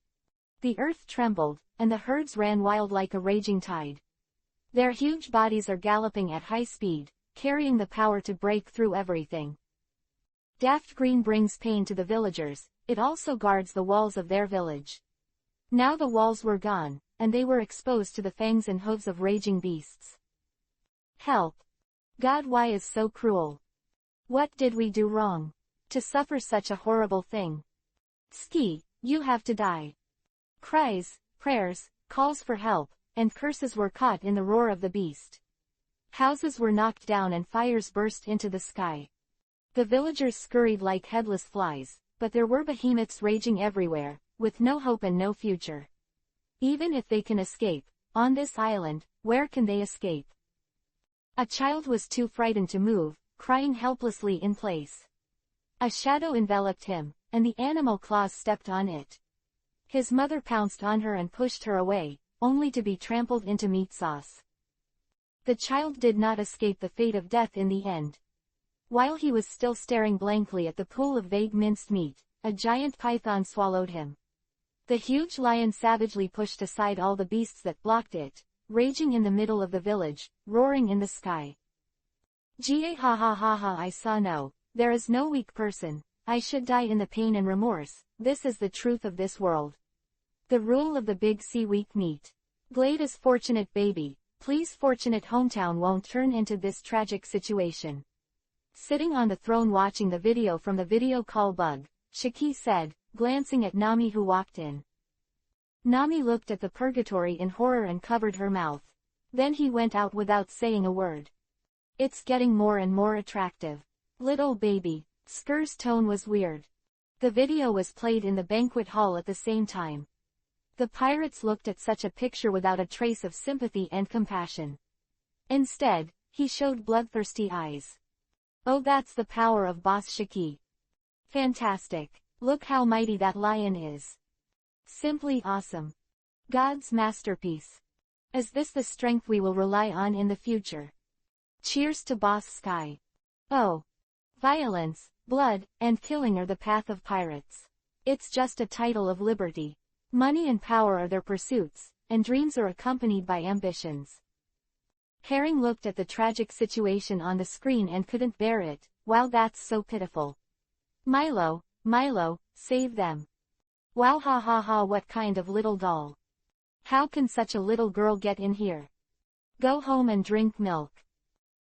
[SPEAKER 1] The earth trembled, and the herds ran wild like a raging tide. Their huge bodies are galloping at high speed, carrying the power to break through everything. Daft Green brings pain to the villagers, it also guards the walls of their village. Now the walls were gone, and they were exposed to the fangs and hooves of raging beasts. Help! God, why is so cruel? What did we do wrong? To suffer such a horrible thing? Ski, you have to die. Cries, prayers, calls for help, and curses were caught in the roar of the beast. Houses were knocked down and fires burst into the sky. The villagers scurried like headless flies, but there were behemoths raging everywhere, with no hope and no future. Even if they can escape, on this island, where can they escape? A child was too frightened to move, crying helplessly in place. A shadow enveloped him, and the animal claws stepped on it. His mother pounced on her and pushed her away, only to be trampled into meat sauce. The child did not escape the fate of death in the end. While he was still staring blankly at the pool of vague minced meat, a giant python swallowed him. The huge lion savagely pushed aside all the beasts that blocked it, raging in the middle of the village, roaring in the sky. Ga ha ha ha ha, I saw no, there is no weak person, I should die in the pain and remorse, this is the truth of this world. The rule of the big sea, weak meat. Glade is fortunate baby, please fortunate hometown won't turn into this tragic situation. Sitting on the throne watching the video from the video call bug, Shiki said, glancing at Nami who walked in. Nami looked at the purgatory in horror and covered her mouth. Then he went out without saying a word. It's getting more and more attractive. Little baby. Skur's tone was weird. The video was played in the banquet hall at the same time. The pirates looked at such a picture without a trace of sympathy and compassion. Instead, he showed bloodthirsty eyes. Oh, that's the power of Boss Shiki. Fantastic. Look how mighty that lion is. Simply awesome. God's masterpiece. Is this the strength we will rely on in the future? Cheers to Boss Sky. Oh. Violence, blood, and killing are the path of pirates. It's just a title of liberty. Money and power are their pursuits, and dreams are accompanied by ambitions. Herring looked at the tragic situation on the screen and couldn't bear it. Wow, that's so pitiful. Milo, save them. Wow, ha ha ha, what kind of little doll? How can such a little girl get in here? Go home and drink milk.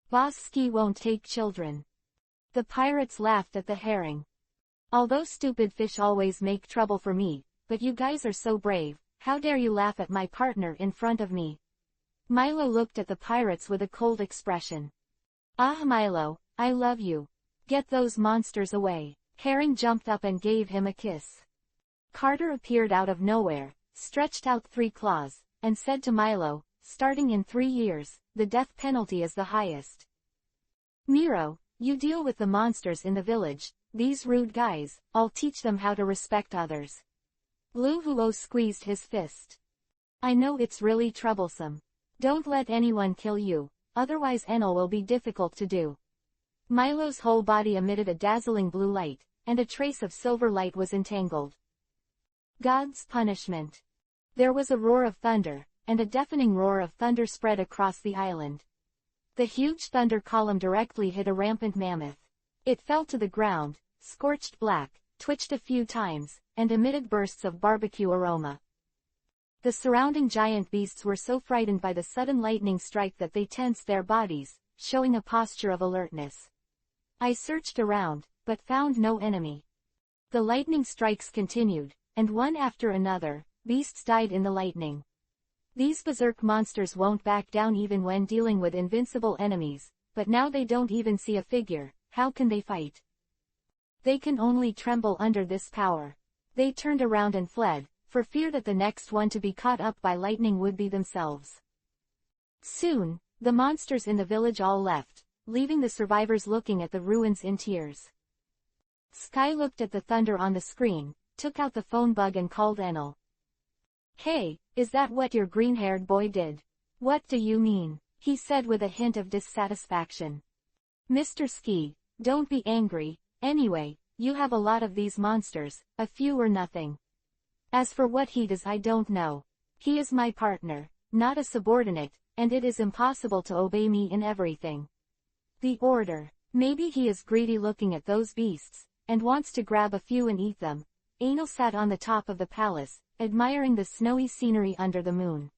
[SPEAKER 1] Boss Ski won't take children. The pirates laughed at the herring. Although stupid fish always make trouble for me, but you guys are so brave, how dare you laugh at my partner in front of me? Milo looked at the pirates with a cold expression. Ah Milo, I love you. Get those monsters away. Herring jumped up and gave him a kiss. Carter appeared out of nowhere, stretched out 3 claws, and said to Milo, starting in 3 years, the death penalty is the highest. Miro, you deal with the monsters in the village, these rude guys, I'll teach them how to respect others. Lu Huo squeezed his fist. I know it's really troublesome. Don't let anyone kill you, otherwise Enel will be difficult to do. Milo's whole body emitted a dazzling blue light, and a trace of silver light was entangled. God's punishment. There was a roar of thunder, and a deafening roar of thunder spread across the island. The huge thunder column directly hit a rampant mammoth. It fell to the ground, scorched black, twitched a few times, and emitted bursts of barbecue aroma. The surrounding giant beasts were so frightened by the sudden lightning strike that they tensed their bodies, showing a posture of alertness. I searched around, but found no enemy. The lightning strikes continued, and one after another, beasts died in the lightning. These berserk monsters won't back down even when dealing with invincible enemies, but now they don't even see a figure, how can they fight? They can only tremble under this power. They turned around and fled, for fear that the next one to be caught up by lightning would be themselves. Soon, the monsters in the village all left, leaving the survivors looking at the ruins in tears. Sky looked at the thunder on the screen, took out the phone bug and called Enel. Hey, is that what your green-haired boy did? What do you mean? He said with a hint of dissatisfaction. Mr. Ski, don't be angry, anyway, you have a lot of these monsters, a few or nothing. As for what he does, I don't know. He is my partner, not a subordinate, and it is impossible to obey me in everything. The order. Maybe he is greedy looking at those beasts, and wants to grab a few and eat them. Enel sat on the top of the palace, admiring the snowy scenery under the moon.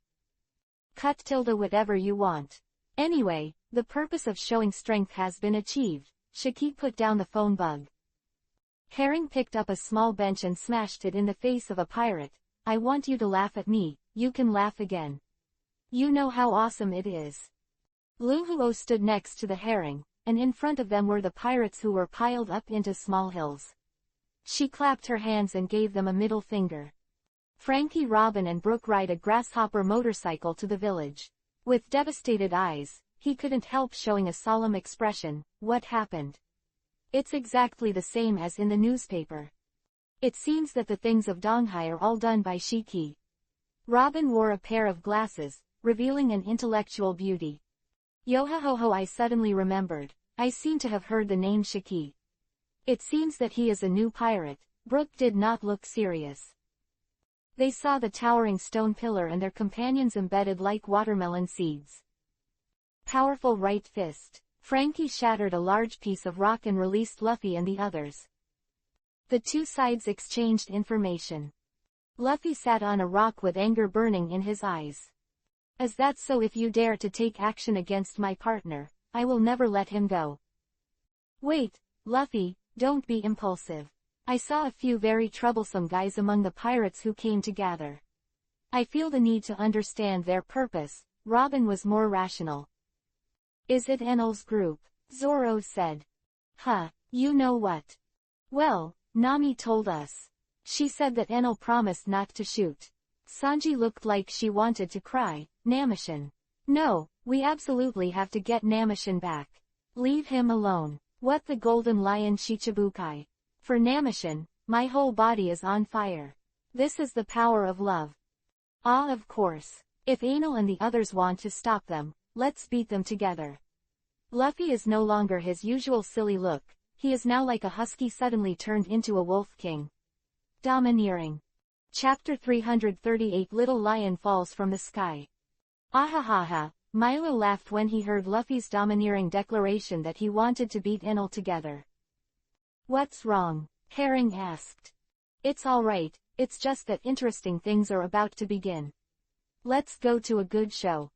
[SPEAKER 1] Cut tilde whatever you want. Anyway, the purpose of showing strength has been achieved. Shiki put down the phone bug. Herring picked up a small bench and smashed it in the face of a pirate. I want you to laugh at me, you can laugh again. You know how awesome it is. Lu Huo stood next to the herring, and in front of them were the pirates who were piled up into small hills. She clapped her hands and gave them a middle finger. Frankie, Robin and Brooke ride a grasshopper motorcycle to the village. With devastated eyes, he couldn't help showing a solemn expression. What happened? It's exactly the same as in the newspaper. It seems that the things of Donghai are all done by Shiki. Robin wore a pair of glasses, revealing an intellectual beauty. Yo-ho-ho-ho, I suddenly remembered. I seem to have heard the name Shiki. It seems that he is a new pirate. Brooke did not look serious. They saw the towering stone pillar and their companions embedded like watermelon seeds. Powerful right fist. Frankie shattered a large piece of rock and released Luffy and the others. The two sides exchanged information. Luffy sat on a rock with anger burning in his eyes. Is that so? If you dare to take action against my partner, I will never let him go. Wait, Luffy, don't be impulsive. I saw a few very troublesome guys among the pirates who came to gather. I feel the need to understand their purpose. Robin was more rational. Is it Enel's group? Zoro said. Huh, you know what? Well, Nami told us. She said that Enel promised not to shoot. Sanji looked like she wanted to cry. Namishin. No, we absolutely have to get Namishin back. Leave him alone. What the Golden Lion Shichibukai? For Namishin, my whole body is on fire. This is the power of love. Ah, of course. If Enel and the others want to stop them, let's beat them together. Luffy is no longer his usual silly look. He is now like a husky suddenly turned into a wolf king. Domineering. Chapter 338 Little Lion Falls from the Sky. Ahahaha, Milo laughed when he heard Luffy's domineering declaration that he wanted to beat Enel together. What's wrong? Herring asked. It's alright, it's just that interesting things are about to begin. Let's go to a good show.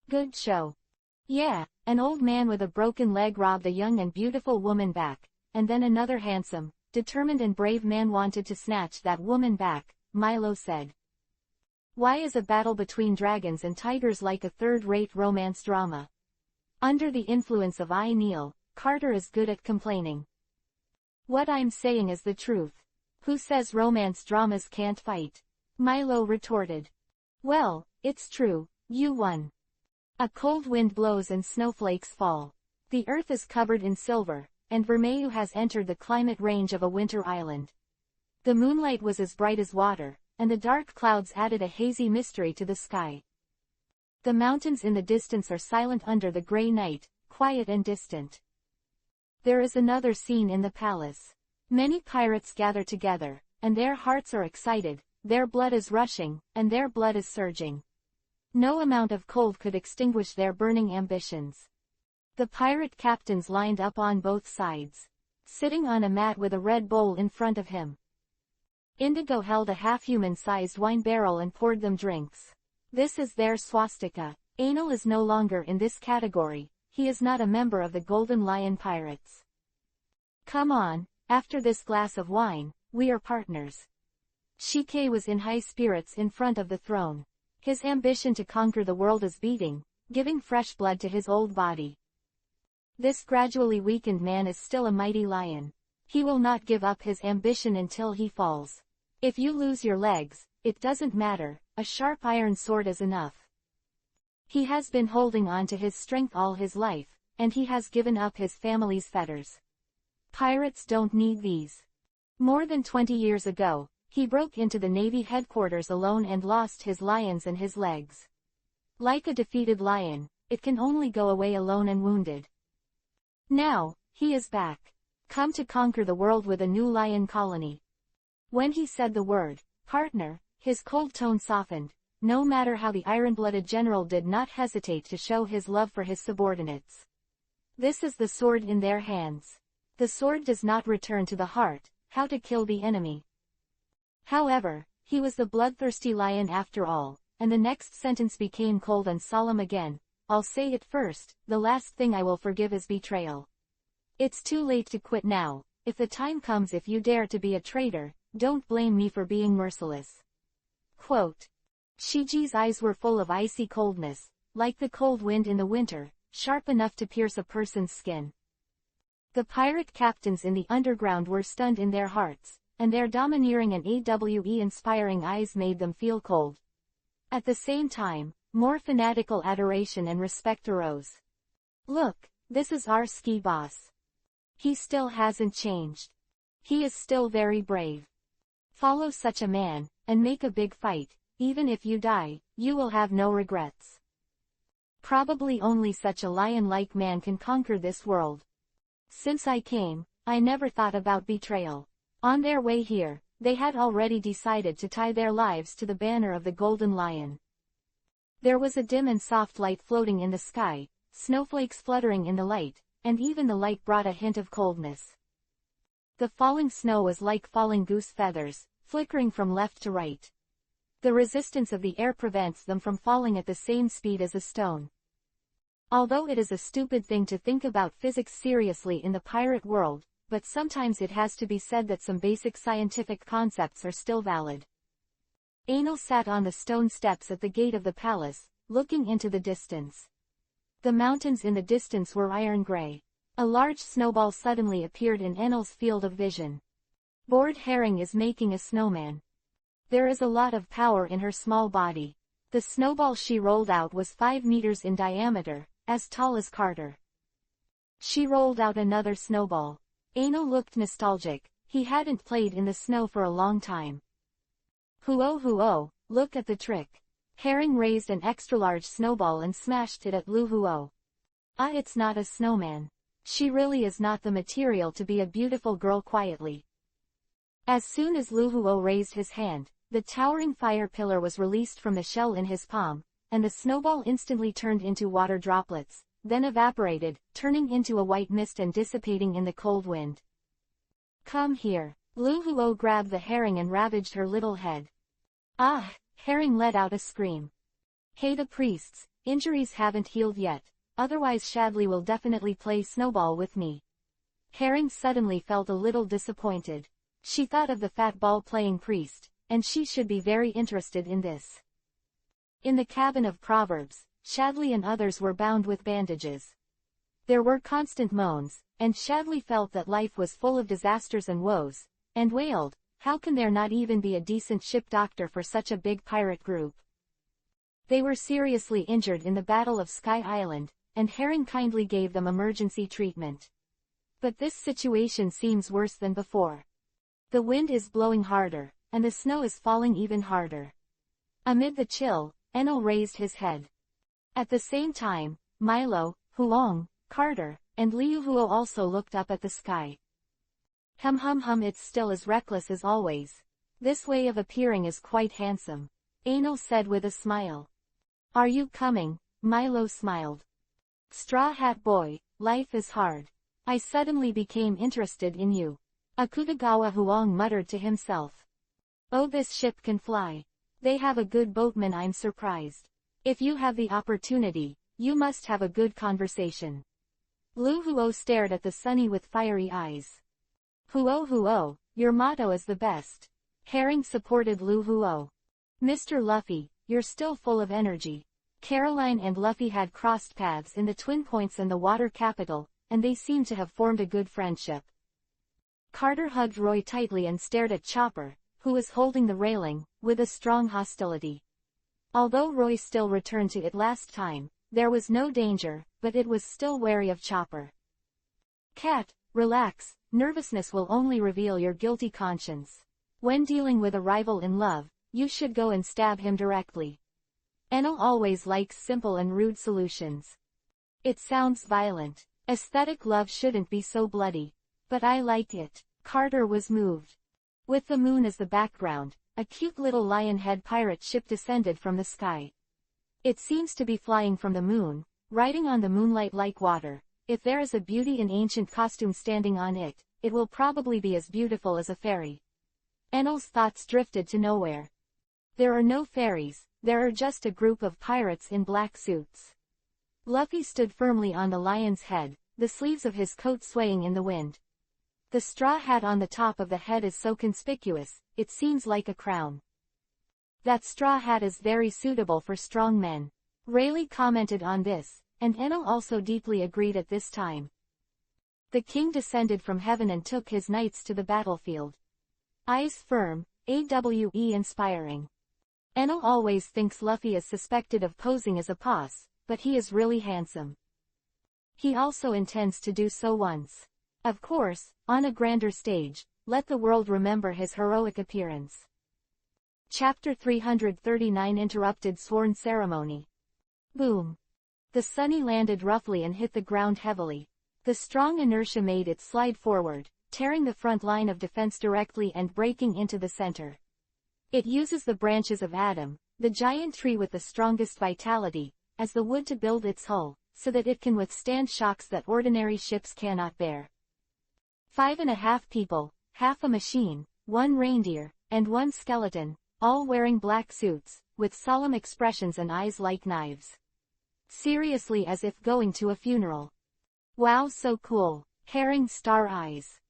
[SPEAKER 1] Good show. Yeah, an old man with a broken leg robbed a young and beautiful woman back, and then another handsome, determined and brave man wanted to snatch that woman back, Milo said. Why is a battle between dragons and tigers like a third-rate romance drama? Under the influence of Neil, Carter is good at complaining. What I'm saying is the truth. Who says romance dramas can't fight? Milo retorted. Well, it's true, you won. A cold wind blows and snowflakes fall. The earth is covered in silver, and Vermeil has entered the climate range of a winter island. The moonlight was as bright as water, and the dark clouds added a hazy mystery to the sky. The mountains in the distance are silent under the gray night, quiet and distant. There is another scene in the palace. Many pirates gather together, and their hearts are excited, their blood is rushing, and their blood is surging. No amount of cold could extinguish their burning ambitions. The pirate captains lined up on both sides, sitting on a mat with a red bowl in front of him. Indigo held a half-human-sized wine barrel and poured them drinks. This is their swastika. Enel is no longer in this category, he is not a member of the Golden Lion Pirates. Come on, after this glass of wine, we are partners. Shike was in high spirits in front of the throne. His ambition to conquer the world is beating, giving fresh blood to his old body. This gradually weakened man is still a mighty lion. He will not give up his ambition until he falls. If you lose your legs, it doesn't matter, a sharp iron sword is enough. He has been holding on to his strength all his life, and he has given up his family's fetters. Pirates don't need these. More than 20 years ago, he broke into the Navy headquarters alone and lost his lions and his legs. Like a defeated lion, it can only go away alone and wounded. Now, he is back. Come to conquer the world with a new lion colony. When he said the word, partner, his cold tone softened. No matter how the iron-blooded general did not hesitate to show his love for his subordinates. This is the sword in their hands. The sword does not return to the heart, how to kill the enemy. However, he was the bloodthirsty lion after all, and the next sentence became cold and solemn again. I'll say it first, the last thing I will forgive is betrayal. It's too late to quit now. If the time comes, if you dare to be a traitor, don't blame me for being merciless. Quote. Shiji's eyes were full of icy coldness, like the cold wind in the winter, sharp enough to pierce a person's skin. The pirate captains in the underground were stunned in their hearts, and their domineering and AWE-inspiring eyes made them feel cold. At the same time, more fanatical adoration and respect arose. Look, this is our ski boss. He still hasn't changed. He is still very brave. Follow such a man, and make a big fight. Even if you die, you will have no regrets. Probably only such a lion-like man can conquer this world. Since I came, I never thought about betrayal. On their way here, they had already decided to tie their lives to the banner of the Golden Lion. There was a dim and soft light floating in the sky, snowflakes fluttering in the light, and even the light brought a hint of coldness. The falling snow was like falling goose feathers, flickering from left to right. The resistance of the air prevents them from falling at the same speed as a stone. Although it is a stupid thing to think about physics seriously in the pirate world, but sometimes it has to be said that some basic scientific concepts are still valid. Anil sat on the stone steps at the gate of the palace, looking into the distance. The mountains in the distance were iron gray. A large snowball suddenly appeared in Anil's field of vision. Bored Herring is making a snowman. There is a lot of power in her small body. The snowball she rolled out was 5 meters in diameter, as tall as Carter. She rolled out another snowball. Anil looked nostalgic. He hadn't played in the snow for a long time. Huo, look at the trick. Herring raised an extra-large snowball and smashed it at Lu Huo. Ah, it's not a snowman. She really is not the material to be a beautiful girl quietly. As soon as Lu Huo raised his hand, the towering fire pillar was released from the shell in his palm, and the snowball instantly turned into water droplets, then evaporated, turning into a white mist and dissipating in the cold wind. Come here. Lu Huo grabbed the herring and ravaged her little head. Ah! Herring let out a scream. Hey the priests, injuries haven't healed yet, otherwise Shadley will definitely play snowball with me. Herring suddenly felt a little disappointed. She thought of the fat ball-playing priest, and she should be very interested in this. In the cabin of Proverbs, Shadley and others were bound with bandages. There were constant moans, and Shadley felt that life was full of disasters and woes, and wailed, how can there not even be a decent ship doctor for such a big pirate group? They were seriously injured in the Battle of Sky Island, and Herring kindly gave them emergency treatment. But this situation seems worse than before. The wind is blowing harder, and the snow is falling even harder. Amid the chill, Enel raised his head. At the same time, Milo, Huong, Carter, and Liu Huo also looked up at the sky. It's still as reckless as always. This way of appearing is quite handsome. Enel said with a smile. Are you coming? Milo smiled. Straw Hat Boy, life is hard. I suddenly became interested in you. Akutagawa Huang muttered to himself. Oh, this ship can fly. They have a good boatman. I'm surprised. If you have the opportunity, you must have a good conversation. Lu Huo stared at the sunny with fiery eyes. Huo, your motto is the best. Herring supported Lu Huo. Mr. Luffy, you're still full of energy. Caroline and Luffy had crossed paths in the Twin Points and the water capital, and they seemed to have formed a good friendship. Carter hugged Roy tightly and stared at Chopper, who was holding the railing, with a strong hostility. Although Roy still returned to it last time, there was no danger, but it was still wary of Chopper. Cat, relax, nervousness will only reveal your guilty conscience. When dealing with a rival in love, you should go and stab him directly. Enel always likes simple and rude solutions. It sounds violent. Aesthetic love shouldn't be so bloody. But I like it. Carter was moved. With the moon as the background, a cute little lion-head pirate ship descended from the sky. It seems to be flying from the moon, riding on the moonlight like water. If there is a beauty in ancient costume standing on it, it will probably be as beautiful as a fairy. Enel's thoughts drifted to nowhere. There are no fairies, there are just a group of pirates in black suits. Luffy stood firmly on the lion's head, the sleeves of his coat swaying in the wind. The straw hat on the top of the head is so conspicuous, it seems like a crown. That straw hat is very suitable for strong men. Rayleigh commented on this, and Enel also deeply agreed at this time. The king descended from heaven and took his knights to the battlefield. Eyes firm, AWE inspiring. Enel always thinks Luffy is suspected of posing as a boss, but he is really handsome. He also intends to do so once. Of course, on a grander stage, let the world remember his heroic appearance. Chapter 339 Interrupted Sworn Ceremony. Boom. The sunny landed roughly and hit the ground heavily. The strong inertia made it slide forward, tearing the front line of defense directly and breaking into the center. It uses the branches of Adam, the giant tree with the strongest vitality, as the wood to build its hull, so that it can withstand shocks that ordinary ships cannot bear. 5.5 people, half a machine, 1 reindeer, and 1 skeleton, all wearing black suits, with solemn expressions and eyes like knives. Seriously, as if going to a funeral. Wow, so cool. Herring star eyes.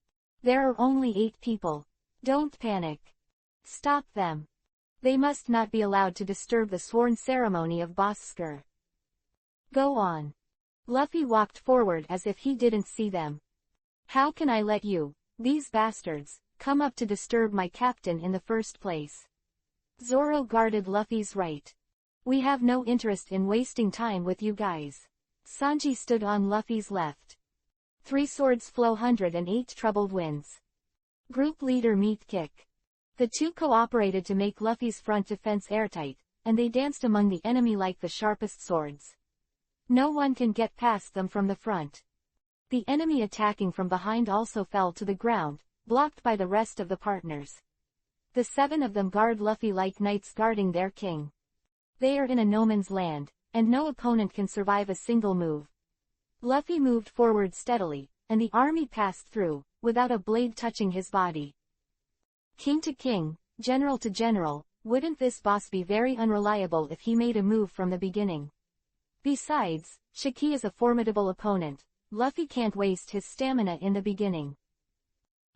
[SPEAKER 1] There are only 8 people. Don't panic. Stop them. They must not be allowed to disturb the sworn ceremony of Boss Skur. Go on. Luffy walked forward as if he didn't see them. How can I let you, these bastards, come up to disturb my captain in the first place? Zoro guarded Luffy's right. We have no interest in wasting time with you guys. Sanji stood on Luffy's left. 3 swords flow 108 troubled winds. Group leader meet kick. The two cooperated to make Luffy's front defense airtight, and they danced among the enemy like the sharpest swords. No one can get past them from the front. The enemy attacking from behind also fell to the ground, blocked by the rest of the partners. The 7 of them guard Luffy like knights guarding their king. They are in a no man's land, and no opponent can survive a single move. Luffy moved forward steadily, and the army passed through, without a blade touching his body. King to king, general to general, wouldn't this boss be very unreliable if he made a move from the beginning? Besides, Shiki is a formidable opponent. Luffy can't waste his stamina in the beginning.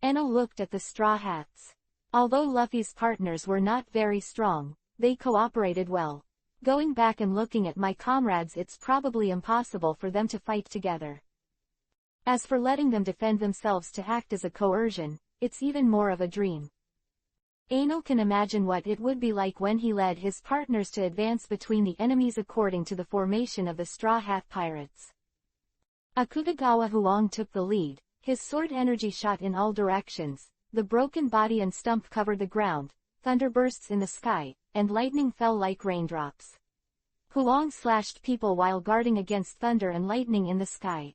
[SPEAKER 1] Enel looked at the Straw Hats. Although Luffy's partners were not very strong, they cooperated well. Going back and looking at my comrades, it's probably impossible for them to fight together. As for letting them defend themselves to act as a coercion, it's even more of a dream. Enel can imagine what it would be like when he led his partners to advance between the enemies according to the formation of the Straw Hat Pirates. Akutagawa Huang took the lead, his sword energy shot in all directions, the broken body and stump covered the ground, thunderbursts in the sky, and lightning fell like raindrops. Huang slashed people while guarding against thunder and lightning in the sky.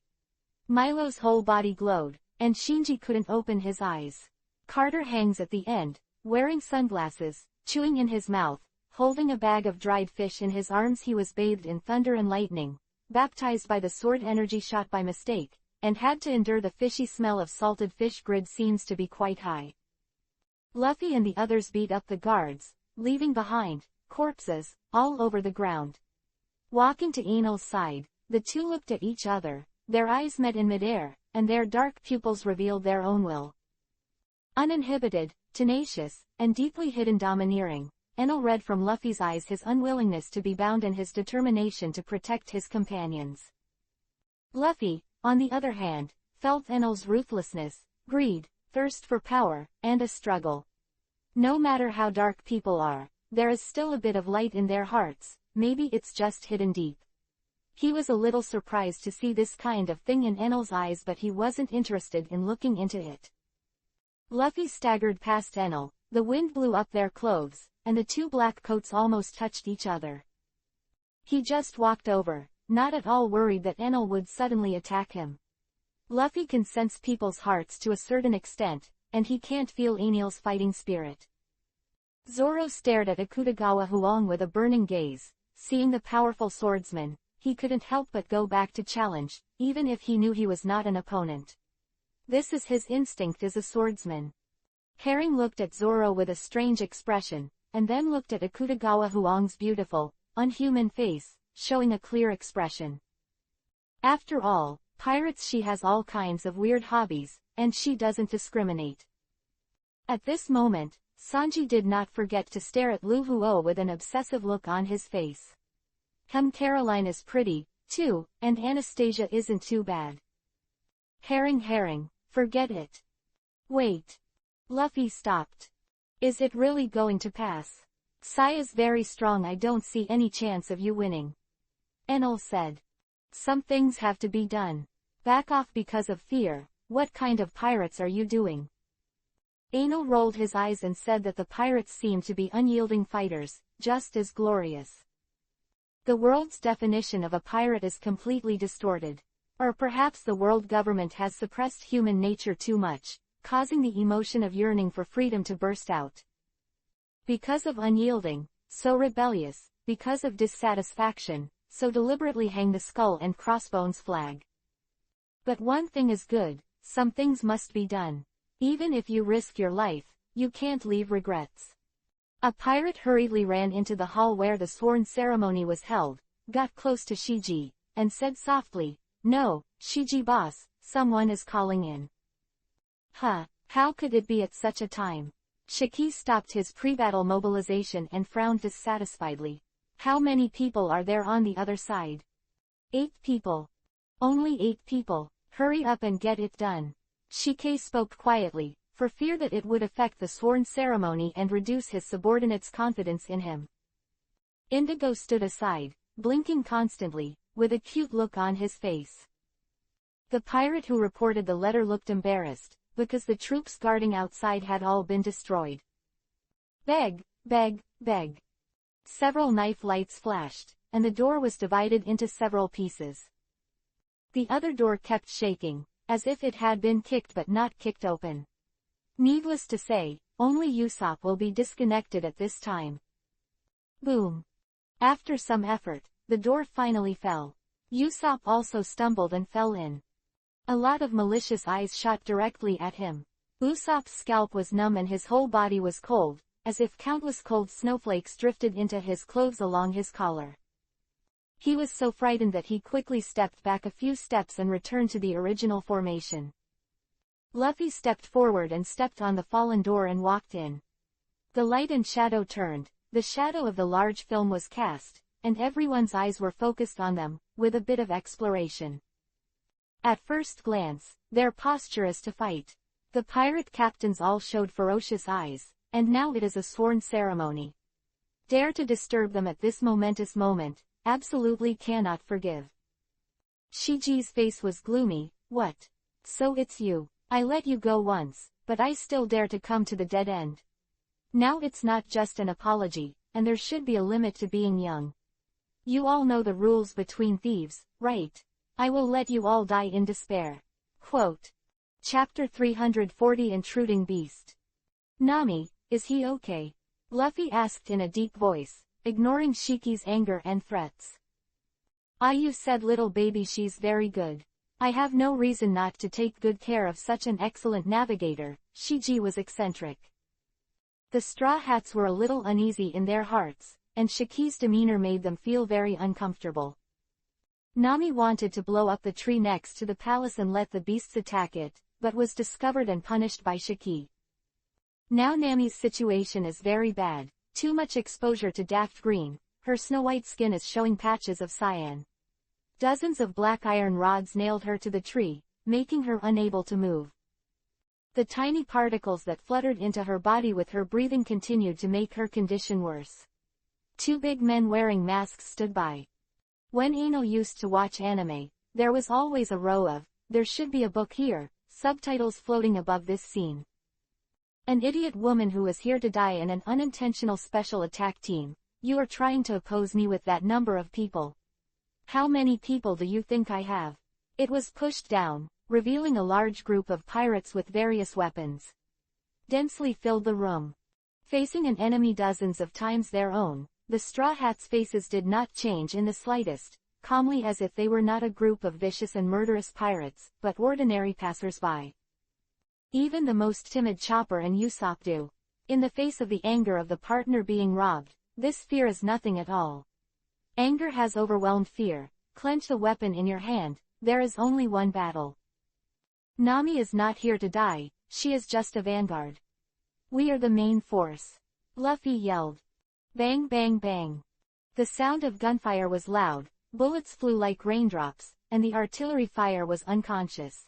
[SPEAKER 1] Milo's whole body glowed, and Shinji couldn't open his eyes. Carter hangs at the end, wearing sunglasses, chewing in his mouth, holding a bag of dried fish in his arms. He was bathed in thunder and lightning, baptized by the sword energy shot by mistake, and had to endure the fishy smell of salted fish. Grid seems to be quite high. Luffy and the others beat up the guards, leaving behind corpses all over the ground. Walking to Enel's side, the two looked at each other, their eyes met in midair, and their dark pupils revealed their own will. Uninhibited, tenacious, and deeply hidden domineering, Enel read from Luffy's eyes his unwillingness to be bound and his determination to protect his companions. Luffy, on the other hand, felt Enel's ruthlessness, greed, thirst for power, and a struggle. No matter how dark people are, there is still a bit of light in their hearts, maybe it's just hidden deep. He was a little surprised to see this kind of thing in Enel's eyes, but he wasn't interested in looking into it. Luffy staggered past Enel, the wind blew up their clothes, and the two black coats almost touched each other. He just walked over, not at all worried that Enel would suddenly attack him. Luffy can sense people's hearts to a certain extent, and he can't feel Enel's fighting spirit. Zoro stared at Akutagawa Huang with a burning gaze. Seeing the powerful swordsman, he couldn't help but go back to challenge, even if he knew he was not an opponent. This is his instinct as a swordsman. Herring looked at Zoro with a strange expression, and then looked at Akutagawa Huang's beautiful, unhuman face, showing a clear expression. After all, pirates, she has all kinds of weird hobbies, and she doesn't discriminate. At this moment, Sanji did not forget to stare at Lu Huo with an obsessive look on his face. Caroline is pretty, too, and Anastasia isn't too bad. Herring, forget it. Wait. Luffy stopped. Is it really going to pass? Sai is very strong, I don't see any chance of you winning. Enel said. Some things have to be done. Back off because of fear. What kind of pirates are you doing? Enel rolled his eyes and said that the pirates seemed to be unyielding fighters, just as glorious. The world's definition of a pirate is completely distorted. Or perhaps the world government has suppressed human nature too much, causing the emotion of yearning for freedom to burst out. Because of unyielding, so rebellious, because of dissatisfaction, so deliberately hang the skull and crossbones flag. But one thing is good, some things must be done. Even if you risk your life, you can't leave regrets. A pirate hurriedly ran into the hall where the sworn ceremony was held, got close to Shiji, and said softly, "No, Shiji boss, someone is calling in." Huh, how could it be at such a time? Shiki stopped his pre-battle mobilization and frowned dissatisfiedly. How many people are there on the other side? 8 people. Only 8 people, hurry up and get it done. Shike spoke quietly, for fear that it would affect the sworn ceremony and reduce his subordinates' confidence in him. Indigo stood aside, blinking constantly, with a cute look on his face. The pirate who reported the letter looked embarrassed, because the troops guarding outside had all been destroyed. Beg. Several knife lights flashed, and the door was divided into several pieces. The other door kept shaking, as if it had been kicked but not kicked open. Needless to say, only Usopp will be disconnected at this time. Boom. After some effort, the door finally fell. Usopp also stumbled and fell in. A lot of malicious eyes shot directly at him. Usopp's scalp was numb and his whole body was cold, as if countless cold snowflakes drifted into his clothes along his collar. He was so frightened that he quickly stepped back a few steps and returned to the original formation. Luffy stepped forward and stepped on the fallen door and walked in. The light and shadow turned, the shadow of the large film was cast, and everyone's eyes were focused on them, with a bit of exploration. At first glance, their posture is to fight. The pirate captains all showed ferocious eyes, and now it is a sworn ceremony. Dare to disturb them at this momentous moment, absolutely cannot forgive. Shiji's face was gloomy. What? So it's you. I let you go once, but I still dare to come to the dead end. Now it's not just an apology, and there should be a limit to being young. You all know the rules between thieves, right? I will let you all die in despair. Quote. Chapter 340 Intruding Beast. Nami, is he okay? Luffy asked in a deep voice, ignoring Shiki's anger and threats. You said little baby, she's very good. I have no reason not to take good care of such an excellent navigator. Shiji was eccentric. The Straw Hats were a little uneasy in their hearts, and Shiki's demeanor made them feel very uncomfortable. Nami wanted to blow up the tree next to the palace and let the beasts attack it, but was discovered and punished by Shiki. Now Nami's situation is very bad, too much exposure to daft green, her snow-white skin is showing patches of cyan. Dozens of black iron rods nailed her to the tree, making her unable to move. The tiny particles that fluttered into her body with her breathing continued to make her condition worse. 2 big men wearing masks stood by. When Enel used to watch anime, there was always a row of, "There should be a book here," subtitles floating above this scene. An idiot woman who is here to die and an unintentional special attack team. You are trying to oppose me with that number of people. How many people do you think I have? It was pushed down, revealing a large group of pirates with various weapons. Densely filled the room. Facing an enemy dozens of times their own, the Straw Hats' faces did not change in the slightest, calmly as if they were not a group of vicious and murderous pirates, but ordinary passers-by. Even the most timid Chopper and Usopp do. In the face of the anger of the partner being robbed, this fear is nothing at all. Anger has overwhelmed fear. Clench the weapon in your hand, there is only one battle. Nami is not here to die, she is just a vanguard. We are the main force. Luffy yelled. Bang bang bang. The sound of gunfire was loud, bullets flew like raindrops, and the artillery fire was unconscious.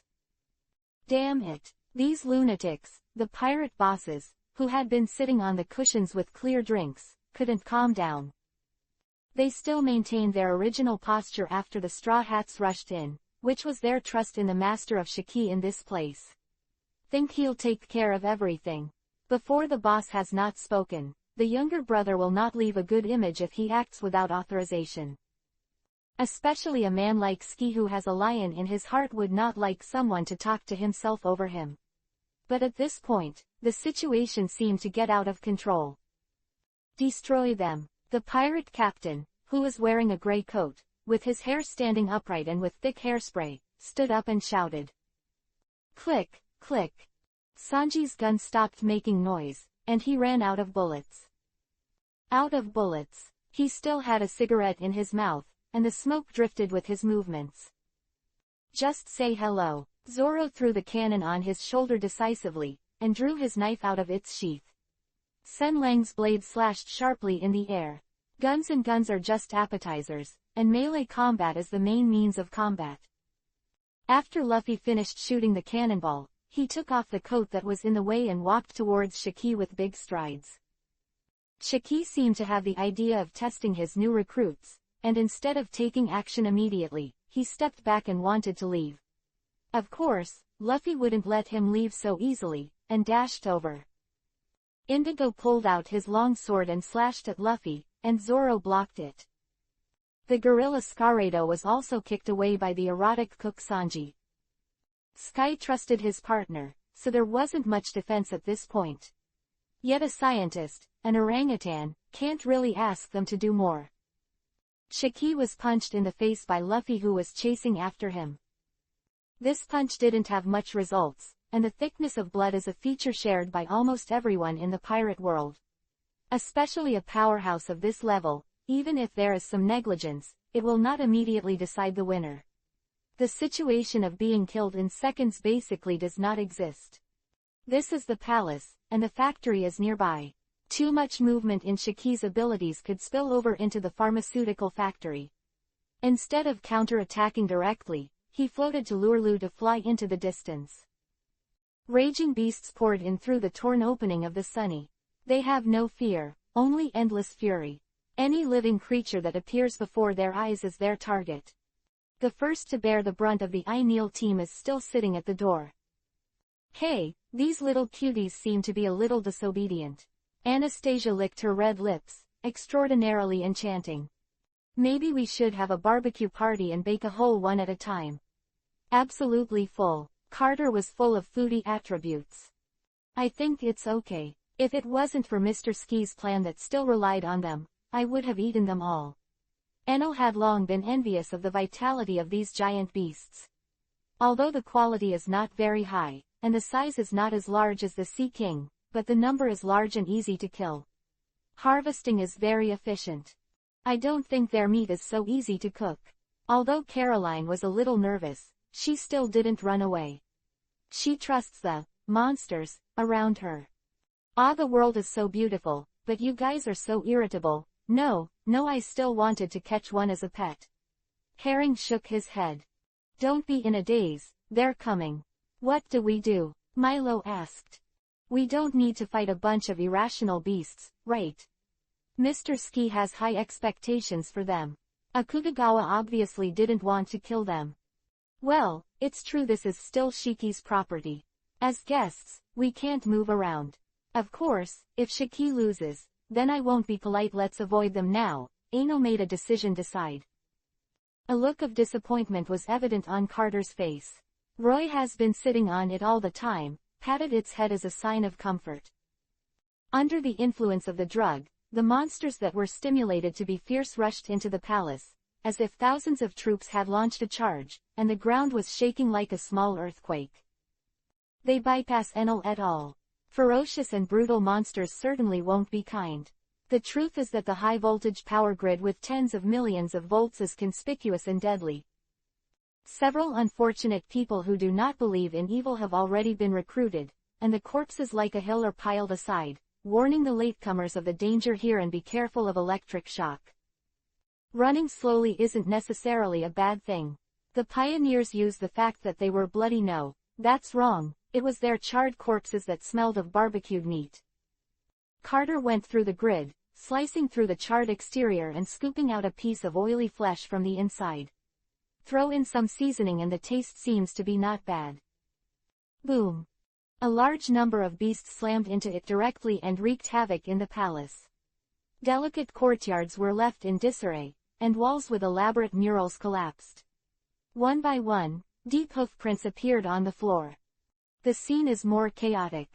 [SPEAKER 1] Damn it. These lunatics, the pirate bosses, who had been sitting on the cushions with clear drinks, couldn't calm down. They still maintained their original posture after the Straw Hats rushed in, which was their trust in the master of Shiki in this place. Think he'll take care of everything. Before the boss has not spoken, the younger brother will not leave a good image if he acts without authorization. Especially a man like Ski who has a lion in his heart would not like someone to talk to himself over him. But at this point, the situation seemed to get out of control. Destroy them. The pirate captain, who was wearing a gray coat, with his hair standing upright and with thick hairspray, stood up and shouted. Click, click. Sanji's gun stopped making noise, and he ran out of bullets. Out of bullets. He still had a cigarette in his mouth, and the smoke drifted with his movements. Just say hello. Zoro threw the cannon on his shoulder decisively, and drew his knife out of its sheath. Sen Lang's blade slashed sharply in the air. Guns are just appetizers, and melee combat is the main means of combat. After Luffy finished shooting the cannonball, he took off the coat that was in the way and walked towards Shiki with big strides. Shiki seemed to have the idea of testing his new recruits, and instead of taking action immediately, he stepped back and wanted to leave. Of course, Luffy wouldn't let him leave so easily, and dashed over. Indigo pulled out his long sword and slashed at Luffy, and Zoro blocked it. The gorilla Scaredo was also kicked away by the erotic cook Sanji. Sky trusted his partner, so there wasn't much defense at this point. Yet a scientist, an orangutan, can't really ask them to do more. Shiki was punched in the face by Luffy who was chasing after him. This punch didn't have much results, and the thickness of blood is a feature shared by almost everyone in the pirate world. Especially a powerhouse of this level, even if there is some negligence, it will not immediately decide the winner. The situation of being killed in seconds basically does not exist. This is the palace, and the factory is nearby. Too much movement in Shiki's abilities could spill over into the pharmaceutical factory. Instead of counter-attacking directly, he floated to Lurelu to fly into the distance. Raging beasts poured in through the torn opening of the Sunny. They have no fear, only endless fury. Any living creature that appears before their eyes is their target. The first to bear the brunt of the Neil team is still sitting at the door. Hey, these little cuties seem to be a little disobedient. Anastasia licked her red lips, extraordinarily enchanting. Maybe we should have a barbecue party and bake a whole one at a time. Absolutely full. Carter was full of foodie attributes. I think it's okay. If it wasn't for Mr. Ski's plan that still relied on them, I would have eaten them all. Enel had long been envious of the vitality of these giant beasts. Although the quality is not very high, and the size is not as large as the Sea King, but the number is large and easy to kill. Harvesting is very efficient. I don't think their meat is so easy to cook. Although Caroline was a little nervous, she still didn't run away. She trusts the monsters around her. The world is so beautiful, but you guys are so irritable. No, I still wanted to catch one as a pet. Herring shook his head. Don't be in a daze, they're coming. What do we do? Milo asked. We don't need to fight a bunch of irrational beasts, right? Mr. Ski has high expectations for them. Akutagawa obviously didn't want to kill them. Well, it's true this is still Shiki's property. As guests, we can't move around. Of course, if Shiki loses, then I won't be polite. Let's avoid them now. Ano made a decision decide. A look of disappointment was evident on Carter's face. Roy has been sitting on it all the time, patted its head as a sign of comfort. Under the influence of the drug, the monsters that were stimulated to be fierce rushed into the palace, as if thousands of troops had launched a charge, and the ground was shaking like a small earthquake. They bypass Enel et al. Ferocious and brutal monsters certainly won't be kind. The truth is that the high-voltage power grid with tens of millions of volts is conspicuous and deadly. Several unfortunate people who do not believe in evil have already been recruited, and the corpses like a hill are piled aside, warning the latecomers of the danger here and be careful of electric shock. Running slowly isn't necessarily a bad thing. The pioneers used the fact that they were bloody That's wrong, it was their charred corpses that smelled of barbecued meat. Carter went through the grid, slicing through the charred exterior and scooping out a piece of oily flesh from the inside. Throw in some seasoning and the taste seems to be not bad. Boom. A large number of beasts slammed into it directly and wreaked havoc in the palace. Delicate courtyards were left in disarray, and walls with elaborate murals collapsed. One by one, deep hoofprints appeared on the floor. The scene is more chaotic.